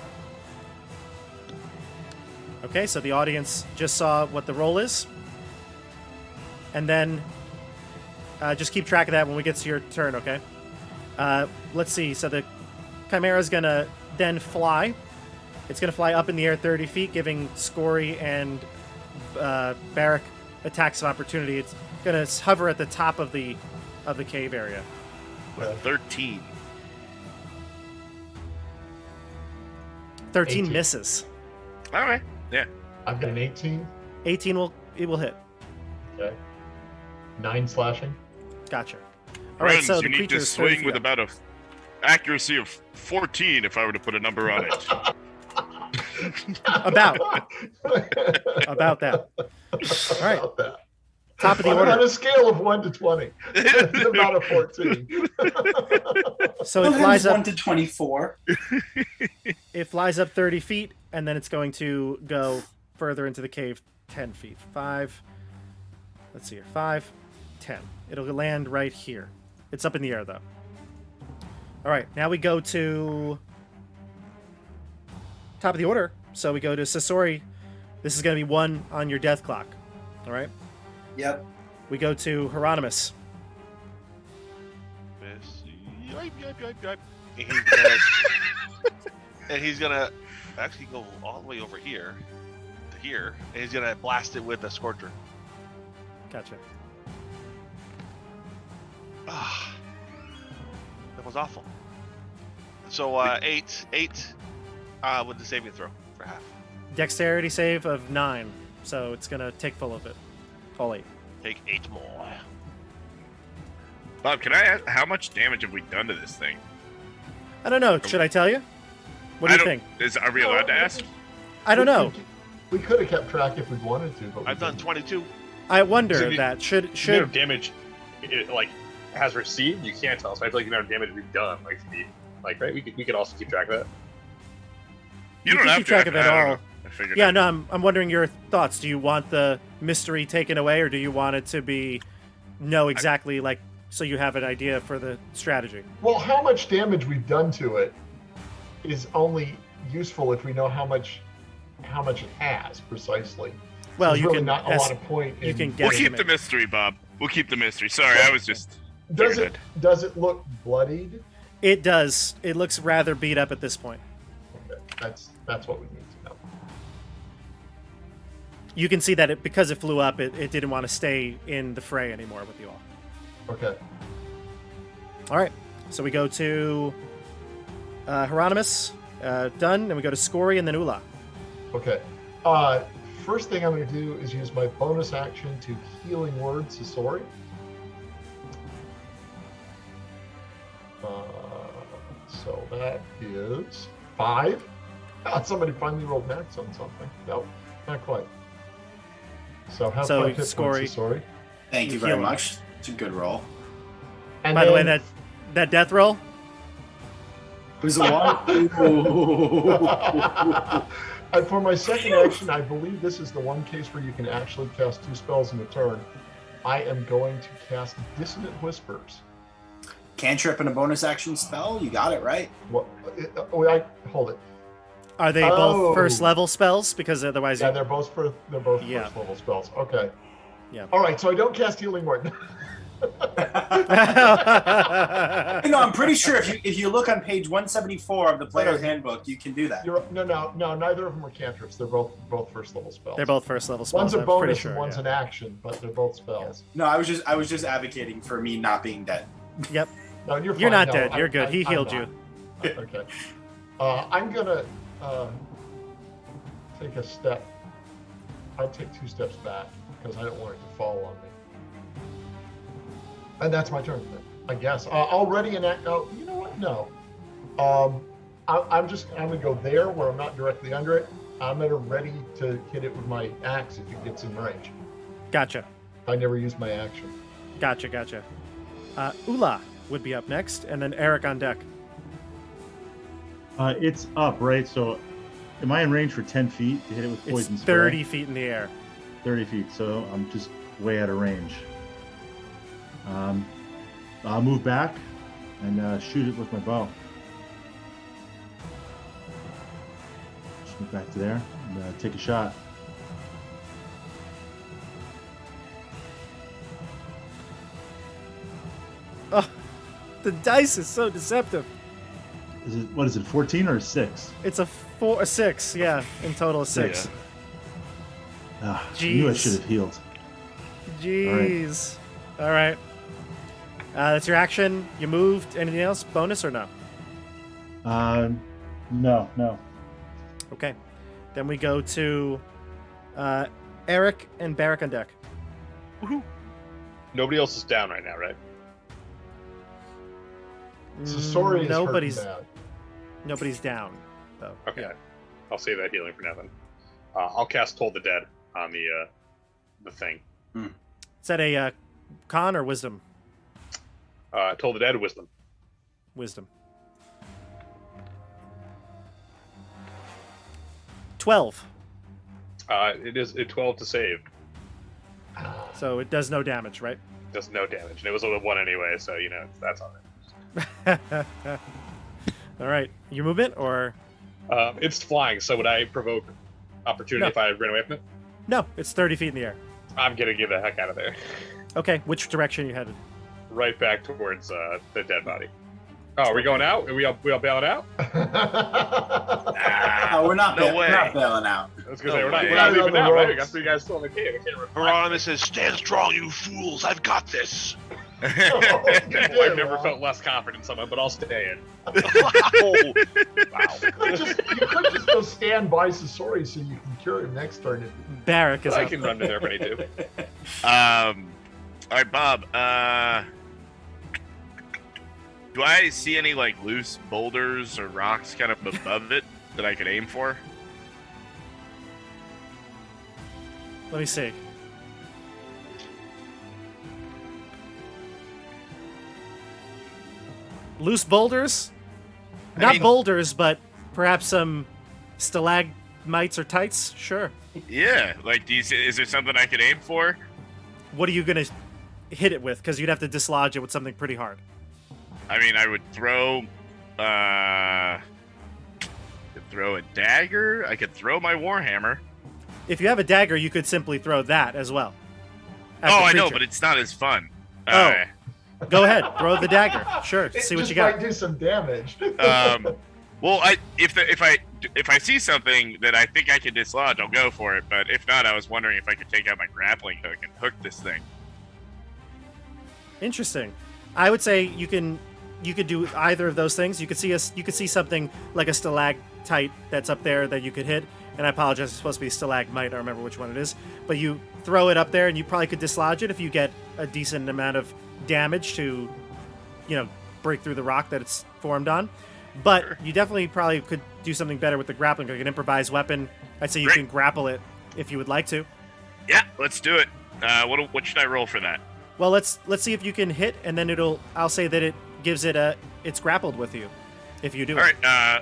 Speaker 4: Okay, so the audience just saw what the roll is. And then just keep track of that when we get to your turn, okay? Let's see. So the Chimera's going to then fly. It's going to fly up in the air 30 feet, giving Scory and Barrack attacks of opportunity. It's going to hover at the top of the cave area.
Speaker 6: With 13.
Speaker 4: 13
Speaker 5: 18.
Speaker 4: misses.
Speaker 6: All right. Yeah.
Speaker 5: I've got an 18.
Speaker 4: 18 will hit.
Speaker 5: Okay. 9 slashing.
Speaker 4: Gotcha. All right,
Speaker 6: Friends,
Speaker 4: so
Speaker 6: you
Speaker 4: the
Speaker 6: need
Speaker 4: creature
Speaker 6: to
Speaker 4: is 30
Speaker 6: swing
Speaker 4: feet
Speaker 6: with
Speaker 4: up.
Speaker 6: about a accuracy of 14 if I were to put a number on it.
Speaker 4: About that. All right.
Speaker 5: About that.
Speaker 4: Top of the
Speaker 5: on
Speaker 4: order.
Speaker 5: a scale of 1 to 20. It's about a 14.
Speaker 4: So it flies
Speaker 2: 1
Speaker 4: up.
Speaker 2: to 24.
Speaker 4: It flies up 30 feet, and then it's going to go further into the cave 10 feet. 5. Let's see here. 5, 10. It'll land right here. It's up in the air, though. All right, now we go to top of the order. So we go to Sasori. This is going to be 1 on your death clock. All right?
Speaker 2: Yep.
Speaker 4: We go to Hieronymus.
Speaker 1: And he's gonna actually go all the way over here to here, and he's gonna blast it with a Scorcher.
Speaker 4: Gotcha.
Speaker 1: Ah, that was awful. So 8 with the saving throw for half.
Speaker 4: Dexterity save of 9. So it's going to take full of it. All 8.
Speaker 1: Take 8 more.
Speaker 6: Bob, can I ask how much damage have we done to this thing?
Speaker 4: I don't know. Should I tell you? What do you think?
Speaker 6: Are we allowed to ask?
Speaker 4: I don't know.
Speaker 5: We could have kept track if we'd wanted to, but we
Speaker 1: I've done
Speaker 5: didn't.
Speaker 1: 22.
Speaker 4: I wonder
Speaker 3: So
Speaker 4: that should
Speaker 3: The amount of damage it has received, you can't tell. So I feel like the amount of damage we've done, right? We could also keep track of that.
Speaker 6: You don't
Speaker 4: can
Speaker 6: have
Speaker 4: keep
Speaker 6: to.
Speaker 4: track of it
Speaker 6: I don't
Speaker 4: all.
Speaker 6: know. I figured.
Speaker 4: Yeah, no, I'm wondering your thoughts. Do you want the mystery taken away, or do you want it to be know exactly so you have an idea for the strategy?
Speaker 5: Well, how much damage we've done to it is only useful if we know how much it has precisely.
Speaker 4: Well,
Speaker 5: There's
Speaker 4: you
Speaker 5: really
Speaker 4: can
Speaker 5: not a lot of point.
Speaker 4: you
Speaker 5: in-
Speaker 4: can
Speaker 6: We'll
Speaker 4: guess.
Speaker 6: keep the mystery, Bob. We'll keep the mystery. Sorry, I was just.
Speaker 5: Does
Speaker 6: figured
Speaker 5: it look bloodied?
Speaker 4: It does. It looks rather beat up at this point.
Speaker 5: Okay, that's what we need to know.
Speaker 4: You can see that because it flew up, it didn't want to stay in the fray anymore with you all.
Speaker 5: Okay.
Speaker 4: All right, so we go to Hieronymus, done, and we go to Scory and then Ula.
Speaker 5: Okay. First thing I'm going to do is use my bonus action to healing word Sasori. So that is 5. Somebody finally rolled max on something. No, not quite. So have
Speaker 4: So,
Speaker 5: 5 hit
Speaker 4: Scory.
Speaker 5: points, Sasori.
Speaker 2: Thank you very
Speaker 4: Healing.
Speaker 2: much. It's a good roll.
Speaker 5: And
Speaker 4: By the way,
Speaker 5: then-
Speaker 4: that death roll,
Speaker 2: Who's the one?
Speaker 5: And for my second action, I believe this is the one case where you can actually cast 2 spells in a turn. I am going to cast Dissonant Whispers.
Speaker 2: Cantrip and a bonus action spell. You got it right.
Speaker 5: What? Hold it.
Speaker 4: are they
Speaker 5: Oh.
Speaker 4: both first level spells? Because otherwise,
Speaker 5: Yeah, they're both
Speaker 4: Yeah.
Speaker 5: first level spells. Okay.
Speaker 4: Yeah.
Speaker 5: All right, so I don't cast Healing Word.
Speaker 2: No, I'm pretty sure if you look on page 174 of the player's handbook, you can do that.
Speaker 5: No, neither of them are cantrips. They're both first level spells.
Speaker 4: they're both first level spells.
Speaker 5: One's a
Speaker 4: I'm pretty
Speaker 5: bonus
Speaker 4: sure,
Speaker 5: and one's
Speaker 4: yeah.
Speaker 5: an action, but they're both spells.
Speaker 2: No, I was just advocating for me not being dead.
Speaker 4: Yep.
Speaker 5: No, you're fine.
Speaker 4: You're not
Speaker 5: No,
Speaker 4: dead. You're good. He
Speaker 5: I'm
Speaker 4: healed
Speaker 5: not.
Speaker 4: you.
Speaker 5: Okay. I'm gonna take a step. I'd take 2 steps back because I don't want it to fall on me. And that's my turn, I guess. Already enact. Oh, you know what? No. I'm gonna go there where I'm not directly under it. I'm gonna ready to hit it with my axe if it gets in range.
Speaker 4: Gotcha.
Speaker 5: I never use my action.
Speaker 4: Gotcha. Ula would be up next, and then Eric on deck.
Speaker 7: It's up, right? So am I in range for 10 feet to hit it with
Speaker 4: It's
Speaker 7: poison spray?
Speaker 4: 30 feet in the air.
Speaker 7: 30 feet, so I'm just way out of range. I'll move back and shoot it with my bow. Just move back to there and take a shot.
Speaker 4: Oh, the dice is so deceptive.
Speaker 7: What is it, 14 or 6?
Speaker 4: It's a 6, yeah, in total a 6.
Speaker 7: I knew I
Speaker 4: Jeez.
Speaker 7: should have healed.
Speaker 4: Jeez. All right. That's your action. You moved. Anything else? Bonus or no?
Speaker 7: No.
Speaker 4: Okay. Then we go to Eric and Barrack on deck.
Speaker 3: Nobody else is down right now, right?
Speaker 5: Sasori is
Speaker 4: nobody's
Speaker 5: hurting bad.
Speaker 4: nobody's down though.
Speaker 3: Okay.
Speaker 4: Yeah.
Speaker 3: I'll save that healing for now then. I'll cast Toll the Dead on the thing.
Speaker 4: Is that a con or wisdom?
Speaker 3: Told the dead wisdom.
Speaker 4: Wisdom. 12.
Speaker 3: It is a 12 to save.
Speaker 4: So it does no damage, right?
Speaker 3: Does no damage. And it was a 1 anyway, so, that's all right.
Speaker 4: All right. Your movement or?
Speaker 3: It's flying, so would I provoke opportunity
Speaker 4: No.
Speaker 3: if I ran away from it?
Speaker 4: No, it's 30 feet in the air.
Speaker 3: I'm going to get the heck out of there.
Speaker 4: Okay, which direction are you headed?
Speaker 3: Right back towards the dead body. Oh, are we going out? Are we all bailing out?
Speaker 2: No, we're not.
Speaker 6: No
Speaker 2: We're
Speaker 6: way.
Speaker 2: not bailing out.
Speaker 3: I was going
Speaker 6: No
Speaker 3: to say, we're not
Speaker 6: way.
Speaker 3: leaving
Speaker 5: We're
Speaker 3: now,
Speaker 5: on the
Speaker 3: right? We
Speaker 5: ropes.
Speaker 3: got 3 guys still in the cave. I can't remember.
Speaker 1: Hieronymus says, "Stand strong, you fools! I've got this."
Speaker 3: Well, I've never felt less confident in someone, but I'll stay in.
Speaker 1: Wow.
Speaker 5: You could just go stand by Sasori so you can cure him next turn.
Speaker 4: Barrack is
Speaker 3: I
Speaker 4: up.
Speaker 3: can run to there if I need to.
Speaker 6: All right, Bob. Do I see any like loose boulders or rocks kind of above it that I could aim for?
Speaker 4: Let me see. Loose boulders? Not
Speaker 6: mean-
Speaker 4: boulders, but perhaps some stalagmites or tights? Sure.
Speaker 6: Yeah. Like, is there something I could aim for?
Speaker 4: What are you going to hit it with? Because you'd have to dislodge it with something pretty hard.
Speaker 6: I mean, I would throw. Could throw a dagger. I could throw my warhammer.
Speaker 4: If you have a dagger, you could simply throw that as well. at
Speaker 6: Oh,
Speaker 4: the
Speaker 6: I know,
Speaker 4: creature.
Speaker 6: but it's not as fun.
Speaker 4: Oh. Go ahead, throw the dagger. Sure, see what
Speaker 5: Just
Speaker 4: you got.
Speaker 5: might do some damage.
Speaker 6: Well, if I see something that I think I can dislodge, I'll go for it. But if not, I was wondering if I could take out my grappling hook and hook this thing.
Speaker 4: Interesting. I would say you could do either of those things. You could see something like a stalactite that's up there that you could hit. And I apologize, it's supposed to be stalagmite. I don't remember which one it is. But you throw it up there, and you probably could dislodge it if you get a decent amount of damage to, break through the rock that it's formed on. But
Speaker 6: Sure.
Speaker 4: you definitely probably could do something better with the grappling hook, an improvised weapon. I'd say you
Speaker 6: Great.
Speaker 4: can grapple it if you would like to.
Speaker 6: Yeah, let's do it. What should I roll for that?
Speaker 4: Well, let's see if you can hit, and then I'll say that it gives it it's grappled with you if you do
Speaker 6: All
Speaker 4: it.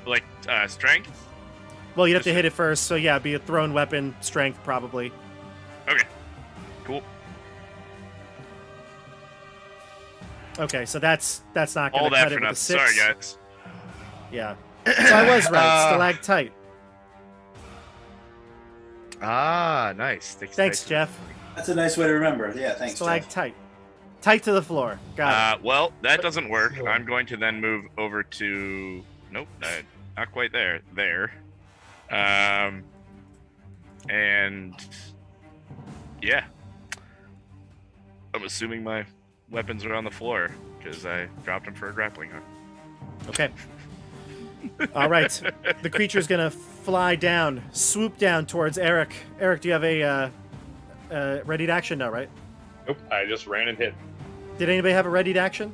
Speaker 6: right, strength.
Speaker 4: Well, you'd have to hit it first, so yeah, be a thrown weapon, strength probably.
Speaker 6: Okay, cool.
Speaker 4: Okay, so that's not going
Speaker 6: All
Speaker 4: to
Speaker 6: that
Speaker 4: cut
Speaker 6: for
Speaker 4: it with a
Speaker 6: nothing.
Speaker 4: 6.
Speaker 6: Sorry, guys.
Speaker 4: Yeah. So I was right. Stalactite.
Speaker 6: Nice.
Speaker 4: Thanks, Jeff.
Speaker 2: That's a nice way to remember. Yeah, thanks, Jeff.
Speaker 4: Stalactite. Tight to the floor. Got it.
Speaker 6: Well, that doesn't work. I'm going to then move over to. Nope, not quite there. There. And yeah, I'm assuming my weapons are on the floor because I dropped them for a grappling hook.
Speaker 4: Okay. All right. The creature's going to fly down, swoop down towards Eric. Eric, do you have a readied action? No, right?
Speaker 3: Nope, I just ran and hit.
Speaker 4: Did anybody have a readied action?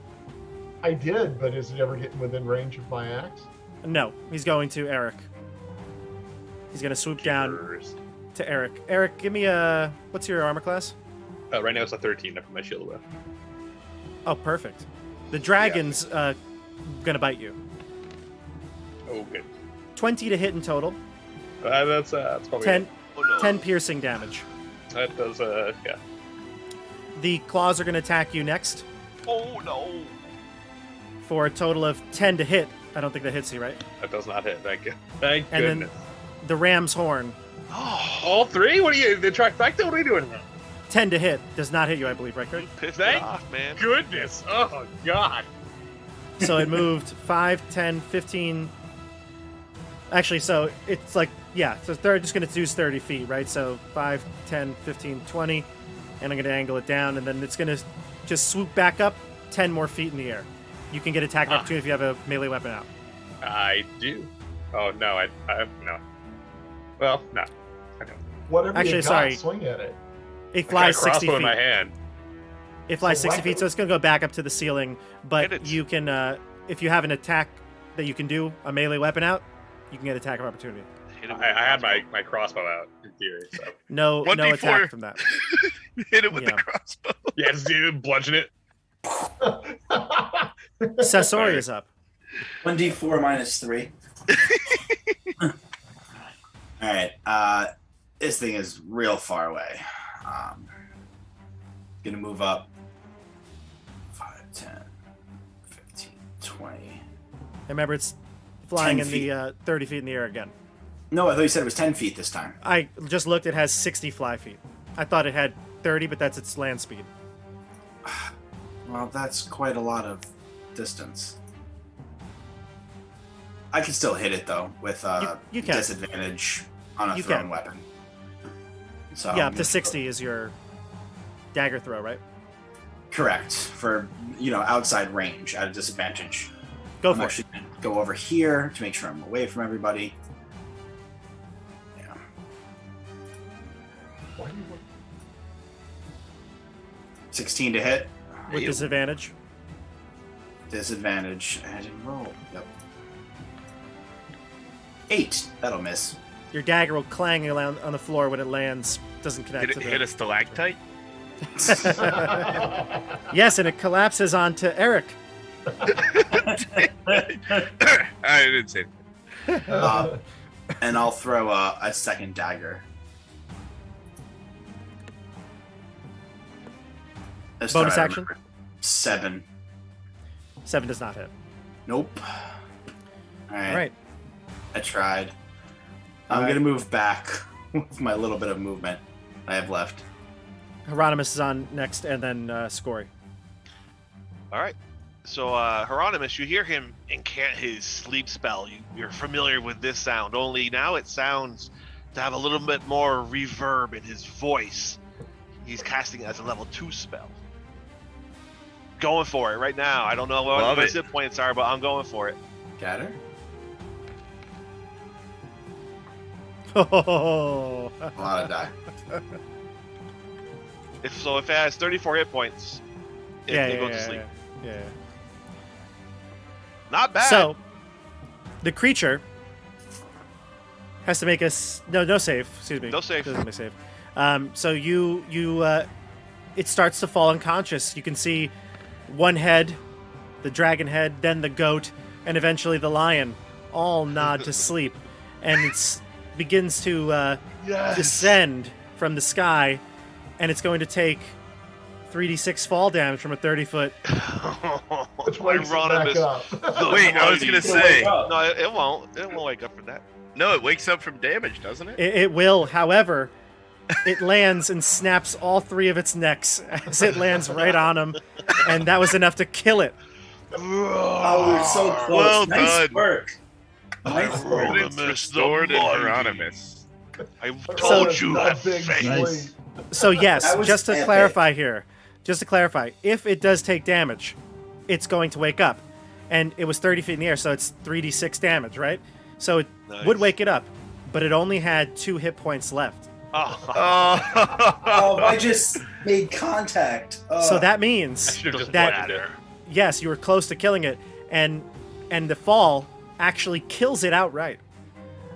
Speaker 5: I did, but is it ever getting within range of my axe?
Speaker 4: No. He's going to Eric. He's going to swoop down
Speaker 3: First.
Speaker 4: to Eric. Eric, give me what's your armor class?
Speaker 3: Right now it's a 13. I put my shield away.
Speaker 4: Oh, perfect. The dragon's going to bite you.
Speaker 3: Oh, good.
Speaker 4: 20 to hit in total.
Speaker 3: That's probably
Speaker 4: 10,
Speaker 1: Oh, no.
Speaker 4: 10 piercing damage.
Speaker 3: That does, yeah.
Speaker 4: The claws are going to attack you next
Speaker 1: Oh no.
Speaker 4: for a total of 10 to hit. I don't think that hits you, right?
Speaker 3: That does not hit. Thank you. Thank
Speaker 4: And then-
Speaker 3: goodness.
Speaker 4: The ram's horn,
Speaker 3: All three? What are you, the trifecta? What are you doing now?
Speaker 4: 10 to hit, does not hit you, I believe, right, Kurt?
Speaker 1: Pissed
Speaker 3: Thank
Speaker 1: it off, man.
Speaker 3: Goodness. Oh, God.
Speaker 4: So it moved 5, 10, 15. Actually, so it's like, yeah, so they're just going to do 30 feet, right? So 5, 10, 15, 20. And I'm going to angle it down, and then it's going to just swoop back up 10 more feet in the air. You can get attack of opportunity if you have a melee weapon out.
Speaker 3: I do. Oh, no, I no. Well, no. I don't.
Speaker 5: Whatever
Speaker 4: Actually,
Speaker 5: you got,
Speaker 4: sorry.
Speaker 5: swing at it.
Speaker 4: It
Speaker 3: I got a
Speaker 4: flies 60
Speaker 3: crossbow
Speaker 4: feet.
Speaker 3: in my hand.
Speaker 4: It flies
Speaker 5: So
Speaker 4: 60 feet, so it's going to go back up to the ceiling. But
Speaker 1: Hit it.
Speaker 4: you can, if you have an attack that you can do, a melee weapon out, you can get attack of opportunity.
Speaker 1: Hit it with
Speaker 3: I
Speaker 1: a
Speaker 3: had
Speaker 1: crossbow.
Speaker 3: my crossbow out, in theory, so.
Speaker 4: No
Speaker 6: 1d4.
Speaker 4: attack from that.
Speaker 6: Hit it with
Speaker 4: Yeah.
Speaker 6: the crossbow.
Speaker 3: Yeah, just bludgeon it.
Speaker 4: Sasori is up.
Speaker 2: 1d4 minus 3. All right. This thing is real far away. Gonna move up 5, 10, 15, 20.
Speaker 4: Remember, it's flying
Speaker 2: 10
Speaker 4: in
Speaker 2: feet.
Speaker 4: the 30 feet in the air again.
Speaker 2: No, I thought you said it was 10 feet this time.
Speaker 4: I just looked. It has 60 fly feet. I thought it had 30, but that's its land speed.
Speaker 2: Well, that's quite a lot of distance. I can still hit it though with
Speaker 4: You can.
Speaker 2: disadvantage on a
Speaker 4: You
Speaker 2: thrown
Speaker 4: can.
Speaker 2: weapon. So
Speaker 4: Yeah, up to 60 is your dagger throw, right?
Speaker 2: Correct. For outside range at a disadvantage.
Speaker 4: Go
Speaker 2: I'm
Speaker 4: for it.
Speaker 2: actually gonna go over here to make sure I'm away from everybody. Yeah.
Speaker 5: Why do you look?
Speaker 2: 16 to hit.
Speaker 4: With disadvantage.
Speaker 2: Disadvantage. I didn't roll. Yep. 8. That'll miss.
Speaker 4: Your dagger will clang around on the floor when it lands. Doesn't connect
Speaker 6: Did
Speaker 4: to
Speaker 6: it
Speaker 4: the...
Speaker 6: hit a stalactite?
Speaker 4: Yes, and it collapses onto Eric.
Speaker 6: I didn't say it.
Speaker 2: And I'll throw a second dagger. This
Speaker 4: Bonus
Speaker 2: time I
Speaker 4: action?
Speaker 2: remember. 7.
Speaker 4: 7 does not hit.
Speaker 2: Nope. All right.
Speaker 4: All right.
Speaker 2: I tried. I'm going to move back with my little bit of movement I have left.
Speaker 4: Hieronymus is on next, and then Scory.
Speaker 1: All right. So, Hieronymus, you hear him incant his sleep spell. You're familiar with this sound, only now it sounds to have a little bit more reverb in his voice. He's casting it as a level 2 spell. Going for it right now. I don't know what
Speaker 6: Love
Speaker 1: my
Speaker 6: it.
Speaker 1: hit points are, but I'm going for it.
Speaker 2: Got her?
Speaker 4: Oh.
Speaker 2: A lot of die.
Speaker 1: If it has 34 hit points, it goes to sleep.
Speaker 4: Yeah.
Speaker 1: Not bad.
Speaker 4: So, the creature has to make us no save. Excuse me.
Speaker 1: No save.
Speaker 4: Doesn't make save. So it starts to fall unconscious. You can see one head, the dragon head, then the goat, and eventually the lion, all nod to sleep, and it begins to descend from the sky, and it's going to take 3d6 fall damage from a 30-foot.
Speaker 5: Which wakes it back
Speaker 1: Hieronymus.
Speaker 5: up.
Speaker 6: Wait, I was gonna say.
Speaker 1: No, it won't. It won't wake up from that.
Speaker 6: No, it wakes up from damage, doesn't it?
Speaker 4: It will, however, it lands and snaps all 3 of its necks as it lands right on him, and that was enough to kill it.
Speaker 2: Oh, we're so close.
Speaker 6: Well
Speaker 2: nice
Speaker 6: done.
Speaker 2: work. Nice work.
Speaker 1: Hieronymus
Speaker 6: It's restored
Speaker 1: the
Speaker 6: in
Speaker 1: mighty.
Speaker 6: Hieronymus.
Speaker 1: I told you,
Speaker 5: Not
Speaker 1: have
Speaker 5: big
Speaker 1: faith.
Speaker 7: Nice.
Speaker 4: So yes,
Speaker 2: That was
Speaker 4: just to
Speaker 2: epic.
Speaker 4: clarify, if it does take damage, it's going to wake up. And it was 30 feet in the air, so it's 3d6 damage, right? So it
Speaker 1: Nice.
Speaker 4: would wake it up, but it only had 2 hit points left.
Speaker 1: Oh,
Speaker 2: Oh, I just made contact.
Speaker 4: So that
Speaker 3: I
Speaker 4: means
Speaker 3: should have just
Speaker 4: that
Speaker 3: bludgeoned it.
Speaker 4: yes, you were close to killing it, and the fall actually kills it outright.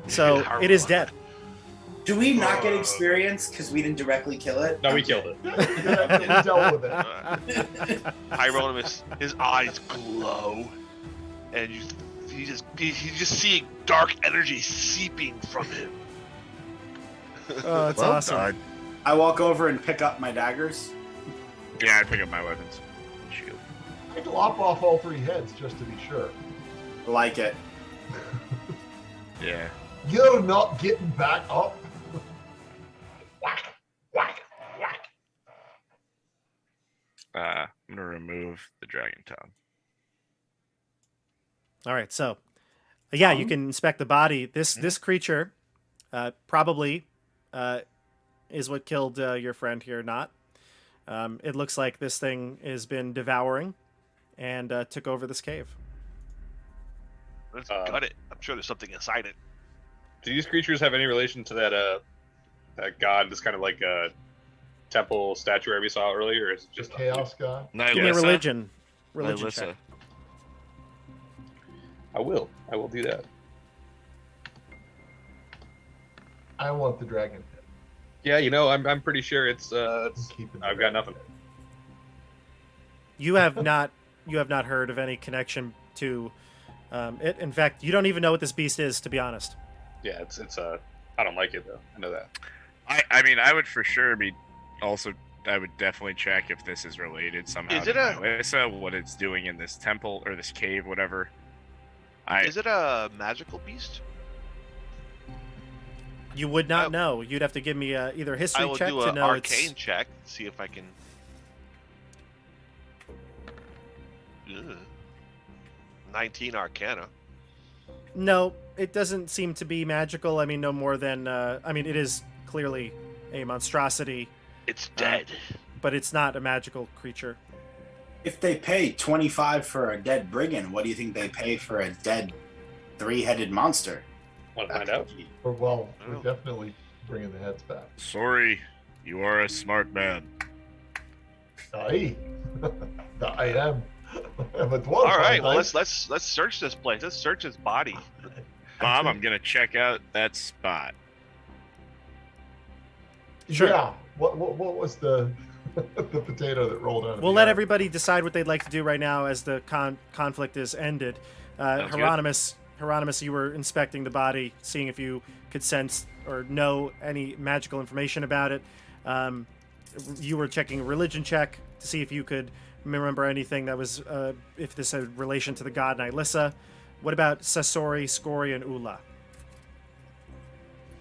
Speaker 4: So it is dead.
Speaker 2: Do we not get experience because we didn't directly kill it?
Speaker 3: No, we killed it.
Speaker 5: Yeah, we dealt with it.
Speaker 1: Hieronymus, his eyes glow, and you just see dark energy seeping from him.
Speaker 4: Oh, it's
Speaker 6: Well
Speaker 4: awesome.
Speaker 6: done.
Speaker 2: I walk over and pick up my daggers.
Speaker 6: Yeah, I pick up my weapons. Shield.
Speaker 5: I'd lop off all 3 heads just to be sure.
Speaker 2: Like it.
Speaker 6: Yeah.
Speaker 5: You're not getting back up. Whack, whack, whack.
Speaker 6: I'm gonna remove the dragon tongue.
Speaker 4: All right, so yeah, you can inspect the body. This creature probably is what killed your friend here. Not. It looks like this thing has been devouring and took over this cave.
Speaker 1: Let's gut it. I'm sure there's something inside it.
Speaker 3: Do these creatures have any relation to that god, this kind of like a temple statuary we saw earlier, or is it
Speaker 5: Just
Speaker 3: just
Speaker 5: chaos god.
Speaker 4: Give me a religion
Speaker 6: Nihilissa.
Speaker 4: check.
Speaker 3: I will do that.
Speaker 5: I want the dragon head.
Speaker 3: Yeah, I'm pretty sure it's I've got nothing.
Speaker 4: You have not heard of any connection to it. In fact, you don't even know what this beast is, to be honest.
Speaker 3: Yeah, it's I don't like it though. I know that.
Speaker 6: I mean, I would for sure be also. I would definitely check if this is related somehow.
Speaker 1: Is it
Speaker 6: to Melissa, what it's doing in this temple or this cave, whatever.
Speaker 1: Is it a magical beast?
Speaker 4: You would not know. You'd have to give me either a history
Speaker 1: I will
Speaker 4: check
Speaker 1: do
Speaker 4: to
Speaker 1: an
Speaker 4: know
Speaker 1: arcane check, see if I can. Ugh. 19 Arcana.
Speaker 4: No, it doesn't seem to be magical. I mean, no more than it is clearly a monstrosity.
Speaker 1: It's dead.
Speaker 4: But it's not a magical creature.
Speaker 2: If they pay 25 for a dead brigand, what do you think they pay for a dead three-headed monster?
Speaker 3: Want to find out?
Speaker 5: Well, we're definitely bringing the heads back.
Speaker 6: Sorry, you are a smart man.
Speaker 5: I am. I'm a dwarf.
Speaker 1: All right, well
Speaker 5: aren't
Speaker 1: let's search this place. Let's search his body.
Speaker 6: Bob, I'm gonna check out that spot.
Speaker 5: I?
Speaker 4: Sure.
Speaker 5: Yeah. What was the the potato that rolled out of
Speaker 4: We'll
Speaker 5: the
Speaker 4: let
Speaker 5: air?
Speaker 4: everybody decide what they'd like to do right now as the conflict is ended.
Speaker 6: Sounds good.
Speaker 4: Hieronymus, you were inspecting the body, seeing if you could sense or know any magical information about it. You were checking a religion check to see if you could remember anything that was, if this had relation to the god Nylissa. What about Sasori, Scori, and Ula?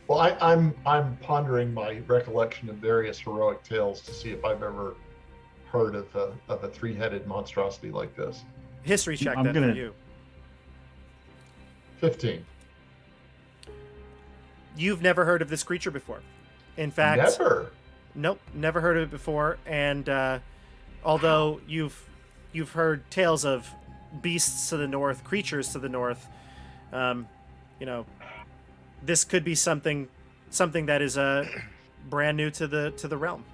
Speaker 5: Well, I'm pondering my recollection of various heroic tales to see if I've ever heard of a three-headed monstrosity like this.
Speaker 4: History check
Speaker 7: I'm
Speaker 4: then
Speaker 7: gonna-
Speaker 4: for you.
Speaker 5: 15.
Speaker 4: You've never heard of this creature before. In fact,
Speaker 5: Never.
Speaker 4: Nope, never heard of it before. And although you've heard tales of beasts to the north, creatures to the north, this could be something that is brand new to the realm.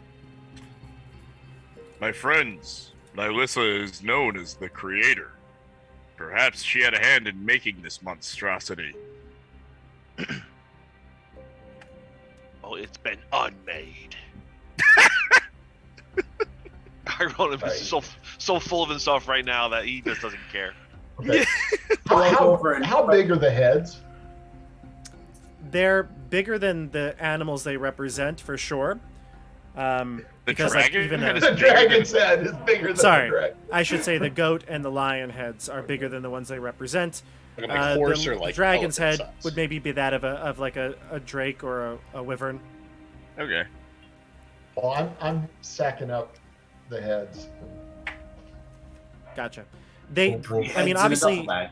Speaker 6: My friends, Nylissa is known as the creator. Perhaps she had a hand in making this monstrosity.
Speaker 1: Oh, it's been unmade. Hieronymus is so full of himself right now that he just doesn't care.
Speaker 5: Okay.
Speaker 2: Over and-
Speaker 5: how big are the heads?
Speaker 4: They're bigger than the animals they represent, for sure.
Speaker 6: The
Speaker 4: Because,
Speaker 6: dragon
Speaker 4: even
Speaker 6: head
Speaker 4: a-
Speaker 6: is
Speaker 5: The
Speaker 6: bigger than-
Speaker 5: dragon's head is bigger than
Speaker 4: Sorry.
Speaker 5: the dragon.
Speaker 4: I should say the goat and the lion heads are bigger than the ones they represent.
Speaker 3: Like a horse
Speaker 4: the
Speaker 3: or like
Speaker 4: dragon's head
Speaker 3: elephant size.
Speaker 4: would maybe be that of a drake or a wyvern.
Speaker 6: Okay.
Speaker 5: Well, I'm sacking up the heads.
Speaker 4: Gotcha. They,
Speaker 5: Well,
Speaker 4: I mean,
Speaker 2: Heads in a duffel
Speaker 4: obviously,
Speaker 2: bag.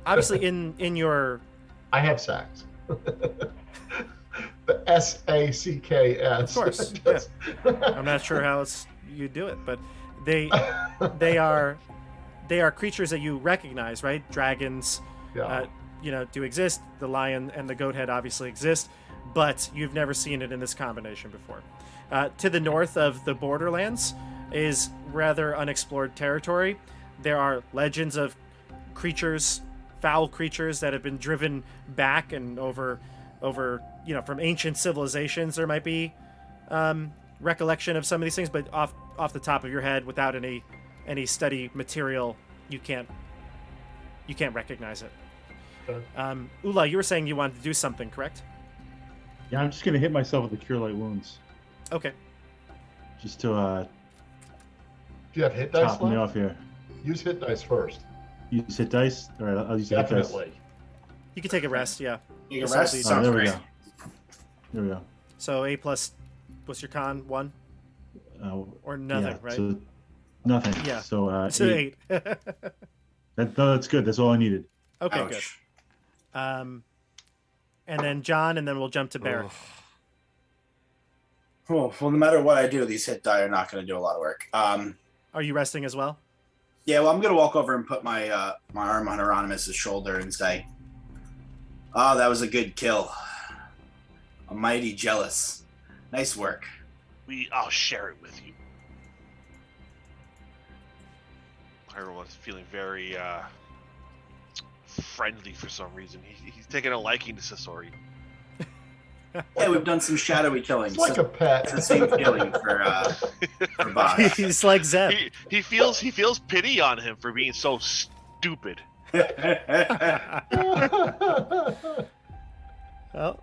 Speaker 4: obviously, in your
Speaker 5: I have sacks. The SACKS.
Speaker 4: Of course, I'm not sure how else you do it, but they are creatures that you recognize, right? Dragons,
Speaker 5: Yeah.
Speaker 4: do exist. The lion and the goat head obviously exist, but you've never seen it in this combination before. To the north of the Borderlands is rather unexplored territory. There are legends of creatures, foul creatures that have been driven back and over from ancient civilizations. There might be recollection of some of these things, but off the top of your head, without any study material, you can't recognize it.
Speaker 5: Okay.
Speaker 4: Ula, you were saying you wanted to do something, correct?
Speaker 7: Yeah, I'm just gonna hit myself with the Cure Light Wounds,
Speaker 4: Okay.
Speaker 7: just to
Speaker 5: Do you have hit dice
Speaker 7: top me
Speaker 5: left?
Speaker 7: off here.
Speaker 5: Use hit dice first.
Speaker 7: Use hit dice. All right, I'll use hit dice.
Speaker 5: Definitely.
Speaker 4: You can take a rest, yeah.
Speaker 2: You can
Speaker 4: This will
Speaker 2: rest.
Speaker 4: be-
Speaker 7: Oh,
Speaker 2: Sounds
Speaker 7: there we
Speaker 2: great.
Speaker 7: go. There we go.
Speaker 4: So A plus, what's your con? 1 or nothing,
Speaker 7: yeah,
Speaker 4: right?
Speaker 7: So nothing.
Speaker 4: Yeah.
Speaker 7: So
Speaker 4: So
Speaker 7: 8.
Speaker 4: 8.
Speaker 7: That's good. That's all I needed.
Speaker 4: Okay,
Speaker 2: Ouch.
Speaker 4: good. And then John, and then we'll jump to Barrick.
Speaker 2: Well, no matter what I do, these hit die are not going to do a lot of work.
Speaker 4: Are you resting as well?
Speaker 2: Yeah, well, I'm going to walk over and put my my arm on Hieronymus' shoulder and say, "Oh, that was a good kill. I'm mighty jealous. Nice work."
Speaker 1: I'll share it with you. Everyone's feeling very friendly for some reason. He's taking a liking to Sasori.
Speaker 2: Yeah, we've done some shadowy killings.
Speaker 5: It's like a pet.
Speaker 2: It's the same feeling for Bob.
Speaker 4: He's like Zeb.
Speaker 1: He feels pity on him for being so stupid.
Speaker 4: Well,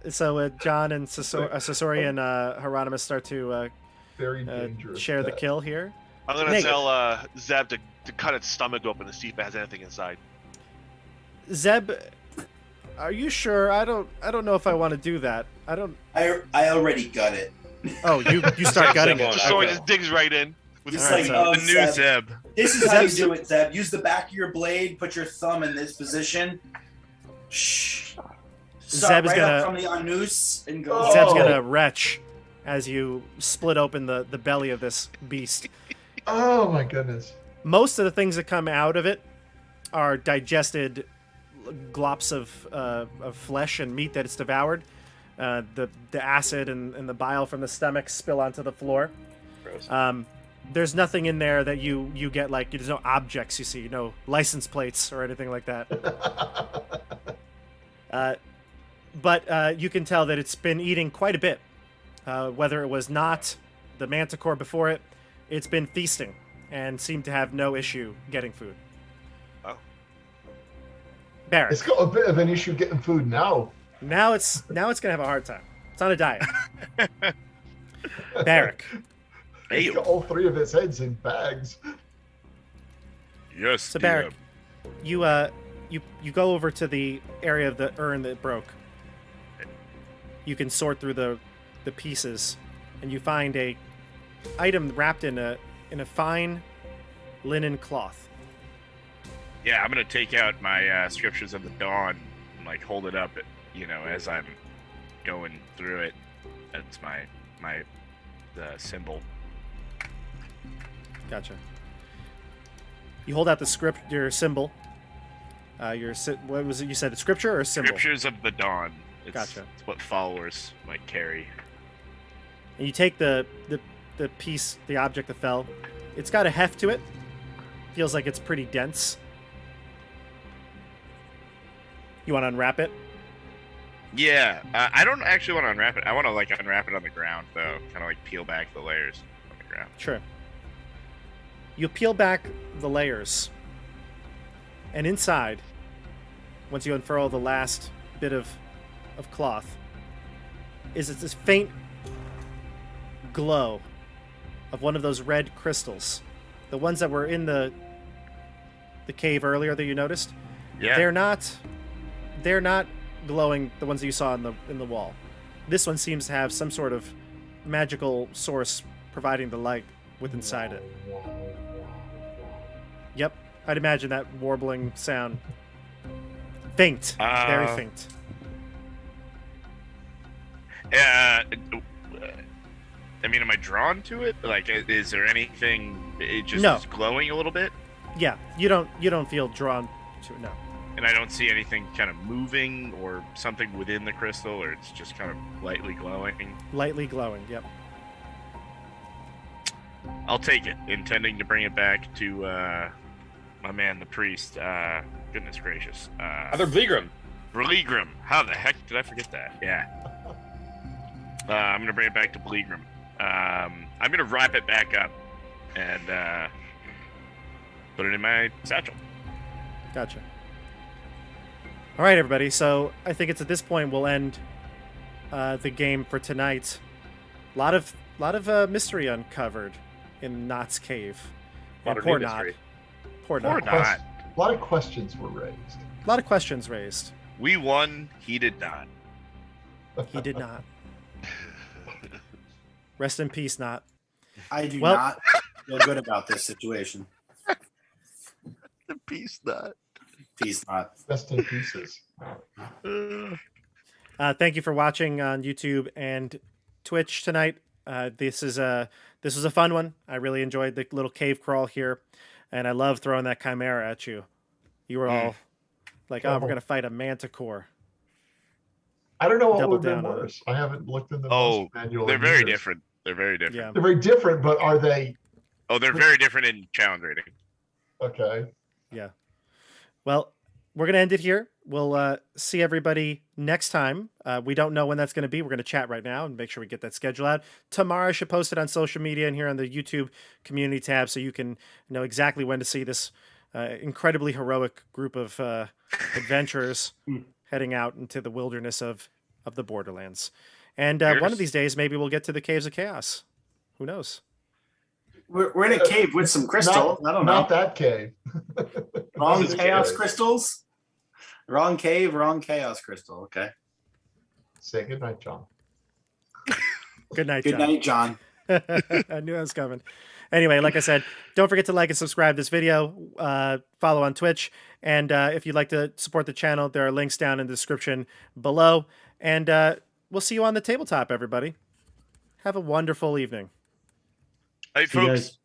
Speaker 4: so John and Sasori and Hieronymus start to
Speaker 5: Very dangerous.
Speaker 4: share the
Speaker 5: pet.
Speaker 4: kill here.
Speaker 1: I'm gonna
Speaker 4: Nate.
Speaker 1: tell Zeb to cut its stomach open to see if it has anything inside.
Speaker 4: Zeb, are you sure? I don't know if I want to do that. I don't.
Speaker 2: I already got it.
Speaker 4: Oh, you start gutting
Speaker 3: Zeb
Speaker 4: it.
Speaker 3: on.
Speaker 1: So
Speaker 3: Okay.
Speaker 1: it just digs right in. With
Speaker 2: Just
Speaker 4: Alright,
Speaker 2: like,
Speaker 4: so-
Speaker 2: oh,
Speaker 6: The new Zeb.
Speaker 2: This is how you
Speaker 4: Zeb's-
Speaker 2: do it, Zeb. Use the back of your blade, put your thumb in this position. Shh. Start
Speaker 4: Zeb is
Speaker 2: right
Speaker 4: gonna-
Speaker 2: up from the noose and go.
Speaker 5: Oh.
Speaker 4: Zeb's gonna retch as you split open the belly of this beast.
Speaker 5: Oh my goodness.
Speaker 4: Most of the things that come out of it are digested glops of flesh and meat that it's devoured. The acid and the bile from the stomach spill onto the floor.
Speaker 3: Gross.
Speaker 4: There's nothing in there that you get, like, there's no objects you see, no license plates or anything like that. But you can tell that it's been eating quite a bit. Whether it was not the manticore before it, it's been feasting and seemed to have no issue getting food.
Speaker 1: Oh.
Speaker 4: Barrett,
Speaker 5: It's got a bit of an issue getting food now.
Speaker 4: now it's gonna have a hard time. It's on a diet. Barrick,
Speaker 6: Hey,
Speaker 5: It's got all three of its heads in bags.
Speaker 6: yes,
Speaker 4: so Barrick, you go over to the area of the urn that broke. You can sort through the pieces, and you find a item wrapped in a fine linen cloth.
Speaker 6: Yeah, I'm gonna take out my scriptures of the dawn and like hold it up, as I'm going through it. That's the symbol.
Speaker 4: Gotcha. You hold out your symbol. What was it you said? Scripture or symbol?
Speaker 6: Scriptures of the dawn. It's,
Speaker 4: Gotcha.
Speaker 6: It's what followers might carry.
Speaker 4: And you take the piece, the object that fell. It's got a heft to it. Feels like it's pretty dense. You want to unwrap it?
Speaker 6: Yeah, I don't actually want to unwrap it. I want to unwrap it on the ground though, kind of peel back the layers on the ground.
Speaker 4: Sure. You peel back the layers, and inside, once you unfurl the last bit of cloth, is this faint glow of one of those red crystals, the ones that were in the cave earlier that you noticed.
Speaker 6: Yeah.
Speaker 4: They're not glowing, the ones that you saw in the wall. This one seems to have some sort of magical source providing the light with inside it. Yep, I'd imagine that warbling sound. Faint, very faint.
Speaker 6: Am I drawn to it? Is there anything? It just
Speaker 4: No.
Speaker 6: is glowing a little bit,
Speaker 4: Yeah, you don't feel drawn to it. No.
Speaker 6: and I don't see anything kind of moving or something within the crystal, or it's just kind of lightly glowing.
Speaker 4: Lightly glowing. Yep.
Speaker 6: I'll take it, intending to bring it back to my man, the priest. Goodness gracious.
Speaker 3: Other Bleegram.
Speaker 6: Bleegram. How the heck did I forget that? Yeah. I'm gonna bring it back to Bleegram. I'm gonna wrap it back up and put it in my satchel.
Speaker 4: Gotcha. All right, everybody. So I think it's at this point we'll end the game for tonight. A lot of mystery uncovered in Knott's cave.
Speaker 3: Lot
Speaker 4: And
Speaker 3: of
Speaker 4: poor
Speaker 3: new
Speaker 4: Knott.
Speaker 3: mystery.
Speaker 4: Poor
Speaker 6: Poor
Speaker 4: Knott.
Speaker 6: Knott.
Speaker 5: A lot of questions were raised.
Speaker 4: A lot of questions raised.
Speaker 6: We won. He did not.
Speaker 4: He did not. Rest in peace, Knott.
Speaker 2: I do
Speaker 4: Well-
Speaker 2: not feel good about this situation.
Speaker 6: The peace not.
Speaker 2: Peace not.
Speaker 5: Best in pieces.
Speaker 4: Thank you for watching on YouTube and Twitch tonight. This was a fun one. I really enjoyed the little cave crawl here, and I love throwing that chimera at you. You were all like, "Oh, we're gonna fight a manticore."
Speaker 5: I don't know what
Speaker 4: Double
Speaker 5: would have been
Speaker 4: down on it.
Speaker 5: worse. I haven't looked in the
Speaker 6: Oh,
Speaker 5: monster manual.
Speaker 6: they're
Speaker 5: in
Speaker 6: very
Speaker 5: years.
Speaker 6: different. They're very different.
Speaker 4: Yeah.
Speaker 5: They're very different, but are they
Speaker 6: Oh, they're very different in challenge rating.
Speaker 5: okay?
Speaker 4: Well, we're going to end it here. We'll see everybody next time. We don't know when that's going to be. We're going to chat right now and make sure we get that schedule out. Tomorrow I should post it on social media and here on the YouTube community tab so you can know exactly when to see this incredibly heroic group of adventurers heading out into the wilderness of the Borderlands. And one of these days, maybe we'll get to the Caves of Chaos. Who knows?
Speaker 2: We're in a cave with some crystal. I don't know.
Speaker 5: Not that cave.
Speaker 2: Wrong
Speaker 5: This is
Speaker 2: chaos
Speaker 5: cave.
Speaker 2: crystals? Wrong cave, wrong chaos crystal. Okay.
Speaker 5: Say goodnight, John.
Speaker 4: Good night,
Speaker 2: Good
Speaker 4: John.
Speaker 2: night, John.
Speaker 4: I knew that was coming. Anyway, like I said, don't forget to like and subscribe this video. Follow on Twitch. And if you'd like to support the channel, there are links down in the description below. And we'll see you on the tabletop, everybody. Have a wonderful evening.
Speaker 6: Hey,
Speaker 7: See you
Speaker 6: folks.
Speaker 7: guys.